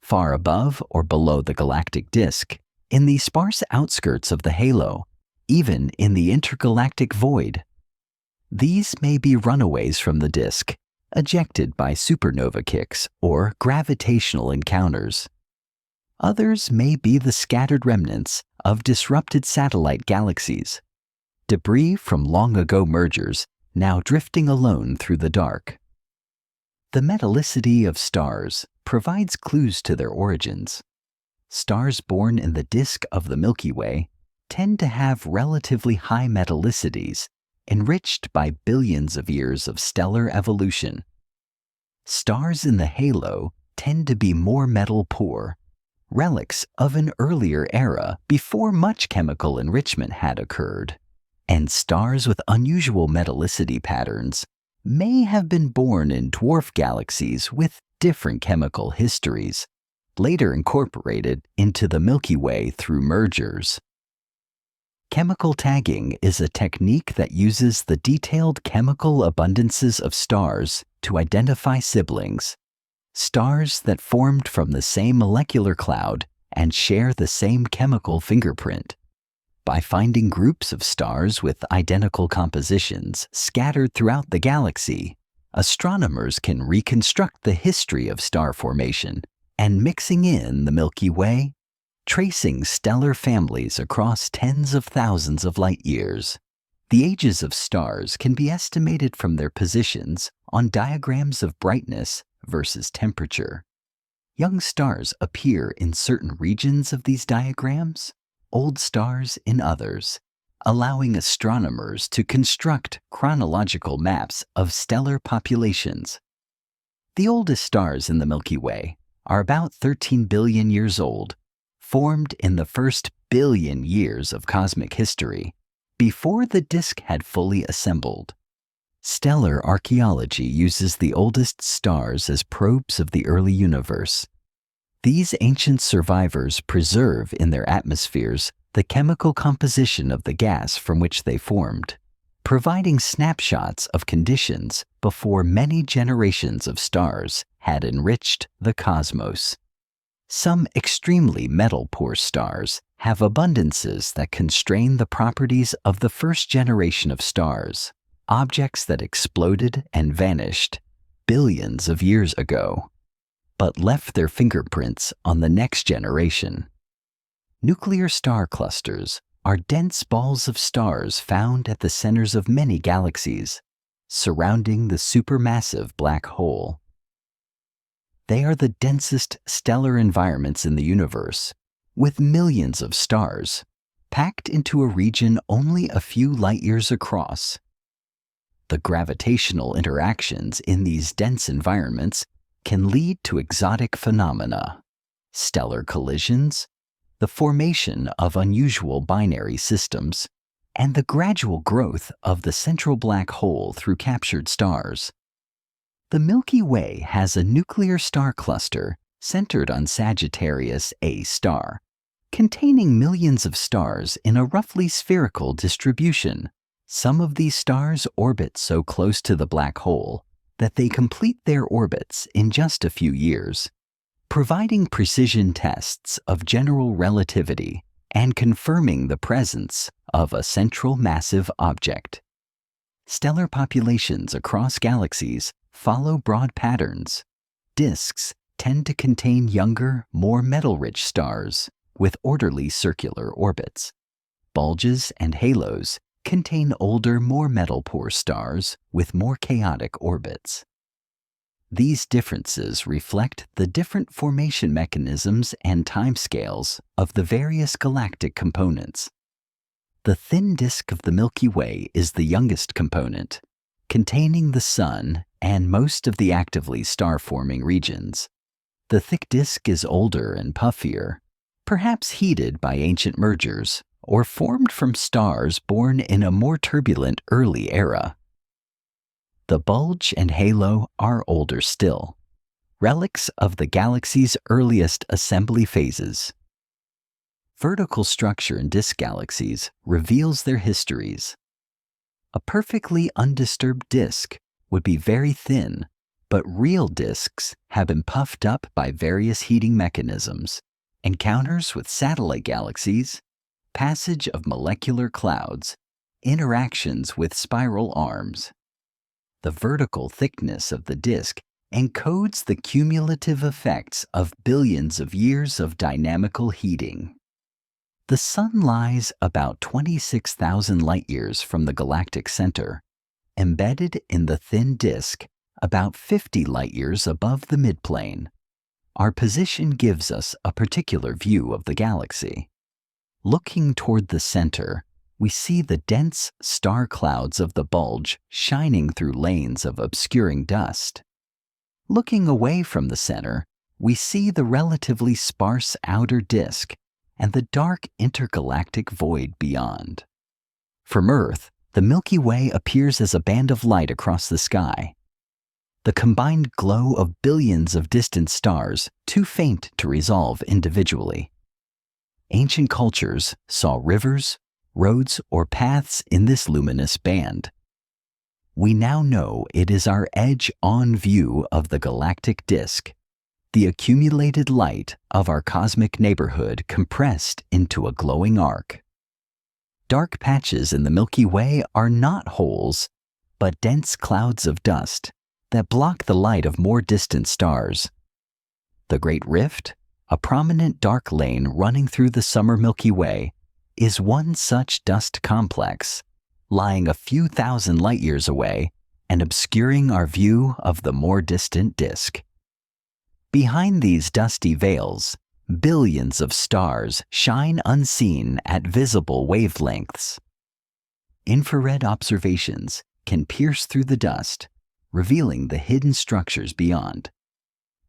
far above or below the galactic disk, in the sparse outskirts of the halo, even in the intergalactic void. These may be runaways from the disk, ejected by supernova kicks or gravitational encounters. Others may be the scattered remnants of disrupted satellite galaxies, debris from long-ago mergers now drifting alone through the dark. The metallicity of stars provides clues to their origins. Stars born in the disk of the Milky Way tend to have relatively high metallicities, enriched by billions of years of stellar evolution. Stars in the halo tend to be more metal-poor, relics of an earlier era before much chemical enrichment had occurred. And stars with unusual metallicity patterns may have been born in dwarf galaxies with different chemical histories, later incorporated into the Milky Way through mergers. Chemical tagging is a technique that uses the detailed chemical abundances of stars to identify siblings, stars that formed from the same molecular cloud and share the same chemical fingerprint. By finding groups of stars with identical compositions scattered throughout the galaxy, astronomers can reconstruct the history of star formation and mixing in the Milky Way, tracing stellar families across tens of thousands of light years. The ages of stars can be estimated from their positions on diagrams of brightness versus temperature. Young stars appear in certain regions of these diagrams, old stars in others, allowing astronomers to construct chronological maps of stellar populations. The oldest stars in the Milky Way are about 13 billion years old, formed in the first billion years of cosmic history, before the disk had fully assembled. Stellar archaeology uses the oldest stars as probes of the early universe. These ancient survivors preserve in their atmospheres the chemical composition of the gas from which they formed, providing snapshots of conditions before many generations of stars had enriched the cosmos. Some extremely metal-poor stars have abundances that constrain the properties of the first generation of stars, objects that exploded and vanished billions of years ago, but left their fingerprints on the next generation. Nuclear star clusters are dense balls of stars found at the centers of many galaxies, surrounding the supermassive black hole. They are the densest stellar environments in the universe, with millions of stars, packed into a region only a few light-years across. The gravitational interactions in these dense environments can lead to exotic phenomena, stellar collisions, the formation of unusual binary systems, and the gradual growth of the central black hole through captured stars. The Milky Way has a nuclear star cluster centered on Sagittarius A star, containing millions of stars in a roughly spherical distribution. Some of these stars orbit so close to the black hole that they complete their orbits in just a few years, providing precision tests of general relativity and confirming the presence of a central massive object. Stellar populations across galaxies follow broad patterns. Disks tend to contain younger, more metal-rich stars with orderly circular orbits. Bulges and halos contain older, more metal-poor stars with more chaotic orbits. These differences reflect the different formation mechanisms and timescales of the various galactic components. The thin disk of the Milky Way is the youngest component, containing the Sun and most of the actively star-forming regions. The thick disk is older and puffier, perhaps heated by ancient mergers or formed from stars born in a more turbulent early era. The bulge and halo are older still, relics of the galaxy's earliest assembly phases. Vertical structure in disk galaxies reveals their histories. A perfectly undisturbed disk would be very thin, but real disks have been puffed up by various heating mechanisms, encounters with satellite galaxies, passage of molecular clouds, interactions with spiral arms. The vertical thickness of the disk encodes the cumulative effects of billions of years of dynamical heating. The Sun lies about 26,000 light-years from the galactic center, embedded in the thin disk about 50 light-years above the midplane. Our position gives us a particular view of the galaxy. Looking toward the center, we see the dense star clouds of the bulge shining through lanes of obscuring dust. Looking away from the center, we see the relatively sparse outer disk and the dark intergalactic void beyond. From Earth, the Milky Way appears as a band of light across the sky. The combined glow of billions of distant stars, too faint to resolve individually. Ancient cultures saw rivers, roads, or paths in this luminous band. We now know it is our edge-on view of the galactic disk, the accumulated light of our cosmic neighborhood compressed into a glowing arc. Dark patches in the Milky Way are not holes, but dense clouds of dust that block the light of more distant stars. The Great Rift, a prominent dark lane running through the summer Milky Way, is one such dust complex, lying a few thousand light-years away and obscuring our view of the more distant disk. Behind these dusty veils, billions of stars shine unseen at visible wavelengths. Infrared observations can pierce through the dust, revealing the hidden structures beyond.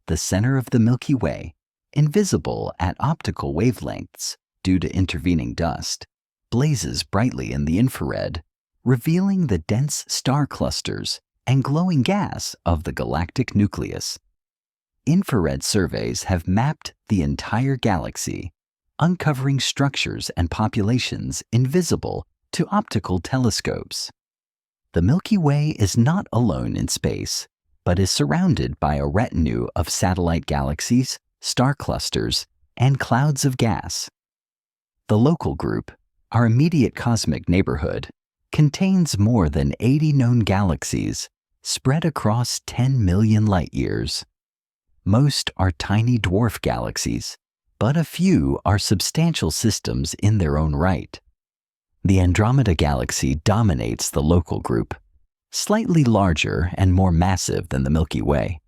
The center of the Milky Way, invisible at optical wavelengths due to intervening dust, blazes brightly in the infrared, revealing the dense star clusters and glowing gas of the galactic nucleus. Infrared surveys have mapped the entire galaxy, uncovering structures and populations invisible to optical telescopes. The Milky Way is not alone in space, but is surrounded by a retinue of satellite galaxies, star clusters, and clouds of gas. The local group, our immediate cosmic neighborhood, contains more than 80 known galaxies spread across 10 million light-years. Most are tiny dwarf galaxies, but a few are substantial systems in their own right. The Andromeda Galaxy dominates the local group, slightly larger and more massive than the Milky Way.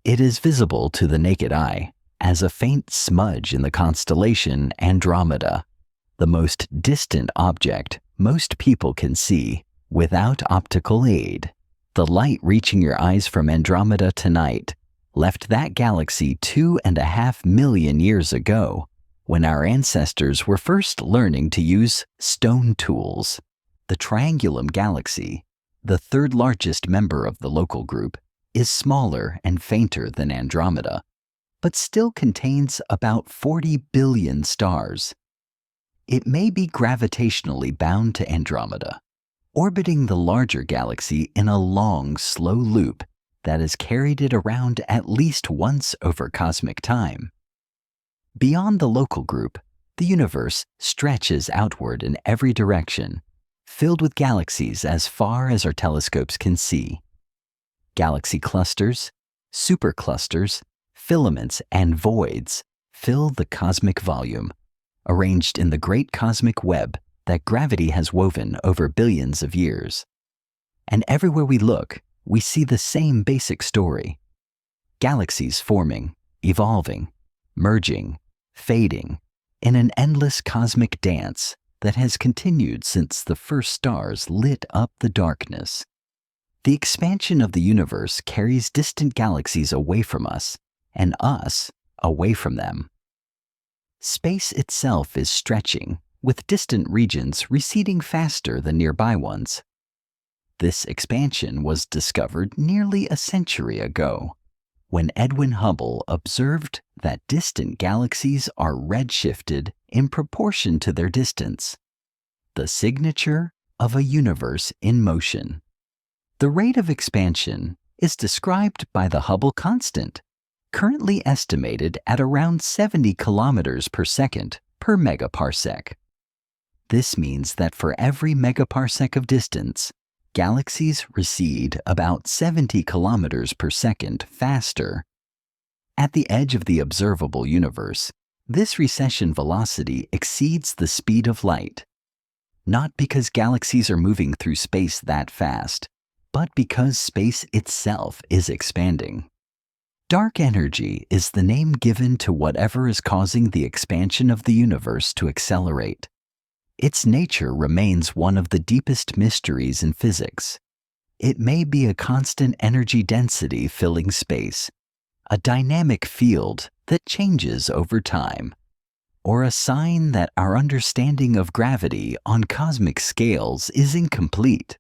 It is visible to the naked eye as a faint smudge in the constellation Andromeda, the most distant object most people can see without optical aid. The light reaching your eyes from Andromeda tonight left that galaxy 2.5 million years ago, when our ancestors were first learning to use stone tools. The Triangulum Galaxy, the third largest member of the local group, is smaller and fainter than Andromeda, but still contains about 40 billion stars. It may be gravitationally bound to Andromeda, orbiting the larger galaxy in a long, slow loop that has carried it around at least once over cosmic time. Beyond the local group, the universe stretches outward in every direction, filled with galaxies as far as our telescopes can see. Galaxy clusters, superclusters, filaments, and voids fill the cosmic volume, arranged in the great cosmic web that gravity has woven over billions of years. And everywhere we look, we see the same basic story. Galaxies forming, evolving, merging, fading, in an endless cosmic dance that has continued since the first stars lit up the darkness. The expansion of the universe carries distant galaxies away from us, and us away from them. Space itself is stretching, with distant regions receding faster than nearby ones. This expansion was discovered nearly a century ago, when Edwin Hubble observed that distant galaxies are redshifted in proportion to their distance, the signature of a universe in motion. The rate of expansion is described by the Hubble constant, currently estimated at around 70 kilometers per second per megaparsec. This means that for every megaparsec of distance, galaxies recede about 70 kilometers per second faster. At the edge of the observable universe, this recession velocity exceeds the speed of light, not because galaxies are moving through space that fast, but because space itself is expanding. Dark energy is the name given to whatever is causing the expansion of the universe to accelerate. Its nature remains one of the deepest mysteries in physics. It may be a constant energy density filling space, a dynamic field that changes over time, or a sign that our understanding of gravity on cosmic scales is incomplete.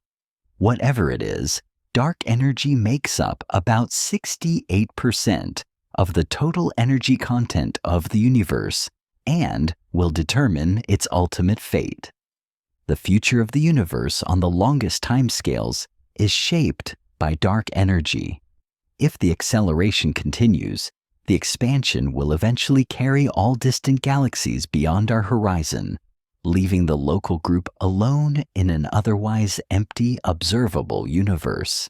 Whatever it is, dark energy makes up about 68% of the total energy content of the universe and will determine its ultimate fate. The future of the universe on the longest timescales is shaped by dark energy. If the acceleration continues, the expansion will eventually carry all distant galaxies beyond our horizon, leaving the local group alone in an otherwise empty, observable universe.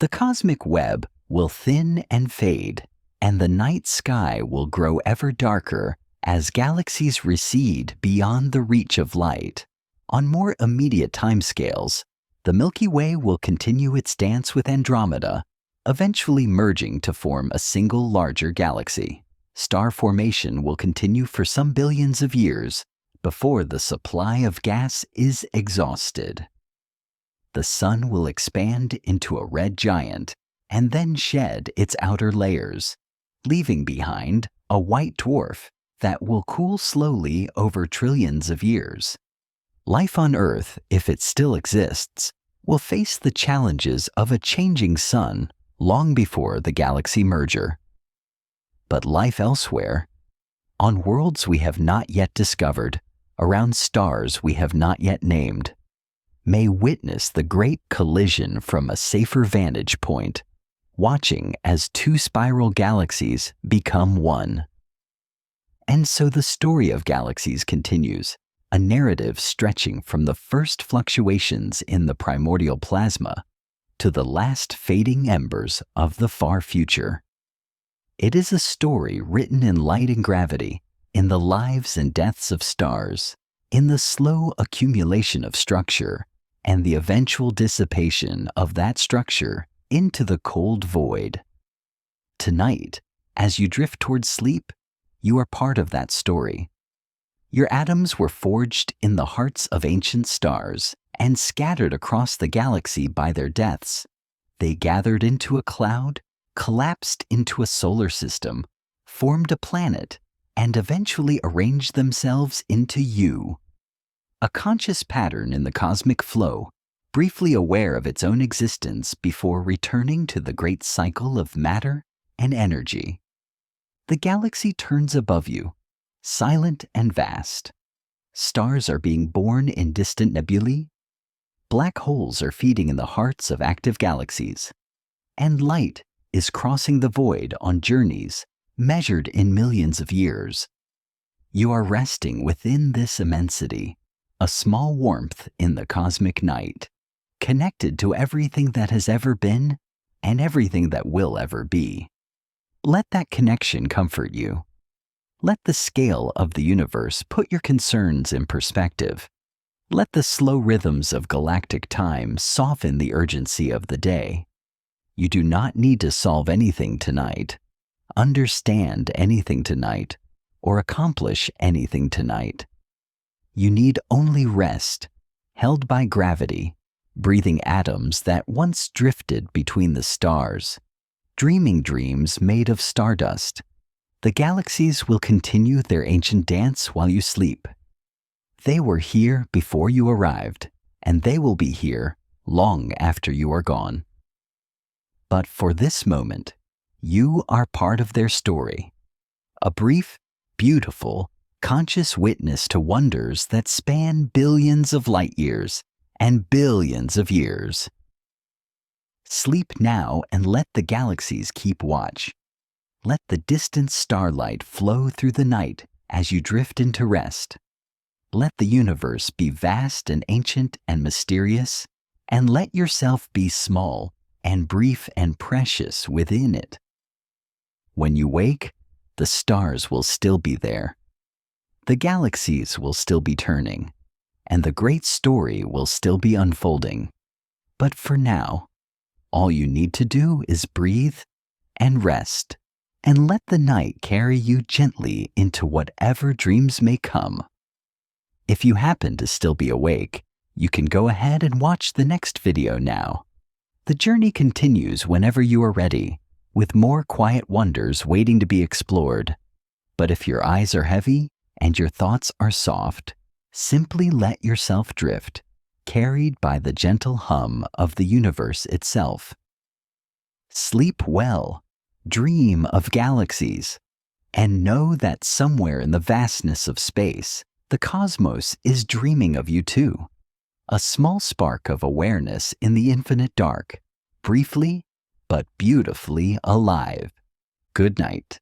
The cosmic web will thin and fade, and the night sky will grow ever darker as galaxies recede beyond the reach of light. On more immediate timescales, the Milky Way will continue its dance with Andromeda, eventually merging to form a single larger galaxy. Star formation will continue for some billions of years before the supply of gas is exhausted. The sun will expand into a red giant and then shed its outer layers, leaving behind a white dwarf that will cool slowly over trillions of years. Life on Earth, if it still exists, will face the challenges of a changing sun long before the galaxy merger. But life elsewhere, on worlds we have not yet discovered, around stars we have not yet named, may witness the great collision from a safer vantage point, watching as two spiral galaxies become one. And so the story of galaxies continues, a narrative stretching from the first fluctuations in the primordial plasma to the last fading embers of the far future. It is a story written in light and gravity, in the lives and deaths of stars, in the slow accumulation of structure, and the eventual dissipation of that structure into the cold void. Tonight, as you drift towards sleep, you are part of that story. Your atoms were forged in the hearts of ancient stars and scattered across the galaxy by their deaths. They gathered into a cloud, collapsed into a solar system, formed a planet, and eventually arranged themselves into you. A conscious pattern in the cosmic flow, briefly aware of its own existence before returning to the great cycle of matter and energy. The galaxy turns above you, silent and vast. Stars are being born in distant nebulae. Black holes are feeding in the hearts of active galaxies. And light is crossing the void on journeys measured in millions of years. You are resting within this immensity, a small warmth in the cosmic night, connected to everything that has ever been and everything that will ever be. Let that connection comfort you. Let the scale of the universe put your concerns in perspective. Let the slow rhythms of galactic time soften the urgency of the day. You do not need to solve anything tonight, understand anything tonight, or accomplish anything tonight. You need only rest, held by gravity, breathing atoms that once drifted between the stars, dreaming dreams made of stardust. The galaxies will continue their ancient dance while you sleep. They were here before you arrived, and they will be here long after you are gone. But for this moment, you are part of their story, a brief, beautiful, conscious witness to wonders that span billions of light years and billions of years. Sleep now and let the galaxies keep watch. Let the distant starlight flow through the night as you drift into rest. Let the universe be vast and ancient and mysterious, and let yourself be small and brief and precious within it. When you wake, the stars will still be there. The galaxies will still be turning, and the great story will still be unfolding. But for now, all you need to do is breathe and rest, and let the night carry you gently into whatever dreams may come. If you happen to still be awake, you can go ahead and watch the next video now. The journey continues whenever you are ready, with more quiet wonders waiting to be explored. But if your eyes are heavy and your thoughts are soft, simply let yourself drift, carried by the gentle hum of the universe itself. Sleep well, dream of galaxies, and know that somewhere in the vastness of space, the cosmos is dreaming of you too. A small spark of awareness in the infinite dark, briefly but beautifully alive. Good night.